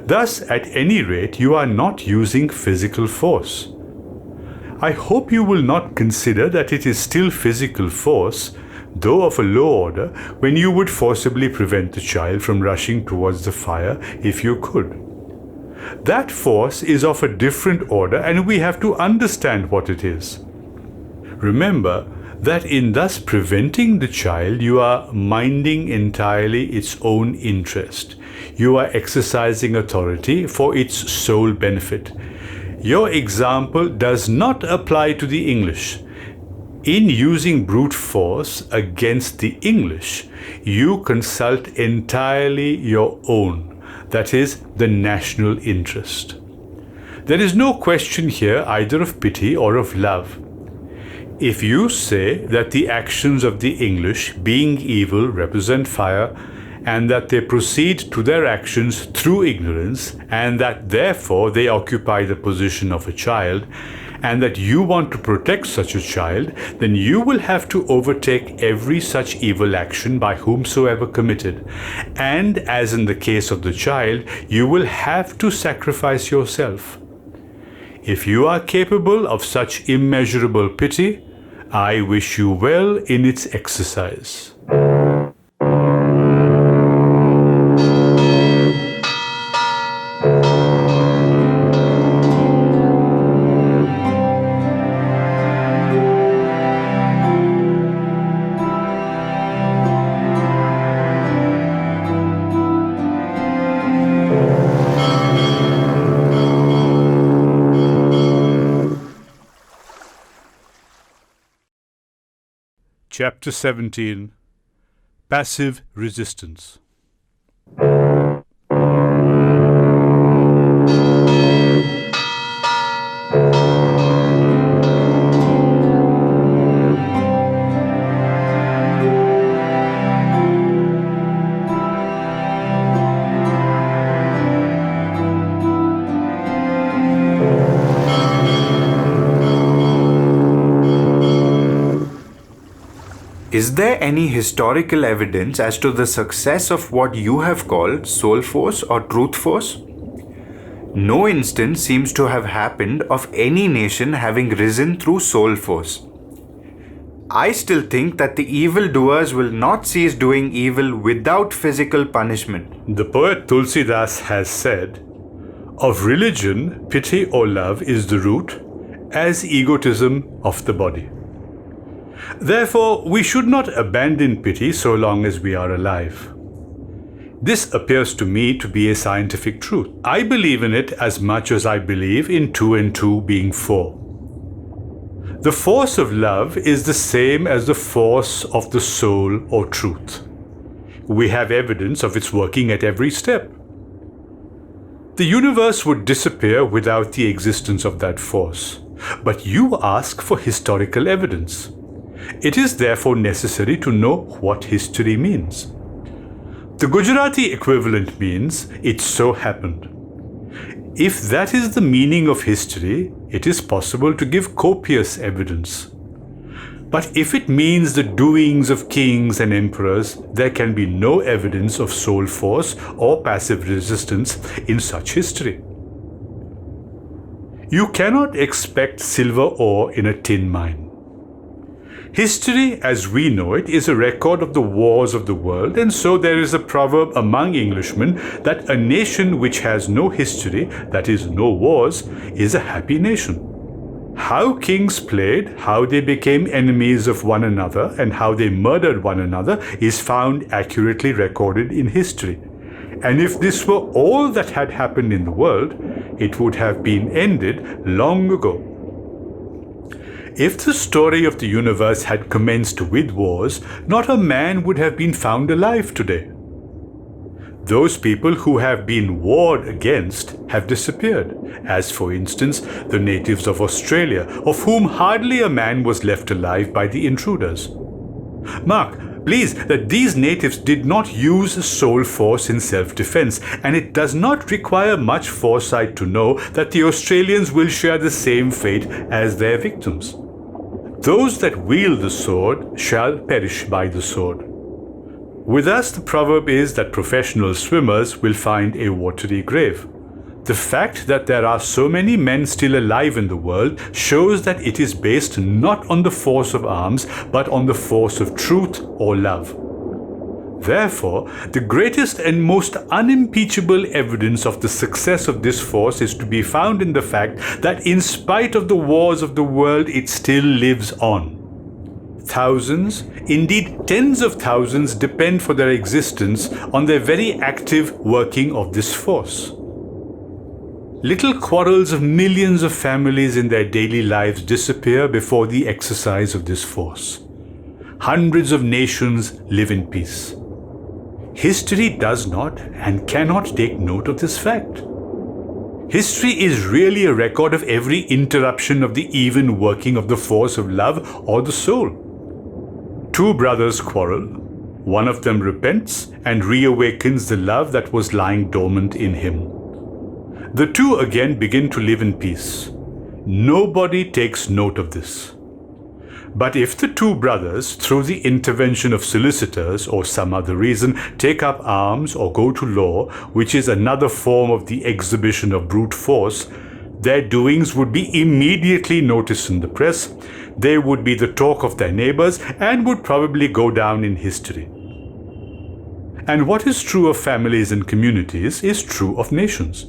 Thus, at any rate, you are not using physical force. I hope you will not consider that it is still physical force, though of a low order, when you would forcibly prevent the child from rushing towards the fire if you could. That force is of a different order, and we have to understand what it is. Remember that in thus preventing the child, you are minding entirely its own interest. You are exercising authority for its sole benefit. Your example does not apply to the English. In using brute force against the English, you consult entirely your own, that is, the national interest. There is no question here either of pity or of love. If you say that the actions of the English, being evil, represent fire, and that they proceed to their actions through ignorance, and that therefore they occupy the position of a child, and that you want to protect such a child, then you will have to overtake every such evil action by whomsoever committed. And as in the case of the child, you will have to sacrifice yourself. If you are capable of such immeasurable pity, I wish you well in its exercise. Chapter 17. Passive Resistance. Is there any historical evidence as to the success of what you have called soul force or truth force? No instance seems to have happened of any nation having risen through soul force. I still think that the evildoers will not cease doing evil without physical punishment. The poet Tulsidas has said, "Of religion, pity or love is the root, as egotism of the body." Therefore, we should not abandon pity so long as we are alive. This appears to me to be a scientific truth. I believe in it as much as I believe in 2 and 2 being 4. The force of love is the same as the force of the soul or truth. We have evidence of its working at every step. The universe would disappear without the existence of that force. But you ask for historical evidence. It is therefore necessary to know what history means. The Gujarati equivalent means "it so happened." If that is the meaning of history, it is possible to give copious evidence. But if it means the doings of kings and emperors, there can be no evidence of soul force or passive resistance in such history. You cannot expect silver ore in a tin mine. History, as we know it, is a record of the wars of the world, and so there is a proverb among Englishmen that a nation which has no history, that is, no wars, is a happy nation. How kings played, how they became enemies of one another, and how they murdered one another is found accurately recorded in history. And if this were all that had happened in the world, it would have been ended long ago. If the story of the universe had commenced with wars, not a man would have been found alive today. Those people who have been warred against have disappeared, as for instance the natives of Australia, of whom hardly a man was left alive by the intruders. Mark, please, that these natives did not use soul force in self-defense, and it does not require much foresight to know that the Australians will share the same fate as their victims. Those that wield the sword shall perish by the sword. With us, the proverb is that professional swimmers will find a watery grave. The fact that there are so many men still alive in the world shows that it is based not on the force of arms, but on the force of truth or love. Therefore, the greatest and most unimpeachable evidence of the success of this force is to be found in the fact that in spite of the wars of the world, it still lives on. Thousands, indeed tens of thousands, depend for their existence on the very active working of this force. Little quarrels of millions of families in their daily lives disappear before the exercise of this force. Hundreds of nations live in peace. History does not and cannot take note of this fact. History is really a record of every interruption of the even working of the force of love or the soul. Two brothers quarrel. One of them repents and reawakens the love that was lying dormant in him. The two again begin to live in peace. Nobody takes note of this. But if the two brothers, through the intervention of solicitors or some other reason, take up arms or go to law, which is another form of the exhibition of brute force, their doings would be immediately noticed in the press, they would be the talk of their neighbors, and would probably go down in history. And what is true of families and communities is true of nations.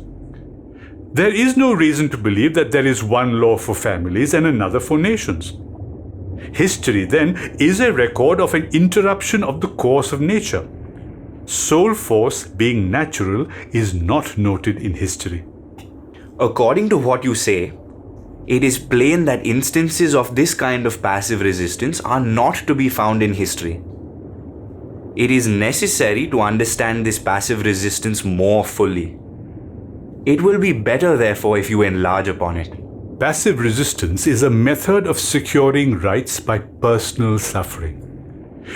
There is no reason to believe that there is one law for families and another for nations. History, then, is a record of an interruption of the course of nature. Soul force, being natural, is not noted in history. According to what you say, it is plain that instances of this kind of passive resistance are not to be found in history. It is necessary to understand this passive resistance more fully. It will be better, therefore, if you enlarge upon it. Passive resistance is a method of securing rights by personal suffering.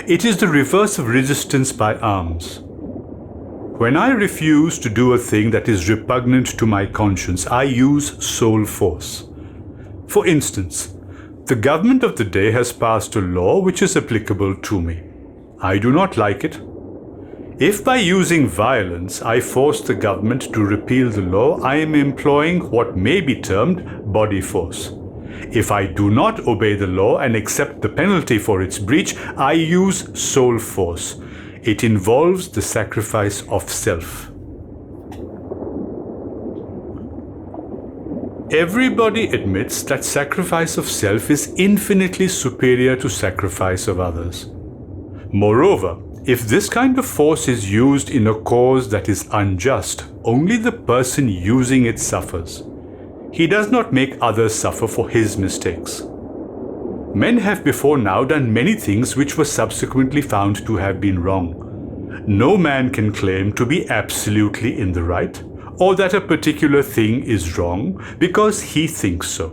It is the reverse of resistance by arms. When I refuse to do a thing that is repugnant to my conscience, I use soul force. For instance, the government of the day has passed a law which is applicable to me. I do not like it. If by using violence I force the government to repeal the law, I am employing what may be termed body force. If I do not obey the law and accept the penalty for its breach, I use soul force. It involves the sacrifice of self. Everybody admits that sacrifice of self is infinitely superior to sacrifice of others. Moreover, if this kind of force is used in a cause that is unjust, only the person using it suffers. He does not make others suffer for his mistakes. Men have before now done many things which were subsequently found to have been wrong. No man can claim to be absolutely in the right, or that a particular thing is wrong because he thinks so.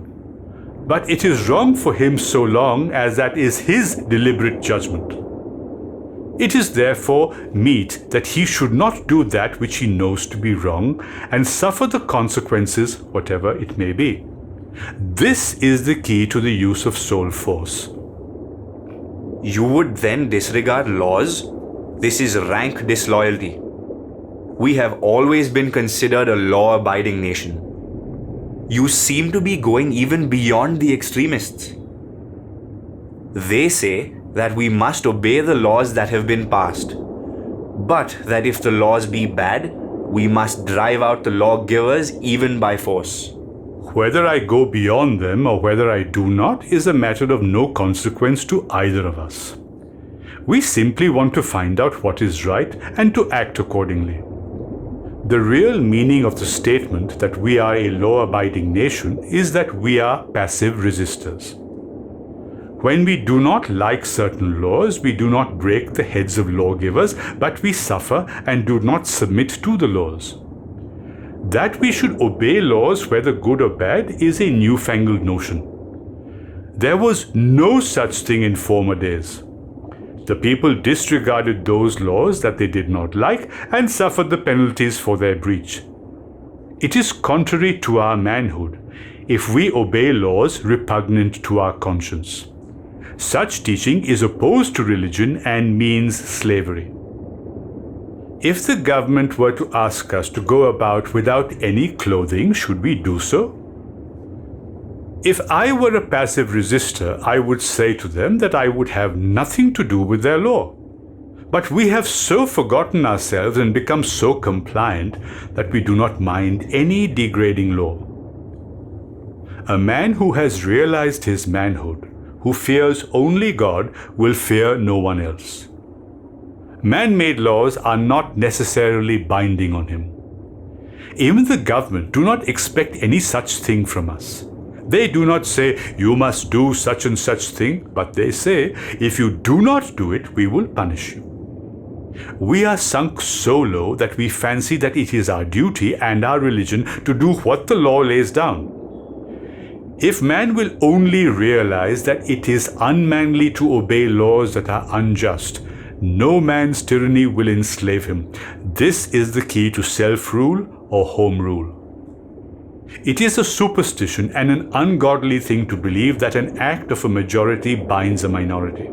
But it is wrong for him so long as that is his deliberate judgment. It is therefore meet that he should not do that which he knows to be wrong and suffer the consequences, whatever it may be. This is the key to the use of soul force. You would then disregard laws? This is rank disloyalty. We have always been considered a law-abiding nation. You seem to be going even beyond the extremists. They say that we must obey the laws that have been passed, but that if the laws be bad, we must drive out the lawgivers even by force. Whether I go beyond them or whether I do not is a matter of no consequence to either of us. We simply want to find out what is right and to act accordingly. The real meaning of the statement that we are a law-abiding nation is that we are passive resistors. When we do not like certain laws, we do not break the heads of lawgivers, but we suffer and do not submit to the laws. That we should obey laws, whether good or bad, is a newfangled notion. There was no such thing in former days. The people disregarded those laws that they did not like and suffered the penalties for their breach. It is contrary to our manhood if we obey laws repugnant to our conscience. Such teaching is opposed to religion and means slavery. If the government were to ask us to go about without any clothing, should we do so? If I were a passive resistor, I would say to them that I would have nothing to do with their law. But we have so forgotten ourselves and become so compliant that we do not mind any degrading law. A man who has realized his manhood, who fears only God, will fear no one else. Man-made laws are not necessarily binding on him. Even the government do not expect any such thing from us. They do not say, you must do such and such thing, but they say, if you do not do it, we will punish you. We are sunk so low that we fancy that it is our duty and our religion to do what the law lays down. If man will only realize that it is unmanly to obey laws that are unjust, no man's tyranny will enslave him. This is the key to self-rule or home rule. It is a superstition and an ungodly thing to believe that an act of a majority binds a minority.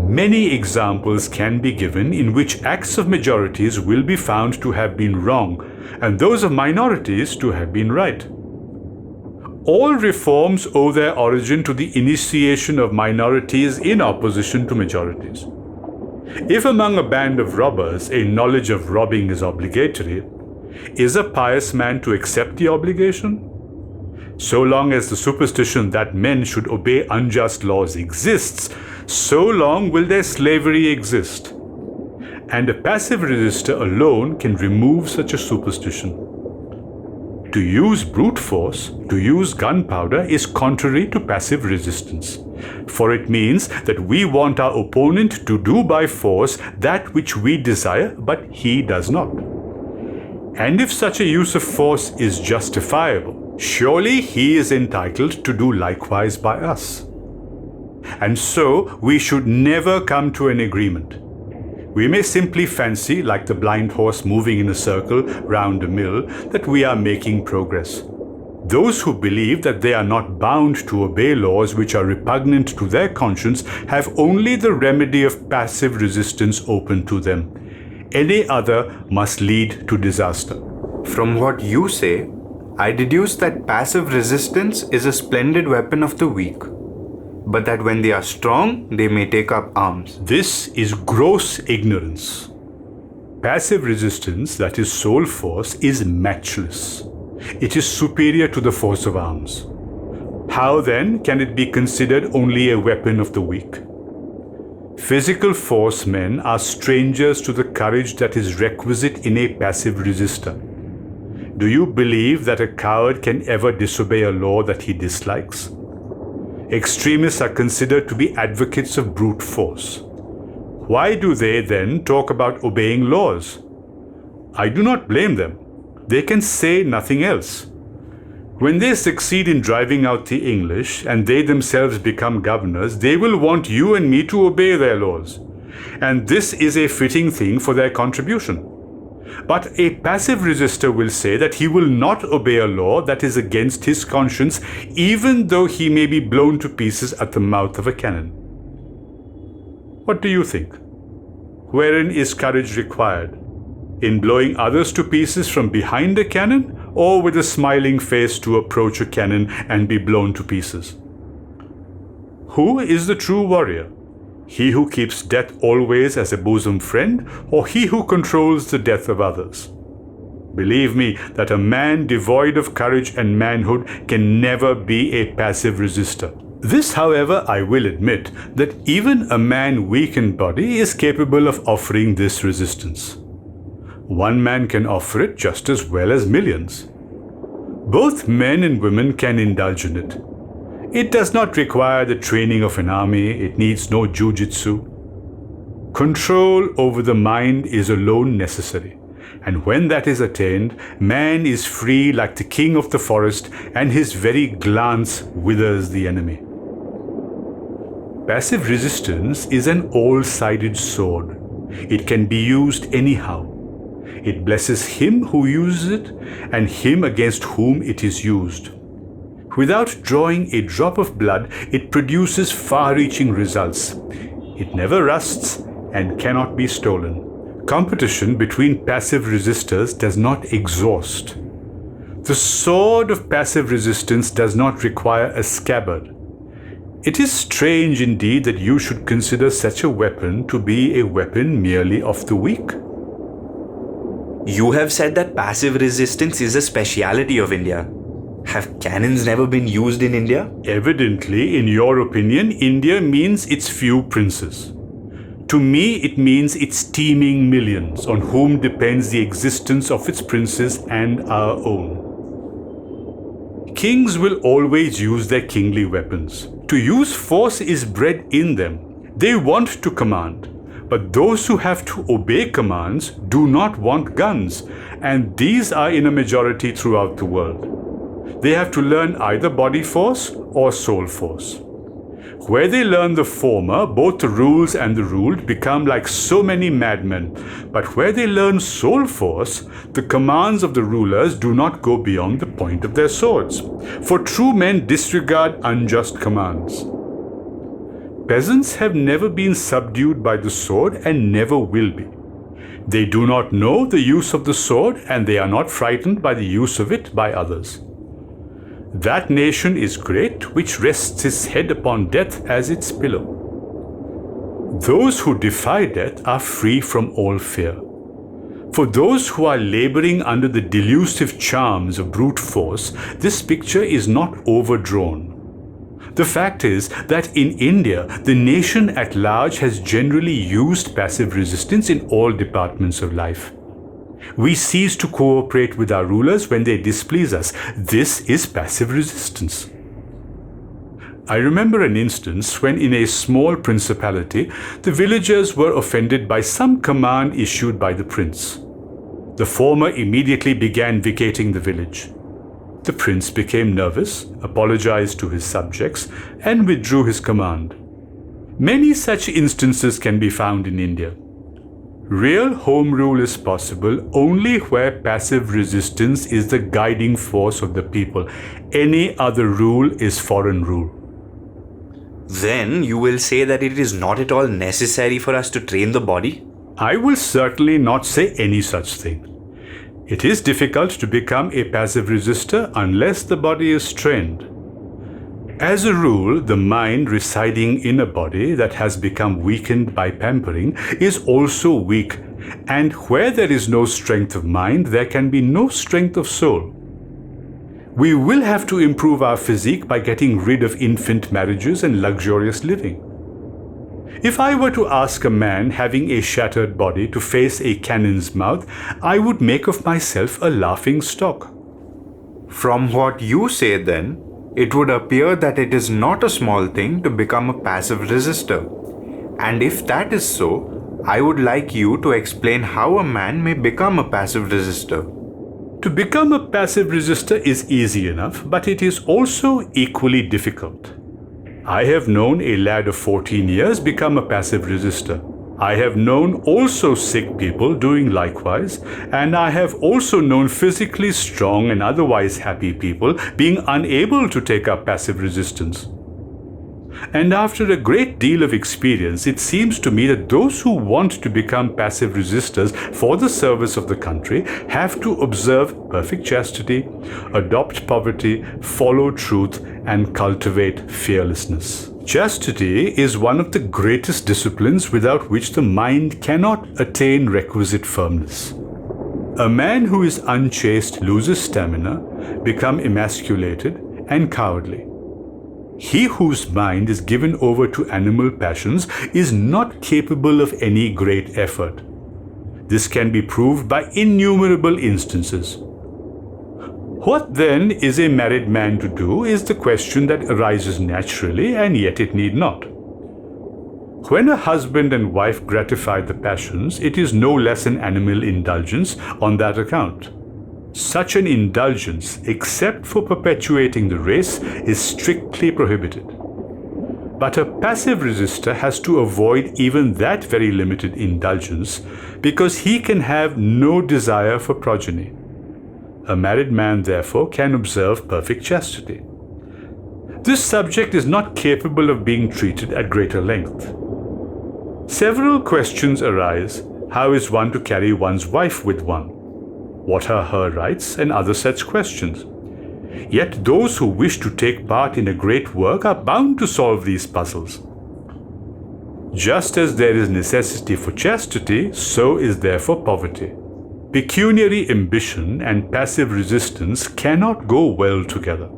Many examples can be given in which acts of majorities will be found to have been wrong, and those of minorities to have been right. All reforms owe their origin to the initiation of minorities in opposition to majorities. If among a band of robbers a knowledge of robbing is obligatory, is a pious man to accept the obligation? So long as the superstition that men should obey unjust laws exists, so long will their slavery exist. And a passive resistor alone can remove such a superstition. To use brute force, to use gunpowder, is contrary to passive resistance, for it means that we want our opponent to do by force that which we desire, but he does not. And if such a use of force is justifiable, surely he is entitled to do likewise by us. And so we should never come to an agreement. We may simply fancy, like the blind horse moving in a circle round a mill, that we are making progress. Those who believe that they are not bound to obey laws which are repugnant to their conscience have only the remedy of passive resistance open to them. Any other must lead to disaster. From what you say, I deduce that passive resistance is a splendid weapon of the weak, but that when they are strong, they may take up arms. This is gross ignorance. Passive resistance, that is soul force, is matchless. It is superior to the force of arms. How then can it be considered only a weapon of the weak? Physical force men are strangers to the courage that is requisite in a passive resistor. Do you believe that a coward can ever disobey a law that he dislikes? Extremists are considered to be advocates of brute force. Why do they then talk about obeying laws? I do not blame them. They can say nothing else. When they succeed in driving out the English and they themselves become governors, they will want you and me to obey their laws. And this is a fitting thing for their contribution. But a passive resistor will say that he will not obey a law that is against his conscience, even though he may be blown to pieces at the mouth of a cannon. What do you think? Wherein is courage required? In blowing others to pieces from behind a cannon, or with a smiling face to approach a cannon and be blown to pieces? Who is the true warrior? He who keeps death always as a bosom friend, or he who controls the death of others? Believe me that a man devoid of courage and manhood can never be a passive resistor. This, however, I will admit that even a man weak in body is capable of offering this resistance. One man can offer it just as well as millions. Both men and women can indulge in it. It does not require the training of an army. It needs no jujitsu. Control over the mind is alone necessary, and when that is attained, man is free like the king of the forest, and his very glance withers the enemy. Passive resistance is an all-sided sword. It can be used anyhow. It blesses him who uses it and him against whom it is used. Without drawing a drop of blood, it produces far-reaching results. It never rusts and cannot be stolen. Competition between passive resistors does not exhaust. The sword of passive resistance does not require a scabbard. It is strange indeed that you should consider such a weapon to be a weapon merely of the weak. You have said that passive resistance is a speciality of India. Have cannons never been used in India? Evidently, in your opinion, India means its few princes. To me, it means its teeming millions, on whom depends the existence of its princes and our own. Kings will always use their kingly weapons. To use force is bred in them. They want to command. But those who have to obey commands do not want guns, and these are in a majority throughout the world. They have to learn either body force or soul force. Where they learn the former, both the rules and the ruled become like so many madmen. But where they learn soul force, the commands of the rulers do not go beyond the point of their swords. For true men disregard unjust commands. Peasants have never been subdued by the sword and never will be. They do not know the use of the sword, and they are not frightened by the use of it by others. That nation is great which rests its head upon death as its pillow. Those who defy death are free from all fear. For those who are laboring under the delusive charms of brute force, this picture is not overdrawn. The fact is that in India, the nation at large has generally used passive resistance in all departments of life. We cease to cooperate with our rulers when they displease us. This is passive resistance. I remember an instance when in a small principality, the villagers were offended by some command issued by the prince. The former immediately began vacating the village. The prince became nervous, apologized to his subjects, and withdrew his command. Many such instances can be found in India. Real home rule is possible only where passive resistance is the guiding force of the people. Any other rule is foreign rule. Then you will say that it is not at all necessary for us to train the body? I will certainly not say any such thing. It is difficult to become a passive resistor unless the body is trained. As a rule, the mind residing in a body that has become weakened by pampering is also weak, and where there is no strength of mind, there can be no strength of soul. We will have to improve our physique by getting rid of infant marriages and luxurious living. If I were to ask a man having a shattered body to face a cannon's mouth, I would make of myself a laughing stock. From what you say then, it would appear that it is not a small thing to become a passive resistor. And if that is so, I would like you to explain how a man may become a passive resistor. To become a passive resistor is easy enough, but it is also equally difficult. I have known a lad of 14 years become a passive resistor. I have known also sick people doing likewise, and I have also known physically strong and otherwise happy people being unable to take up passive resistance. And after a great deal of experience, it seems to me that those who want to become passive resistors for the service of the country have to observe perfect chastity, adopt poverty, follow truth, and cultivate fearlessness. Chastity is one of the greatest disciplines without which the mind cannot attain requisite firmness. A man who is unchaste loses stamina, becomes emasculated, and cowardly. He whose mind is given over to animal passions is not capable of any great effort. This can be proved by innumerable instances. What then is a married man to do is the question that arises naturally, and yet it need not. When a husband and wife gratify the passions, it is no less an animal indulgence on that account. Such an indulgence, except for perpetuating the race, is strictly prohibited. But a passive resistor has to avoid even that very limited indulgence because he can have no desire for progeny. A married man, therefore, can observe perfect chastity. This subject is not capable of being treated at greater length. Several questions arise, How is one to carry one's wife with one? What are her rights, and other such questions? Yet those who wish to take part in a great work are bound to solve these puzzles. Just as there is necessity for chastity, so is there for poverty. Pecuniary ambition and passive resistance cannot go well together.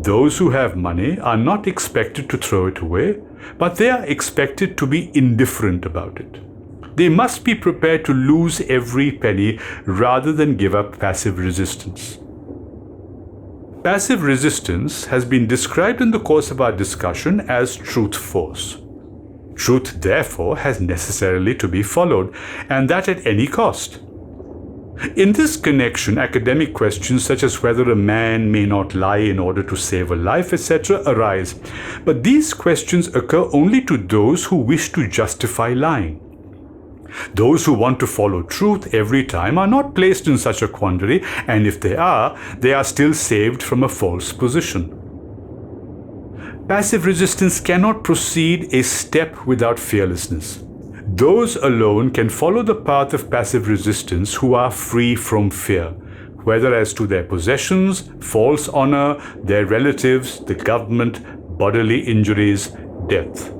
Those who have money are not expected to throw it away, but they are expected to be indifferent about it. They must be prepared to lose every penny rather than give up passive resistance. Passive resistance has been described in the course of our discussion as truth force. Truth, therefore, has necessarily to be followed, and that at any cost. In this connection, academic questions such as whether a man may not lie in order to save a life, etc., arise. But these questions occur only to those who wish to justify lying. Those who want to follow truth every time are not placed in such a quandary, and if they are still saved from a false position. Passive resistance cannot proceed a step without fearlessness. Those alone can follow the path of passive resistance who are free from fear, whether as to their possessions, false honor, their relatives, the government, bodily injuries, death.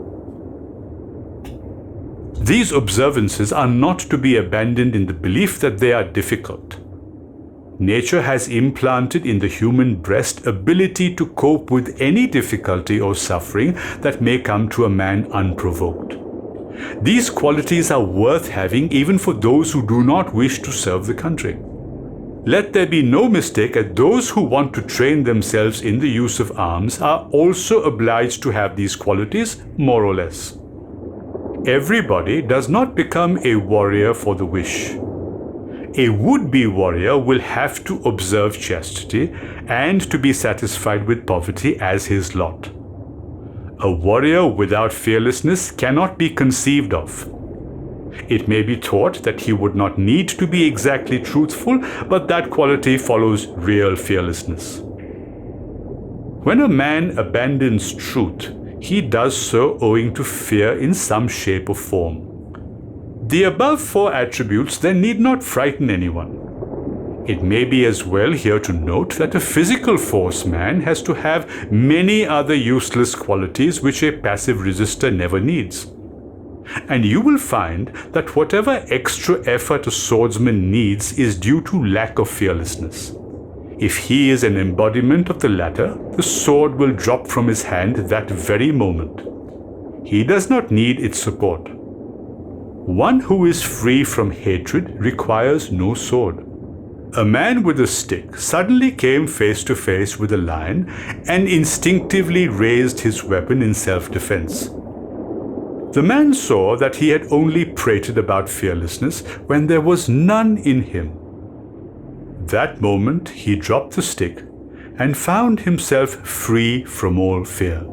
These observances are not to be abandoned in the belief that they are difficult. Nature has implanted in the human breast ability to cope with any difficulty or suffering that may come to a man unprovoked. These qualities are worth having even for those who do not wish to serve the country. Let there be no mistake that those who want to train themselves in the use of arms are also obliged to have these qualities, more or less. Everybody does not become a warrior for the wish. A would-be warrior will have to observe chastity and to be satisfied with poverty as his lot. A warrior without fearlessness cannot be conceived of. It may be taught that he would not need to be exactly truthful, but that quality follows real fearlessness. When a man abandons truth, he does so owing to fear in some shape or form. The above four attributes then need not frighten anyone. It may be as well here to note that a physical force man has to have many other useless qualities which a passive resistor never needs. And you will find that whatever extra effort a swordsman needs is due to lack of fearlessness. If he is an embodiment of the latter, the sword will drop from his hand that very moment. He does not need its support. One who is free from hatred requires no sword. A man with a stick suddenly came face to face with a lion and instinctively raised his weapon in self-defense. The man saw that he had only prated about fearlessness when there was none in him. That moment he dropped the stick and found himself free from all fear.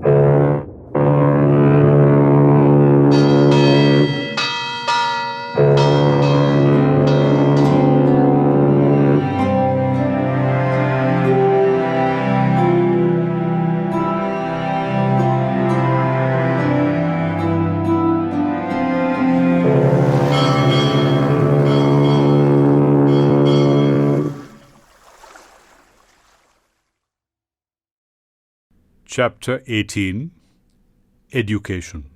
Chapter 18 Education.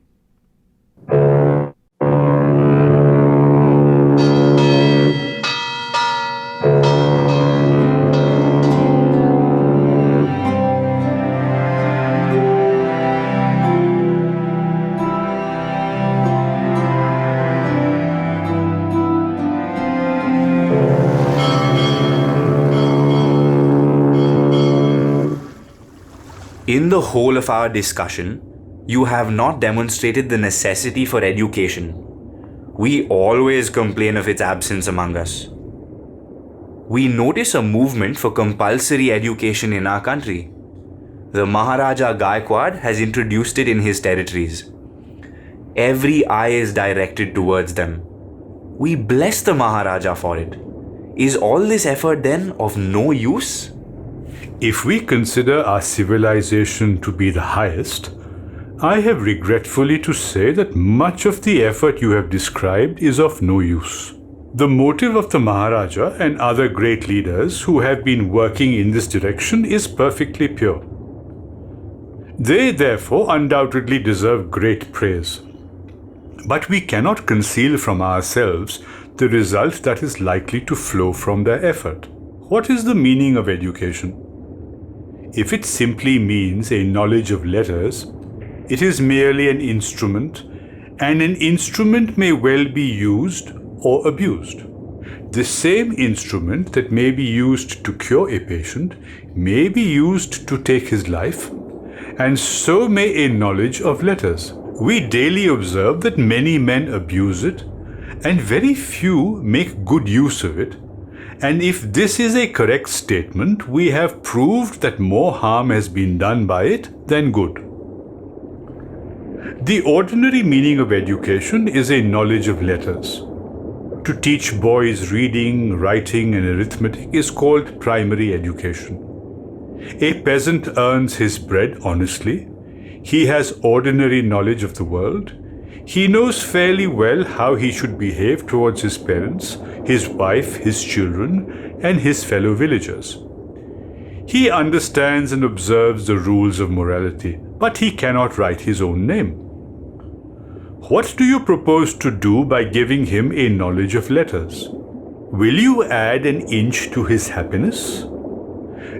In the whole of our discussion, you have not demonstrated the necessity for education. We always complain of its absence among us. We notice a movement for compulsory education in our country. The Maharaja Gaikwad has introduced it in his territories. Every eye is directed towards them. We bless the Maharaja for it. Is all this effort then of no use? If we consider our civilization to be the highest, I have regretfully to say that much of the effort you have described is of no use. The motive of the Maharaja and other great leaders who have been working in this direction is perfectly pure. They therefore undoubtedly deserve great praise. But we cannot conceal from ourselves the result that is likely to flow from their effort. What is the meaning of education? If it simply means a knowledge of letters, it is merely an instrument, and an instrument may well be used or abused. The same instrument that may be used to cure a patient may be used to take his life, and so may a knowledge of letters. We daily observe that many men abuse it, and very few make good use of it. And if this is a correct statement, we have proved that more harm has been done by it than good. The ordinary meaning of education is a knowledge of letters. To teach boys reading, writing, and arithmetic is called primary education. A peasant earns his bread honestly. He has ordinary knowledge of the world. He knows fairly well how he should behave towards his parents, his wife, his children, and his fellow villagers. He understands and observes the rules of morality, but he cannot write his own name. What do you propose to do by giving him a knowledge of letters? Will you add an inch to his happiness?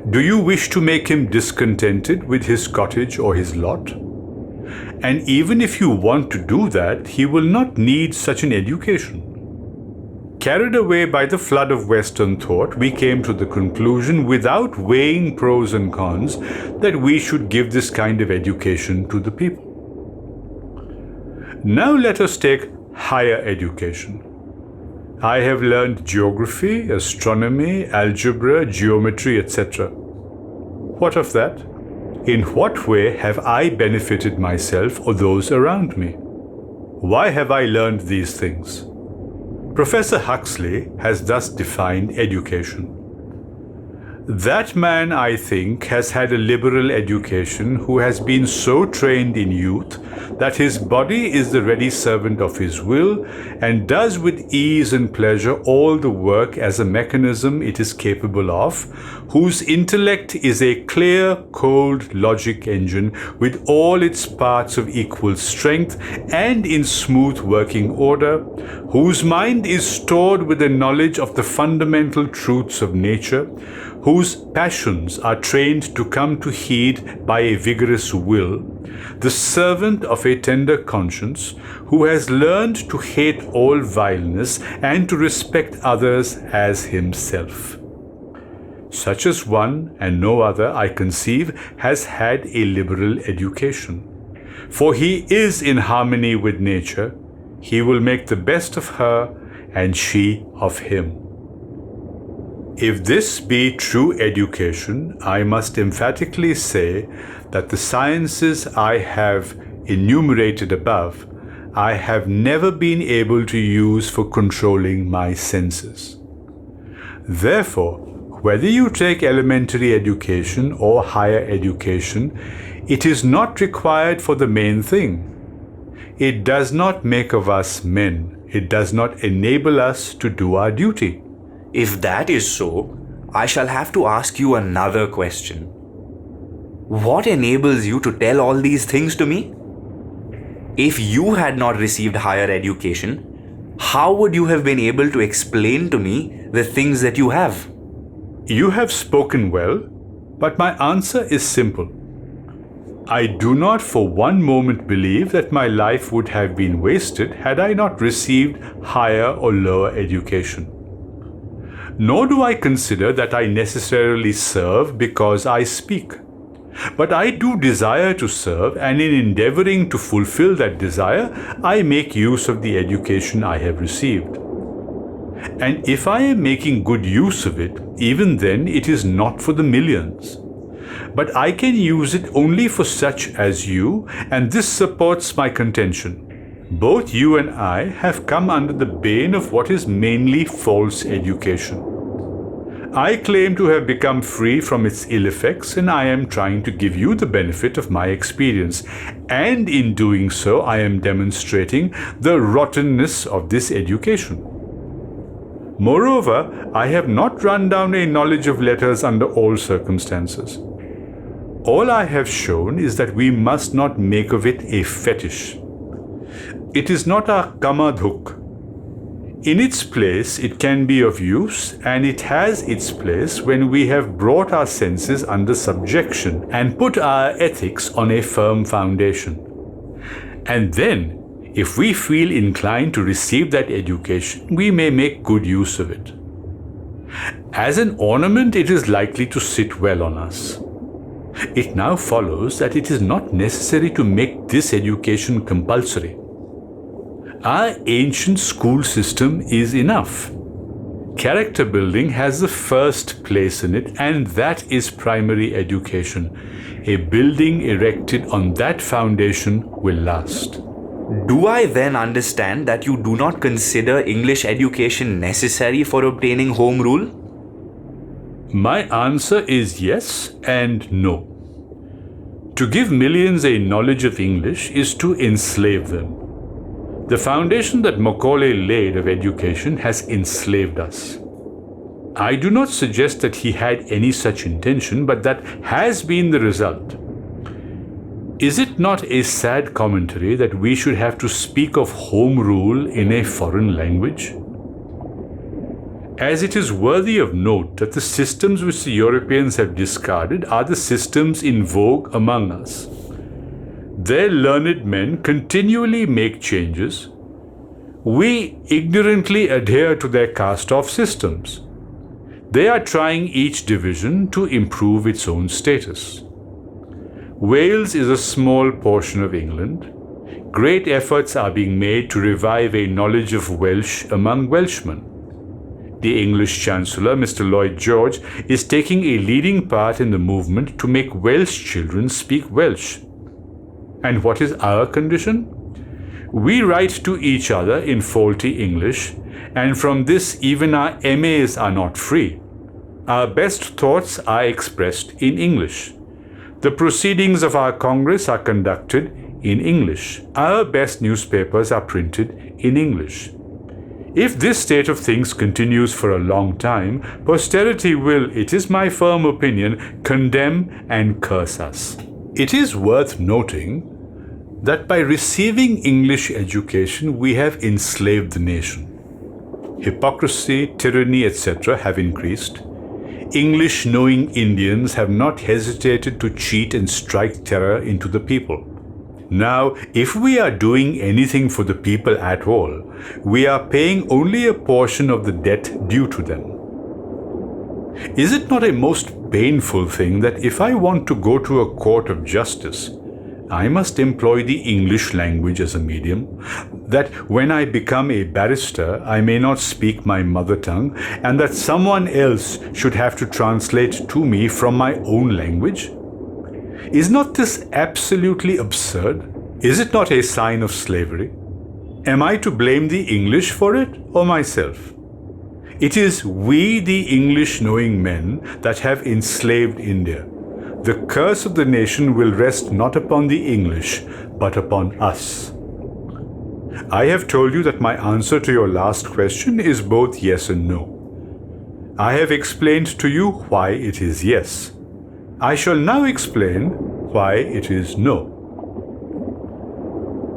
Do you wish to make him discontented with his cottage or his lot? And even if you want to do that, he will not need such an education. Carried away by the flood of Western thought, we came to the conclusion, without weighing pros and cons, that we should give this kind of education to the people. Now let us take higher education. I have learned geography, astronomy, algebra, geometry, etc. What of that? In what way have I benefited myself or those around me? Why have I learned these things? Professor Huxley has thus defined education. That man, I think, has had a liberal education who has been so trained in youth that his body is the ready servant of his will and does with ease and pleasure all the work as a mechanism it is capable of, whose intellect is a clear, cold logic engine with all its parts of equal strength and in smooth working order, whose mind is stored with the knowledge of the fundamental truths of nature, whose passions are trained to come to heed by a vigorous will, the servant of a tender conscience, who has learned to hate all vileness and to respect others as himself. Such as one and no other, I conceive, has had a liberal education. For he is in harmony with nature, he will make the best of her and she of him. If this be true education, I must emphatically say that the sciences I have enumerated above, I have never been able to use for controlling my senses. Therefore, whether you take elementary education or higher education, it is not required for the main thing. It does not make of us men. It does not enable us to do our duty. If that is so, I shall have to ask you another question. What enables you to tell all these things to me? If you had not received higher education, how would you have been able to explain to me the things that you have? You have spoken well, but my answer is simple. I do not for one moment believe that my life would have been wasted had I not received higher or lower education. Nor do I consider that I necessarily serve because I speak. But I do desire to serve, and in endeavoring to fulfill that desire, I make use of the education I have received. And if I am making good use of it, even then it is not for the millions. But I can use it only for such as you, and this supports my contention. Both you and I have come under the bane of what is mainly false education. I claim to have become free from its ill effects, and I am trying to give you the benefit of my experience. And in doing so, I am demonstrating the rottenness of this education. Moreover, I have not run down a knowledge of letters under all circumstances. All I have shown is that we must not make of it a fetish. It is not a kamadhuk. In its place, it can be of use, and it has its place when we have brought our senses under subjection and put our ethics on a firm foundation. And then, if we feel inclined to receive that education, we may make good use of it. As an ornament, it is likely to sit well on us. It now follows that it is not necessary to make this education compulsory. Our ancient school system is enough. Character building has the first place in it, and that is primary education. A building erected on that foundation will last. Do I then understand that you do not consider English education necessary for obtaining home rule? My answer is yes and no. To give millions a knowledge of English is to enslave them. The foundation that Macaulay laid of education has enslaved us. I do not suggest that he had any such intention, but that has been the result. Is it not a sad commentary that we should have to speak of home rule in a foreign language? As it is worthy of note that the systems which the Europeans have discarded are the systems in vogue among us. Their learned men continually make changes. We ignorantly adhere to their cast-off systems. They are trying each division to improve its own status. Wales is a small portion of England. Great efforts are being made to revive a knowledge of Welsh among Welshmen. The English Chancellor, Mr. Lloyd George, is taking a leading part in the movement to make Welsh children speak Welsh. And what is our condition? We write to each other in faulty English, and from this even our MAs are not free. Our best thoughts are expressed in English. The proceedings of our Congress are conducted in English. Our best newspapers are printed in English. If this state of things continues for a long time, posterity will, it is my firm opinion, condemn and curse us. It is worth noting that by receiving English education, we have enslaved the nation. Hypocrisy, tyranny, etc. have increased. English-knowing Indians have not hesitated to cheat and strike terror into the people. Now, if we are doing anything for the people at all, we are paying only a portion of the debt due to them. Is it not a most painful thing that if I want to go to a court of justice, I must employ the English language as a medium, that when I become a barrister, I may not speak my mother tongue, and that someone else should have to translate to me from my own language? Is not this absolutely absurd? Is it not a sign of slavery? Am I to blame the English for it, or myself? It is we, the English-knowing men, that have enslaved India. The curse of the nation will rest not upon the English, but upon us. I have told you that my answer to your last question is both yes and no. I have explained to you why it is yes. I shall now explain why it is no.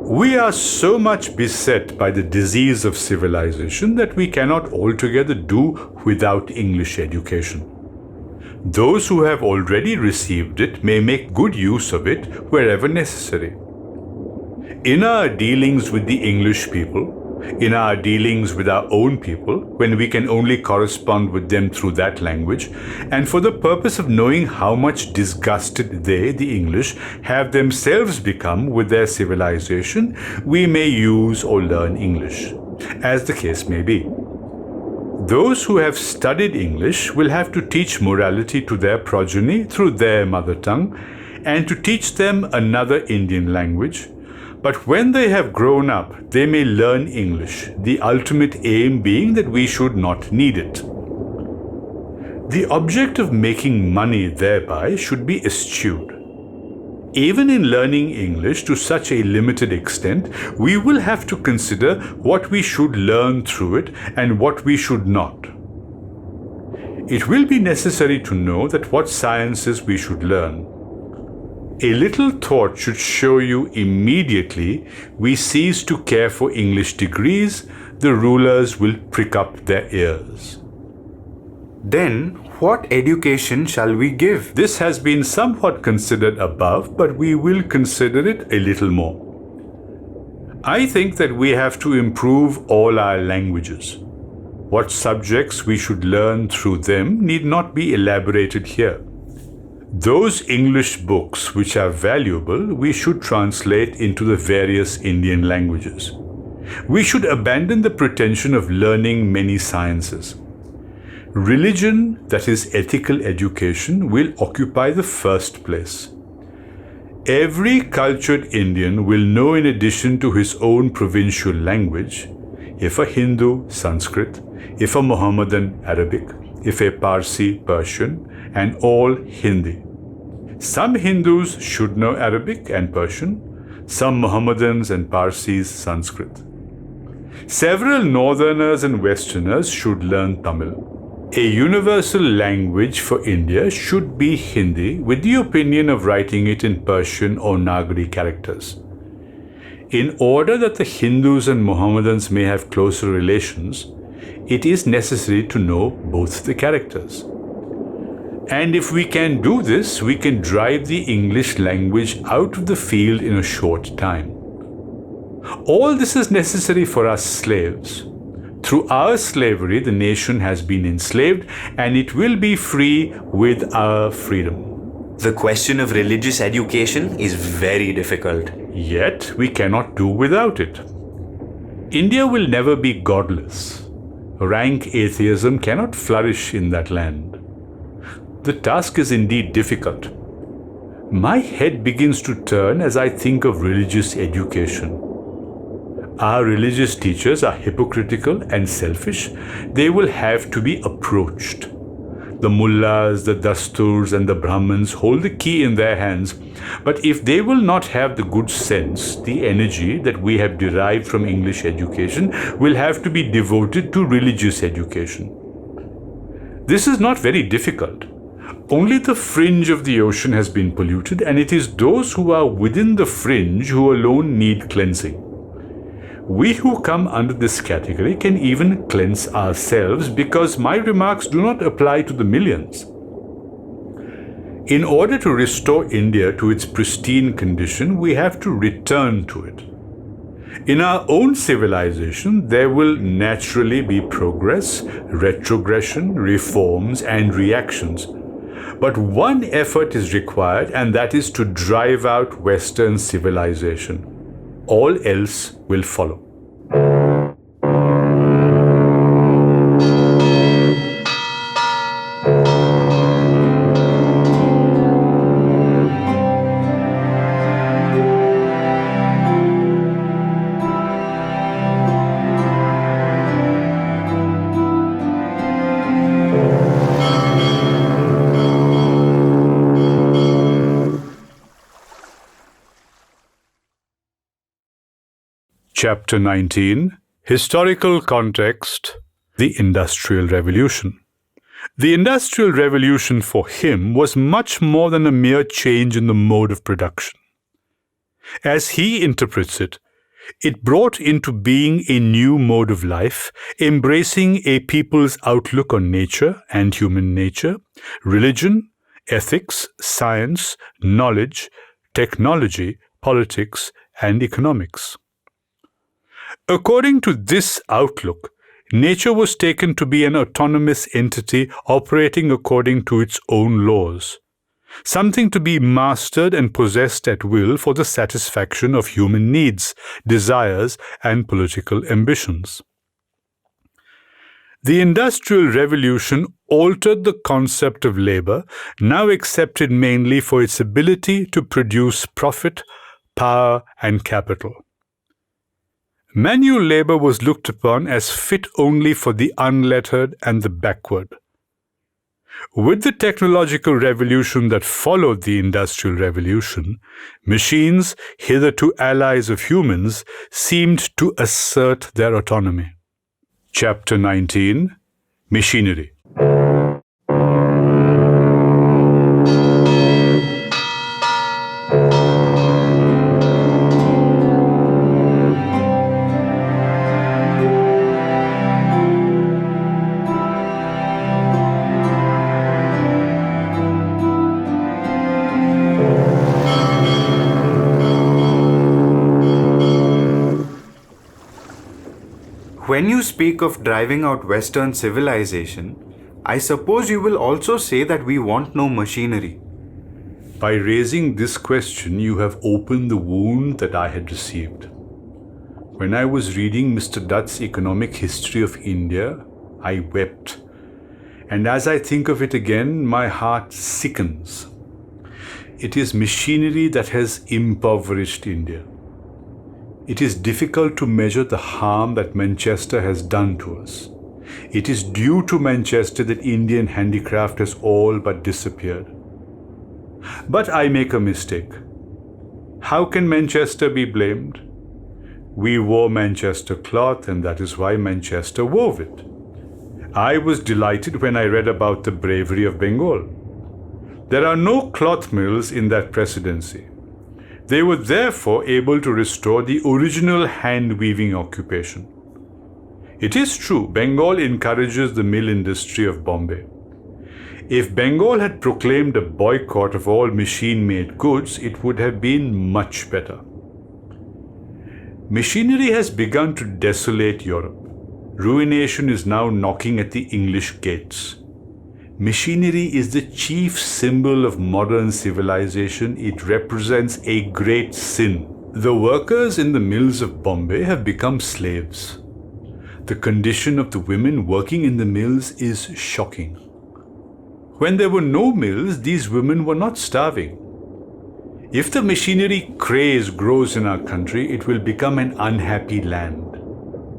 We are so much beset by the disease of civilization that we cannot altogether do without English education. Those who have already received it may make good use of it wherever necessary. In our dealings with the English people, in our dealings with our own people, when we can only correspond with them through that language, and for the purpose of knowing how much disgusted they, the English, have themselves become with their civilization, we may use or learn English, as the case may be. Those who have studied English will have to teach morality to their progeny through their mother tongue, and to teach them another Indian language. But when they have grown up, they may learn English, the ultimate aim being that we should not need it. The object of making money thereby should be eschewed. Even in learning English to such a limited extent, we will have to consider what we should learn through it and what we should not. It will be necessary to know that what sciences we should learn. A little thought should show you immediately we cease to care for English degrees, the rulers will prick up their ears. Then, what education shall we give? This has been somewhat considered above, but we will consider it a little more. I think that we have to improve all our languages. What subjects we should learn through them need not be elaborated here. Those English books which are valuable, we should translate into the various Indian languages. We should abandon the pretension of learning many sciences. Religion, that is ethical education, will occupy the first place. Every cultured Indian will know, in addition to his own provincial language, if a Hindu, Sanskrit, if a Mohammedan, Arabic, if a Parsi, Persian, and all Hindi. Some Hindus should know Arabic and Persian, some Mohammedans and Parsis Sanskrit. Several Northerners and Westerners should learn Tamil. A universal language for India should be Hindi, with the opinion of writing it in Persian or Nagari characters. In order that the Hindus and Mohammedans may have closer relations, it is necessary to know both the characters. And if we can do this, we can drive the English language out of the field in a short time. All this is necessary for us slaves. Through our slavery, the nation has been enslaved, and it will be free with our freedom. The question of religious education is very difficult. Yet, we cannot do without it. India will never be godless. Rank atheism cannot flourish in that land. The task is indeed difficult. My head begins to turn as I think of religious education. Our religious teachers are hypocritical and selfish. They will have to be approached. The mullahs, the dasturs, and the brahmins hold the key in their hands, but if they will not have the good sense, the energy that we have derived from English education will have to be devoted to religious education. This is not very difficult. Only the fringe of the ocean has been polluted, and it is those who are within the fringe who alone need cleansing. We who come under this category can even cleanse ourselves, because my remarks do not apply to the millions. In order to restore India to its pristine condition, we have to return to it. In our own civilization, there will naturally be progress, retrogression, reforms, and reactions. But one effort is required, and that is to drive out Western civilization. All else will follow. Chapter 19, Historical Context, the Industrial Revolution. The Industrial Revolution for him was much more than a mere change in the mode of production. As he interprets it, it brought into being a new mode of life, embracing a people's outlook on nature and human nature, religion, ethics, science, knowledge, technology, politics, and economics. According to this outlook, nature was taken to be an autonomous entity operating according to its own laws, something to be mastered and possessed at will for the satisfaction of human needs, desires, and political ambitions. The Industrial Revolution altered the concept of labor, now accepted mainly for its ability to produce profit, power, and capital. Manual labor was looked upon as fit only for the unlettered and the backward. With the technological revolution that followed the Industrial Revolution, machines, hitherto allies of humans, seemed to assert their autonomy. Chapter 19: Machinery. When you speak of driving out Western civilization, I suppose you will also say that we want no machinery. By raising this question, you have opened the wound that I had received. When I was reading Mr. Dutt's Economic History of India, I wept. And as I think of it again, my heart sickens. It is machinery that has impoverished India. It is difficult to measure the harm that Manchester has done to us. It is due to Manchester that Indian handicraft has all but disappeared. But I make a mistake. How can Manchester be blamed? We wore Manchester cloth, and that is why Manchester wove it. I was delighted when I read about the bravery of Bengal. There are no cloth mills in that presidency. They were therefore able to restore the original hand-weaving occupation. It is true, Bengal encourages the mill industry of Bombay. If Bengal had proclaimed a boycott of all machine-made goods, it would have been much better. Machinery has begun to desolate Europe. Ruination is now knocking at the English gates. Machinery is the chief symbol of modern civilization. It represents a great sin. The workers in the mills of Bombay have become slaves. The condition of the women working in the mills is shocking. When there were no mills, these women were not starving. If the machinery craze grows in our country, it will become an unhappy land.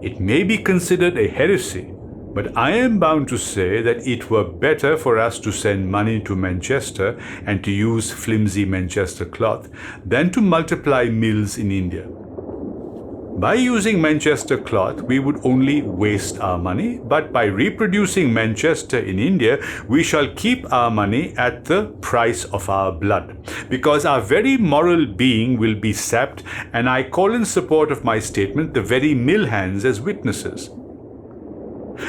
It may be considered a heresy, but I am bound to say that it were better for us to send money to Manchester and to use flimsy Manchester cloth than to multiply mills in India. By using Manchester cloth, we would only waste our money, but by reproducing Manchester in India, we shall keep our money at the price of our blood, because our very moral being will be sapped, and I call in support of my statement the very mill hands as witnesses.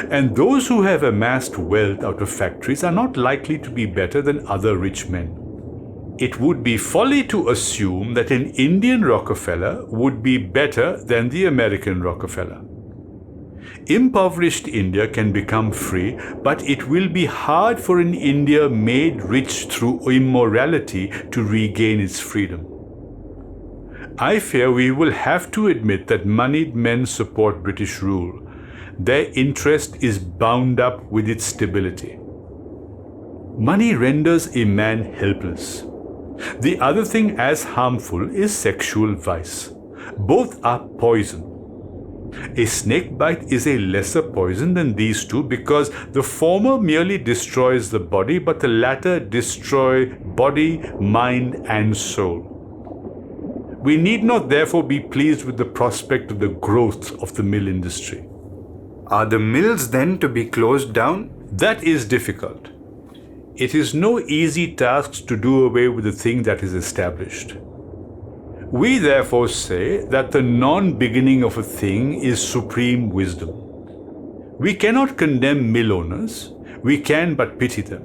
And those who have amassed wealth out of factories are not likely to be better than other rich men. It would be folly to assume that an Indian Rockefeller would be better than the American Rockefeller. Impoverished India can become free, but it will be hard for an India made rich through immorality to regain its freedom. I fear we will have to admit that moneyed men support British rule. Their interest is bound up with its stability. Money renders a man helpless. The other thing as harmful is sexual vice. Both are poison. A snake bite is a lesser poison than these two because the former merely destroys the body, but the latter destroys body, mind, and soul. We need not therefore be pleased with the prospect of the growth of the mill industry. Are the mills then to be closed down? That is difficult. It is no easy task to do away with the thing that is established. We therefore say that the non-beginning of a thing is supreme wisdom. We cannot condemn mill owners, we can but pity them.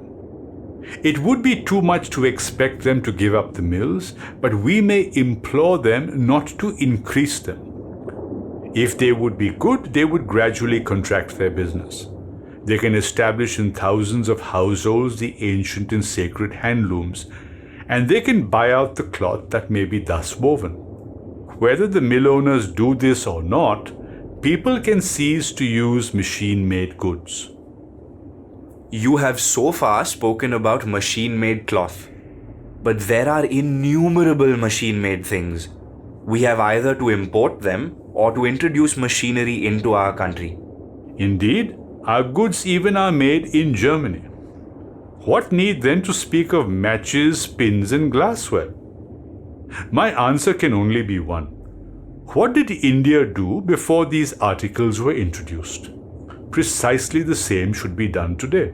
It would be too much to expect them to give up the mills, but we may implore them not to increase them. If they would be good, they would gradually contract their business. They can establish in thousands of households the ancient and sacred handlooms, and they can buy out the cloth that may be thus woven. Whether the mill owners do this or not, people can cease to use machine-made goods. You have so far spoken about machine-made cloth, but there are innumerable machine-made things. We have either to import them or to introduce machinery into our country. Indeed, our goods even are made in Germany. What need then to speak of matches, pins, and glassware? My answer can only be one. What did India do before these articles were introduced? Precisely the same should be done today.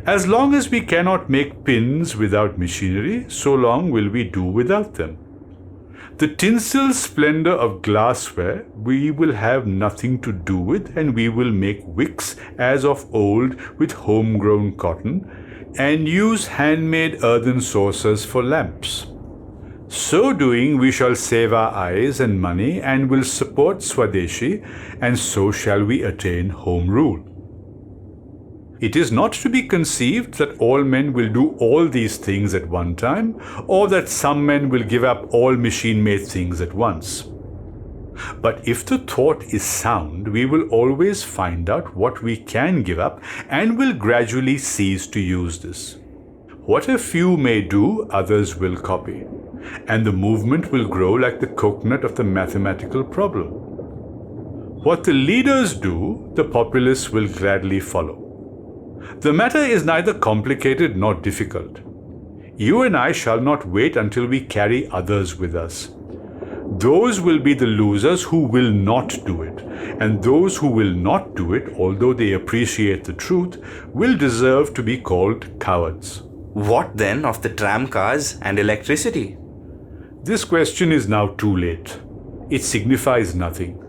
As long as we cannot make pins without machinery, so long will we do without them. The tinsel splendor of glassware we will have nothing to do with, and we will make wicks as of old with homegrown cotton and use handmade earthen saucers for lamps. So doing, we shall save our eyes and money and will support Swadeshi, and so shall we attain home rule. It is not to be conceived that all men will do all these things at one time, or that some men will give up all machine-made things at once. But if the thought is sound, we will always find out what we can give up and will gradually cease to use this. What a few may do, others will copy, and the movement will grow like the coconut of the mathematical problem. What the leaders do, the populace will gladly follow. The matter is neither complicated nor difficult. You and I shall not wait until we carry others with us. Those will be the losers who will not do it, and those who will not do it, although they appreciate the truth, will deserve to be called cowards. What then of the tram cars and electricity? This question is now too late. It signifies nothing.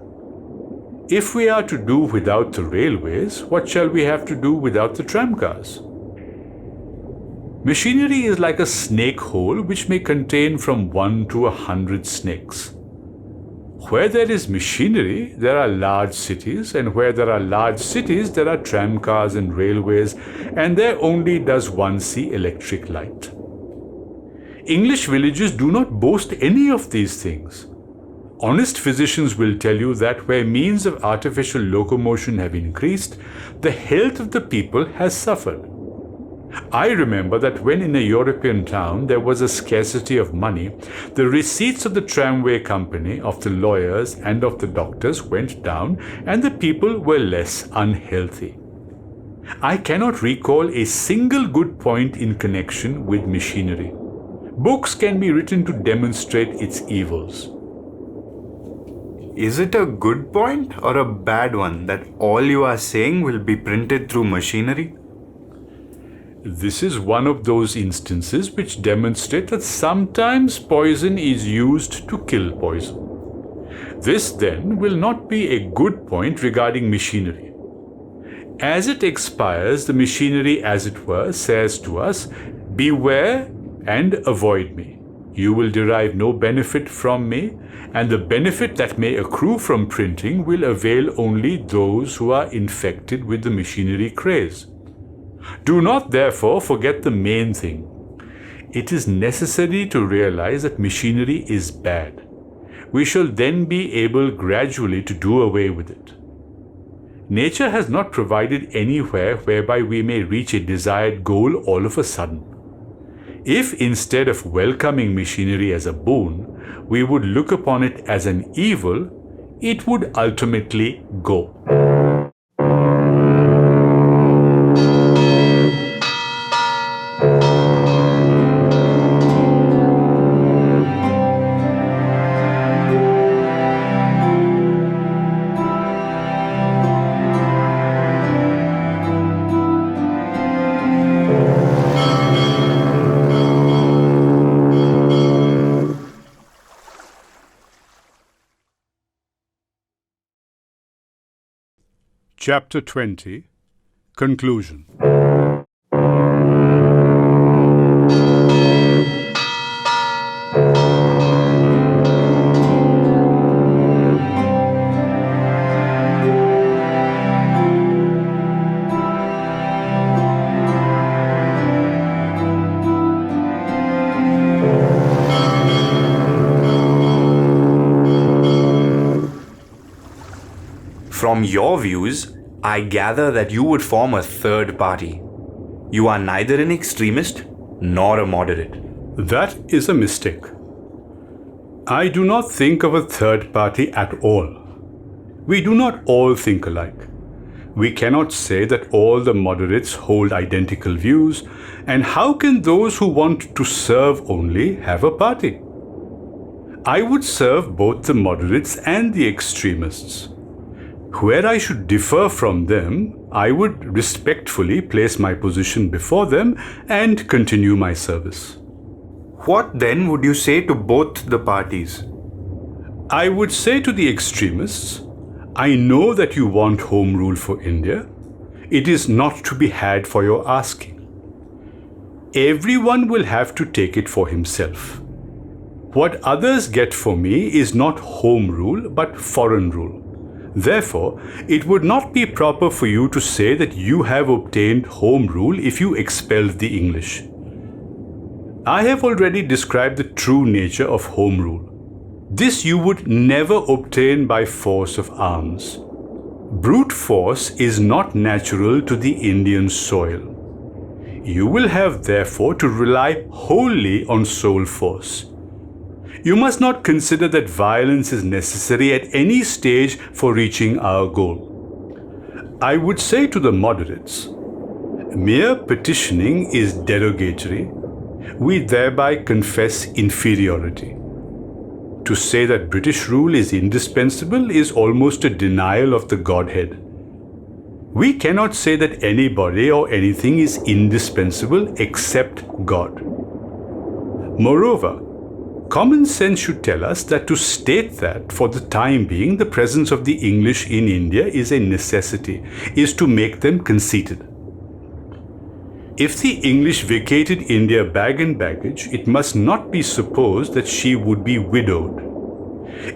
If we are to do without the railways, what shall we have to do without the tram cars? Machinery is like a snake hole which may contain from 1 to 100 snakes. Where there is machinery, there are large cities, and where there are large cities, there are tram cars and railways, and there only does one see electric light. English villages do not boast any of these things. Honest physicians will tell you that where means of artificial locomotion have increased, the health of the people has suffered. I remember that when in a European town there was a scarcity of money, the receipts of the tramway company, of the lawyers, and of the doctors went down, and the people were less unhealthy. I cannot recall a single good point in connection with machinery. Books can be written to demonstrate its evils. Is it a good point or a bad one that all you are saying will be printed through machinery? This is one of those instances which demonstrate that sometimes poison is used to kill poison. This, then, will not be a good point regarding machinery. As it expires, the machinery, as it were, says to us, "Beware and avoid me. You will derive no benefit from me, and the benefit that may accrue from printing will avail only those who are infected with the machinery craze. Do not, therefore, forget the main thing. It is necessary to realize that machinery is bad. We shall then be able gradually to do away with it. Nature has not provided anywhere whereby we may reach a desired goal all of a sudden. If instead of welcoming machinery as a boon, we would look upon it as an evil, it would ultimately go." Chapter 20, Conclusion. From your views, I gather that you would form a third party. You are neither an extremist nor a moderate. That is a mistake. I do not think of a third party at all. We do not all think alike. We cannot say that all the moderates hold identical views, and how can those who want to serve only have a party? I would serve both the moderates and the extremists. Where I should differ from them, I would respectfully place my position before them and continue my service. What then would you say to both the parties? I would say to the extremists, I know that you want home rule for India. It is not to be had for your asking. Everyone will have to take it for himself. What others get for me is not home rule but foreign rule. Therefore, it would not be proper for you to say that you have obtained home rule if you expelled the English. I have already described the true nature of home rule. This you would never obtain by force of arms. Brute force is not natural to the Indian soil. You will have therefore to rely wholly on soul force. You must not consider that violence is necessary at any stage for reaching our goal. I would say to the moderates, mere petitioning is derogatory. We thereby confess inferiority. To say that British rule is indispensable is almost a denial of the Godhead. We cannot say that anybody or anything is indispensable except God. Moreover, common sense should tell us that to state that for the time being the presence of the English in India is a necessity, is to make them conceited. If the English vacated India bag and baggage, it must not be supposed that she would be widowed.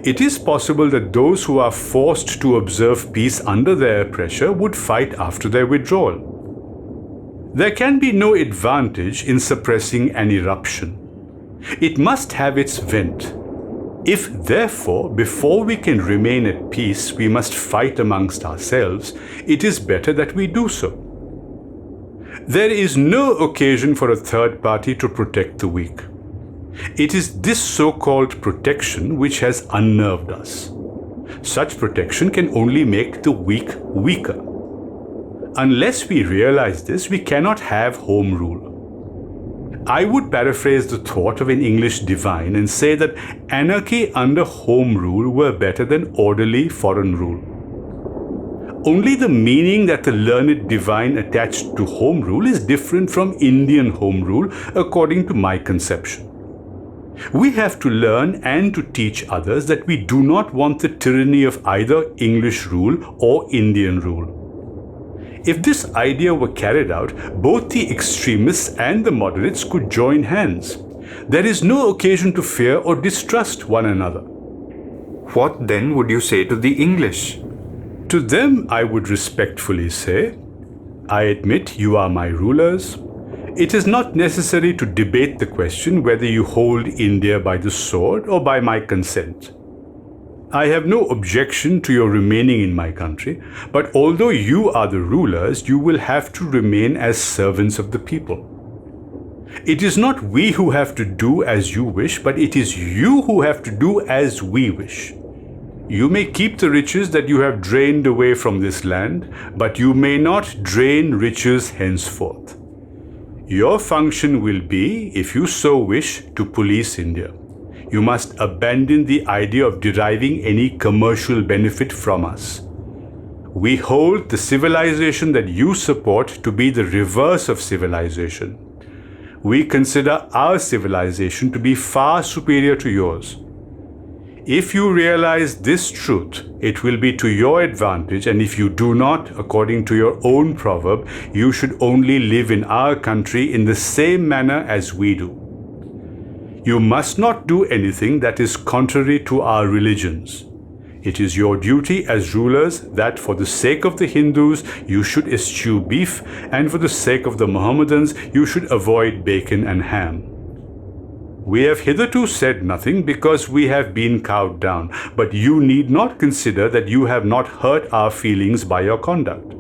It is possible that those who are forced to observe peace under their pressure would fight after their withdrawal. There can be no advantage in suppressing an eruption. It must have its vent. If, therefore, before we can remain at peace, we must fight amongst ourselves, it is better that we do so. There is no occasion for a third party to protect the weak. It is this so-called protection which has unnerved us. Such protection can only make the weak weaker. Unless we realize this, we cannot have home rule. I would paraphrase the thought of an English divine and say that anarchy under home rule were better than orderly foreign rule. Only the meaning that the learned divine attached to home rule is different from Indian home rule according to my conception. We have to learn and to teach others that we do not want the tyranny of either English rule or Indian rule. If this idea were carried out, both the extremists and the moderates could join hands. There is no occasion to fear or distrust one another. What then would you say to the English? To them I would respectfully say, I admit you are my rulers. It is not necessary to debate the question whether you hold India by the sword or by my consent. I have no objection to your remaining in my country, but although you are the rulers, you will have to remain as servants of the people. It is not we who have to do as you wish, but it is you who have to do as we wish. You may keep the riches that you have drained away from this land, but you may not drain riches henceforth. Your function will be, if you so wish, to police India. You must abandon the idea of deriving any commercial benefit from us. We hold the civilization that you support to be the reverse of civilization. We consider our civilization to be far superior to yours. If you realize this truth, it will be to your advantage, and if you do not, according to your own proverb, you should only live in our country in the same manner as we do. You must not do anything that is contrary to our religions. It is your duty as rulers that for the sake of the Hindus you should eschew beef, and for the sake of the Mohammedans you should avoid bacon and ham. We have hitherto said nothing because we have been cowed down, but you need not consider that you have not hurt our feelings by your conduct.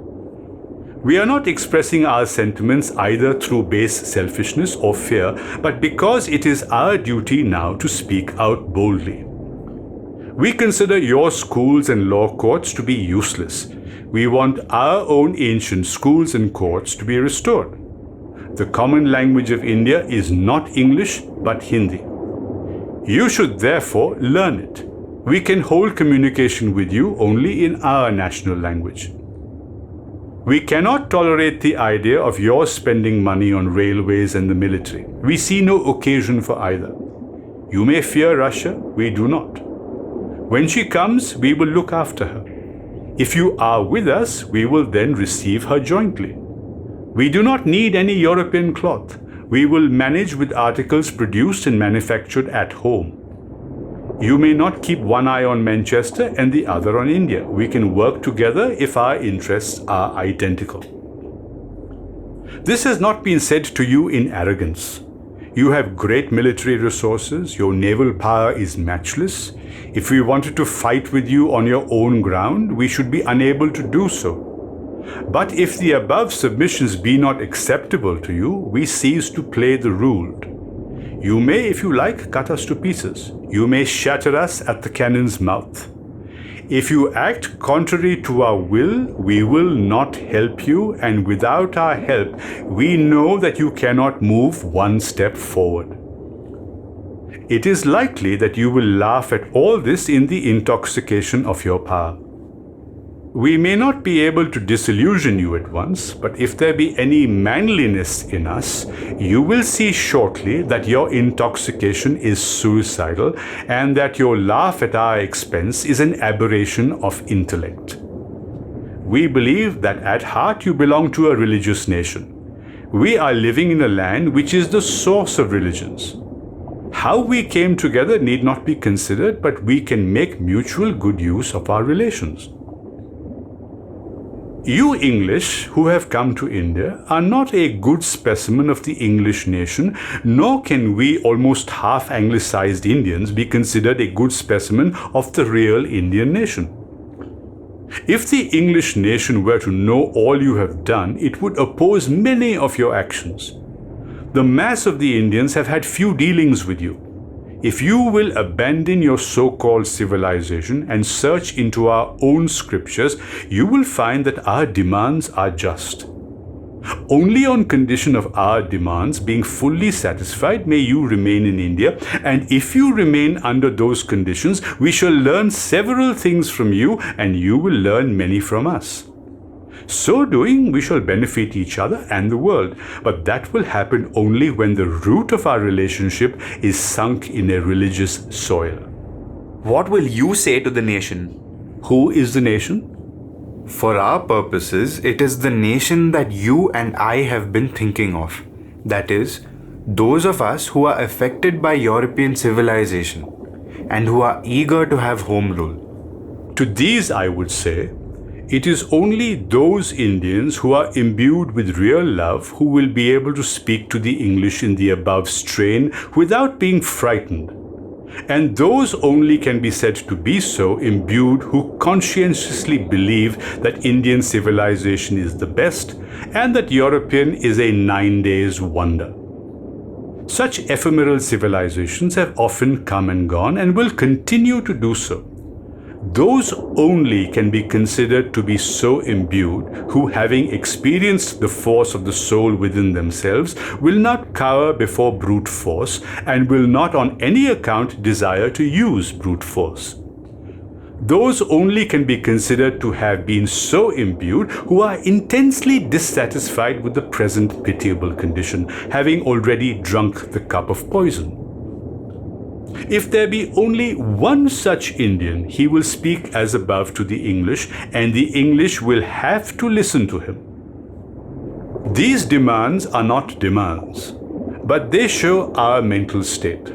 We are not expressing our sentiments either through base selfishness or fear, but because it is our duty now to speak out boldly. We consider your schools and law courts to be useless. We want our own ancient schools and courts to be restored. The common language of India is not English but Hindi. You should therefore learn it. We can hold communication with you only in our national language. We cannot tolerate the idea of your spending money on railways and the military. We see no occasion for either. You may fear Russia, we do not. When she comes, we will look after her. If you are with us, we will then receive her jointly. We do not need any European cloth. We will manage with articles produced and manufactured at home. You may not keep one eye on Manchester and the other on India. We can work together if our interests are identical. This has not been said to you in arrogance. You have great military resources, your naval power is matchless. If we wanted to fight with you on your own ground, we should be unable to do so. But if the above submissions be not acceptable to you, we cease to play the ruled. You may, if you like, cut us to pieces. You may shatter us at the cannon's mouth. If you act contrary to our will, we will not help you, and without our help, we know that you cannot move one step forward. It is likely that you will laugh at all this in the intoxication of your power. We may not be able to disillusion you at once, but if there be any manliness in us, you will see shortly that your intoxication is suicidal and that your laugh at our expense is an aberration of intellect. We believe that at heart you belong to a religious nation. We are living in a land which is the source of religions. How we came together need not be considered, but we can make mutual good use of our relations. You English who have come to India are not a good specimen of the English nation, nor can we almost half anglicized Indians be considered a good specimen of the real Indian nation. If the English nation were to know all you have done, it would oppose many of your actions. The mass of the Indians have had few dealings with you. If you will abandon your so-called civilization and search into our own scriptures, you will find that our demands are just. Only on condition of our demands being fully satisfied may you remain in India, and if you remain under those conditions, we shall learn several things from you, and you will learn many from us. So doing, we shall benefit each other and the world, but that will happen only when the root of our relationship is sunk in a religious soil. What will you say to the nation? Who is the nation? For our purposes, it is the nation that you and I have been thinking of. That is, those of us who are affected by European civilization and who are eager to have home rule. To these I would say, it is only those Indians who are imbued with real love who will be able to speak to the English in the above strain without being frightened. And those only can be said to be so imbued who conscientiously believe that Indian civilization is the best and that European is a 9 days wonder. Such ephemeral civilizations have often come and gone and will continue to do so. Those only can be considered to be so imbued who, having experienced the force of the soul within themselves, will not cower before brute force and will not on any account desire to use brute force. Those only can be considered to have been so imbued who are intensely dissatisfied with the present pitiable condition, having already drunk the cup of poison. If there be only one such Indian, he will speak as above to the English, and the English will have to listen to him. These demands are not demands, but they show our mental state.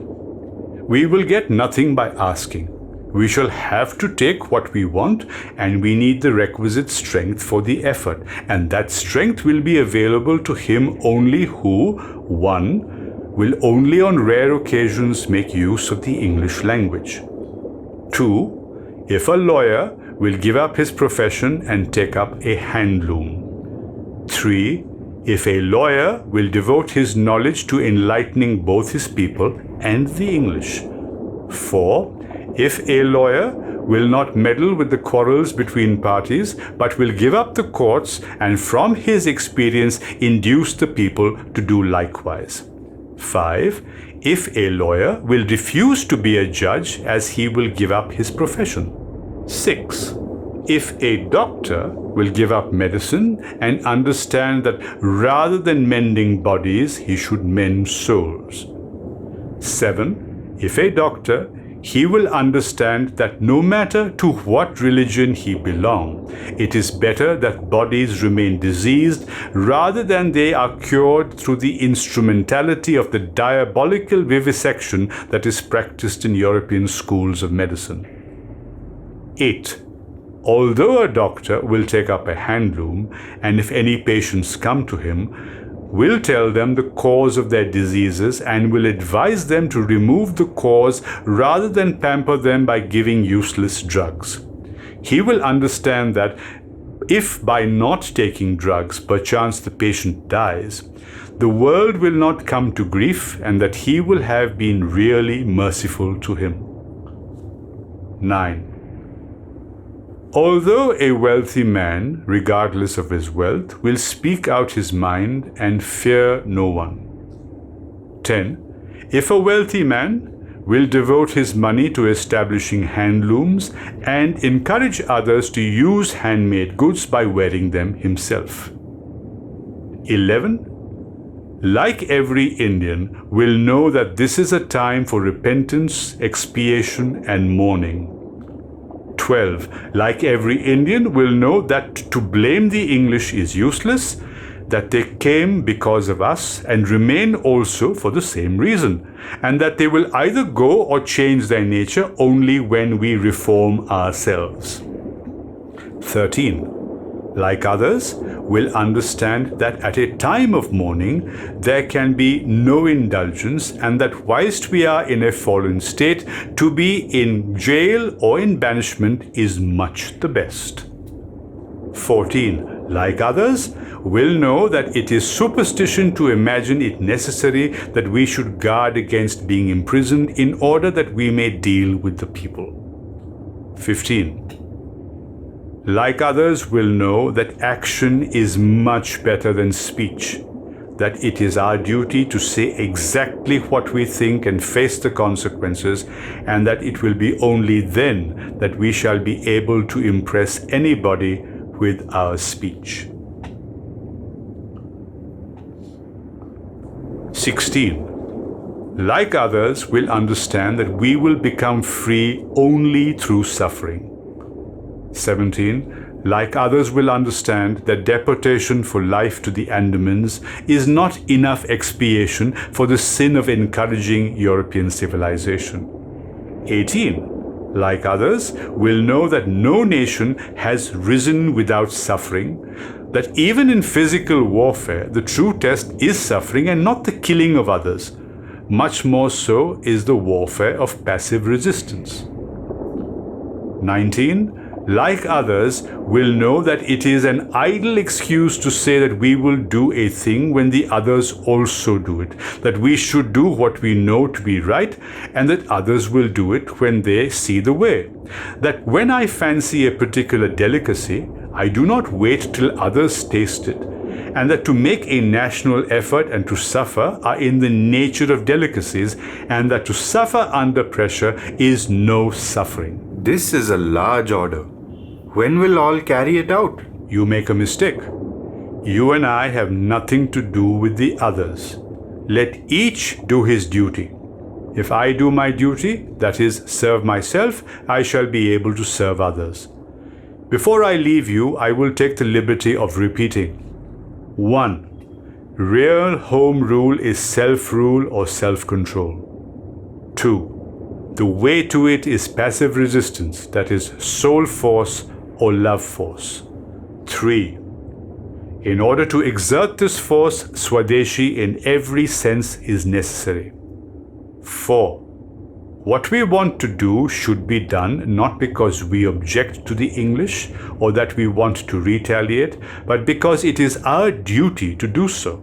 We will get nothing by asking. We shall have to take what we want, and we need the requisite strength for the effort, and that strength will be available to him only who, 1, will only on rare occasions make use of the English language. 2, if a lawyer will give up his profession and take up a handloom. 3, if a lawyer will devote his knowledge to enlightening both his people and the English. 4, If a lawyer will not meddle with the quarrels between parties, but will give up the courts and from his experience induce the people to do likewise. 5. If a lawyer will refuse to be a judge, as he will give up his profession. 6. If a doctor will give up medicine and understand that rather than mending bodies, he should mend souls. 7. If a doctor, he will understand that no matter to what religion he belongs, it is better that bodies remain diseased rather than they are cured through the instrumentality of the diabolical vivisection that is practiced in European schools of medicine. 8. Although a doctor will take up a hand loom, and if any patients come to him, will tell them the cause of their diseases and will advise them to remove the cause rather than pamper them by giving useless drugs. He will understand that if by not taking drugs perchance the patient dies, the world will not come to grief and that he will have been really merciful to him. 9. Although a wealthy man, regardless of his wealth, will speak out his mind and fear no one. 10. If a wealthy man will devote his money to establishing hand looms and encourage others to use handmade goods by wearing them himself. 11. Like every Indian, will know that this is a time for repentance, expiation, and mourning. 12. Like every Indian will know that to blame the English is useless, that they came because of us and remain also for the same reason, and that they will either go or change their nature only when we reform ourselves. 13. Like others, will understand that at a time of mourning there can be no indulgence, and that whilst we are in a fallen state, to be in jail or in banishment is much the best. 14. Like others, will know that it is superstition to imagine it necessary that we should guard against being imprisoned in order that we may deal with the people. 15. Like others will know that action is much better than speech, that it is our duty to say exactly what we think and face the consequences, and that it will be only then that we shall be able to impress anybody with our speech. 16. Like others will understand that we will become free only through suffering. 17. Like others will understand that deportation for life to the Andamans is not enough expiation for the sin of encouraging European civilization. 18. Like others will know that no nation has risen without suffering, that even in physical warfare the true test is suffering and not the killing of others. Much more so is the warfare of passive resistance. 19. Like others, will know that it is an idle excuse to say that we will do a thing when the others also do it, that we should do what we know to be right, and that others will do it when they see the way. That when I fancy a particular delicacy, I do not wait till others taste it, and that to make a national effort and to suffer are in the nature of delicacies, and that to suffer under pressure is no suffering. This is a large order. When will all carry it out? You make a mistake. You and I have nothing to do with the others. Let each do his duty. If I do my duty, that is, serve myself, I shall be able to serve others. Before I leave you, I will take the liberty of repeating. 1. Real home rule is self-rule or self-control. 2. The way to it is passive resistance, that is, soul force or love force. 3. In order to exert this force, Swadeshi in every sense is necessary. 4. What we want to do should be done not because we object to the English or that we want to retaliate, but because it is our duty to do so.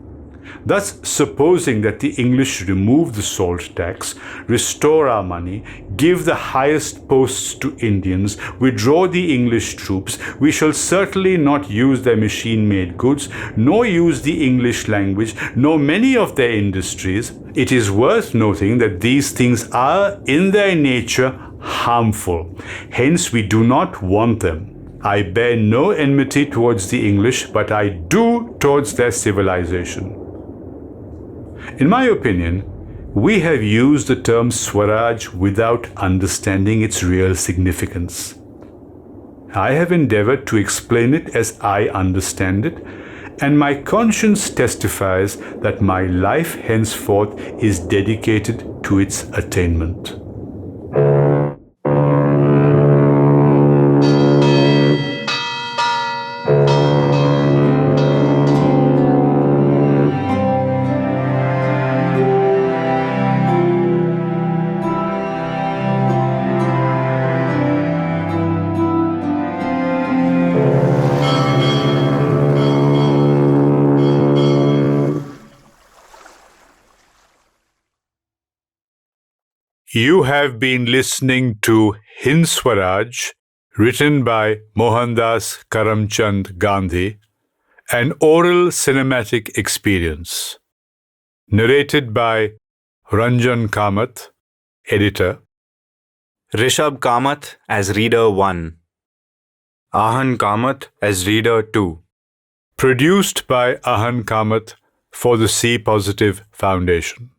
Thus, supposing that the English remove the salt tax, restore our money, give the highest posts to Indians, withdraw the English troops, we shall certainly not use their machine-made goods, nor use the English language, nor many of their industries. It is worth noting that these things are, in their nature, harmful. Hence, we do not want them. I bear no enmity towards the English, but I do towards their civilization. In my opinion, we have used the term Swaraj without understanding its real significance. I have endeavored to explain it as I understand it, and my conscience testifies that my life henceforth is dedicated to its attainment. You have been listening to Hind Swaraj, written by Mohandas Karamchand Gandhi, an oral cinematic experience. Narrated by Ranjan Kamath, editor. Rishabh Kamath as Reader 1. Ahan Kamath as Reader 2. Produced by Ahan Kamath for the C Positive Foundation.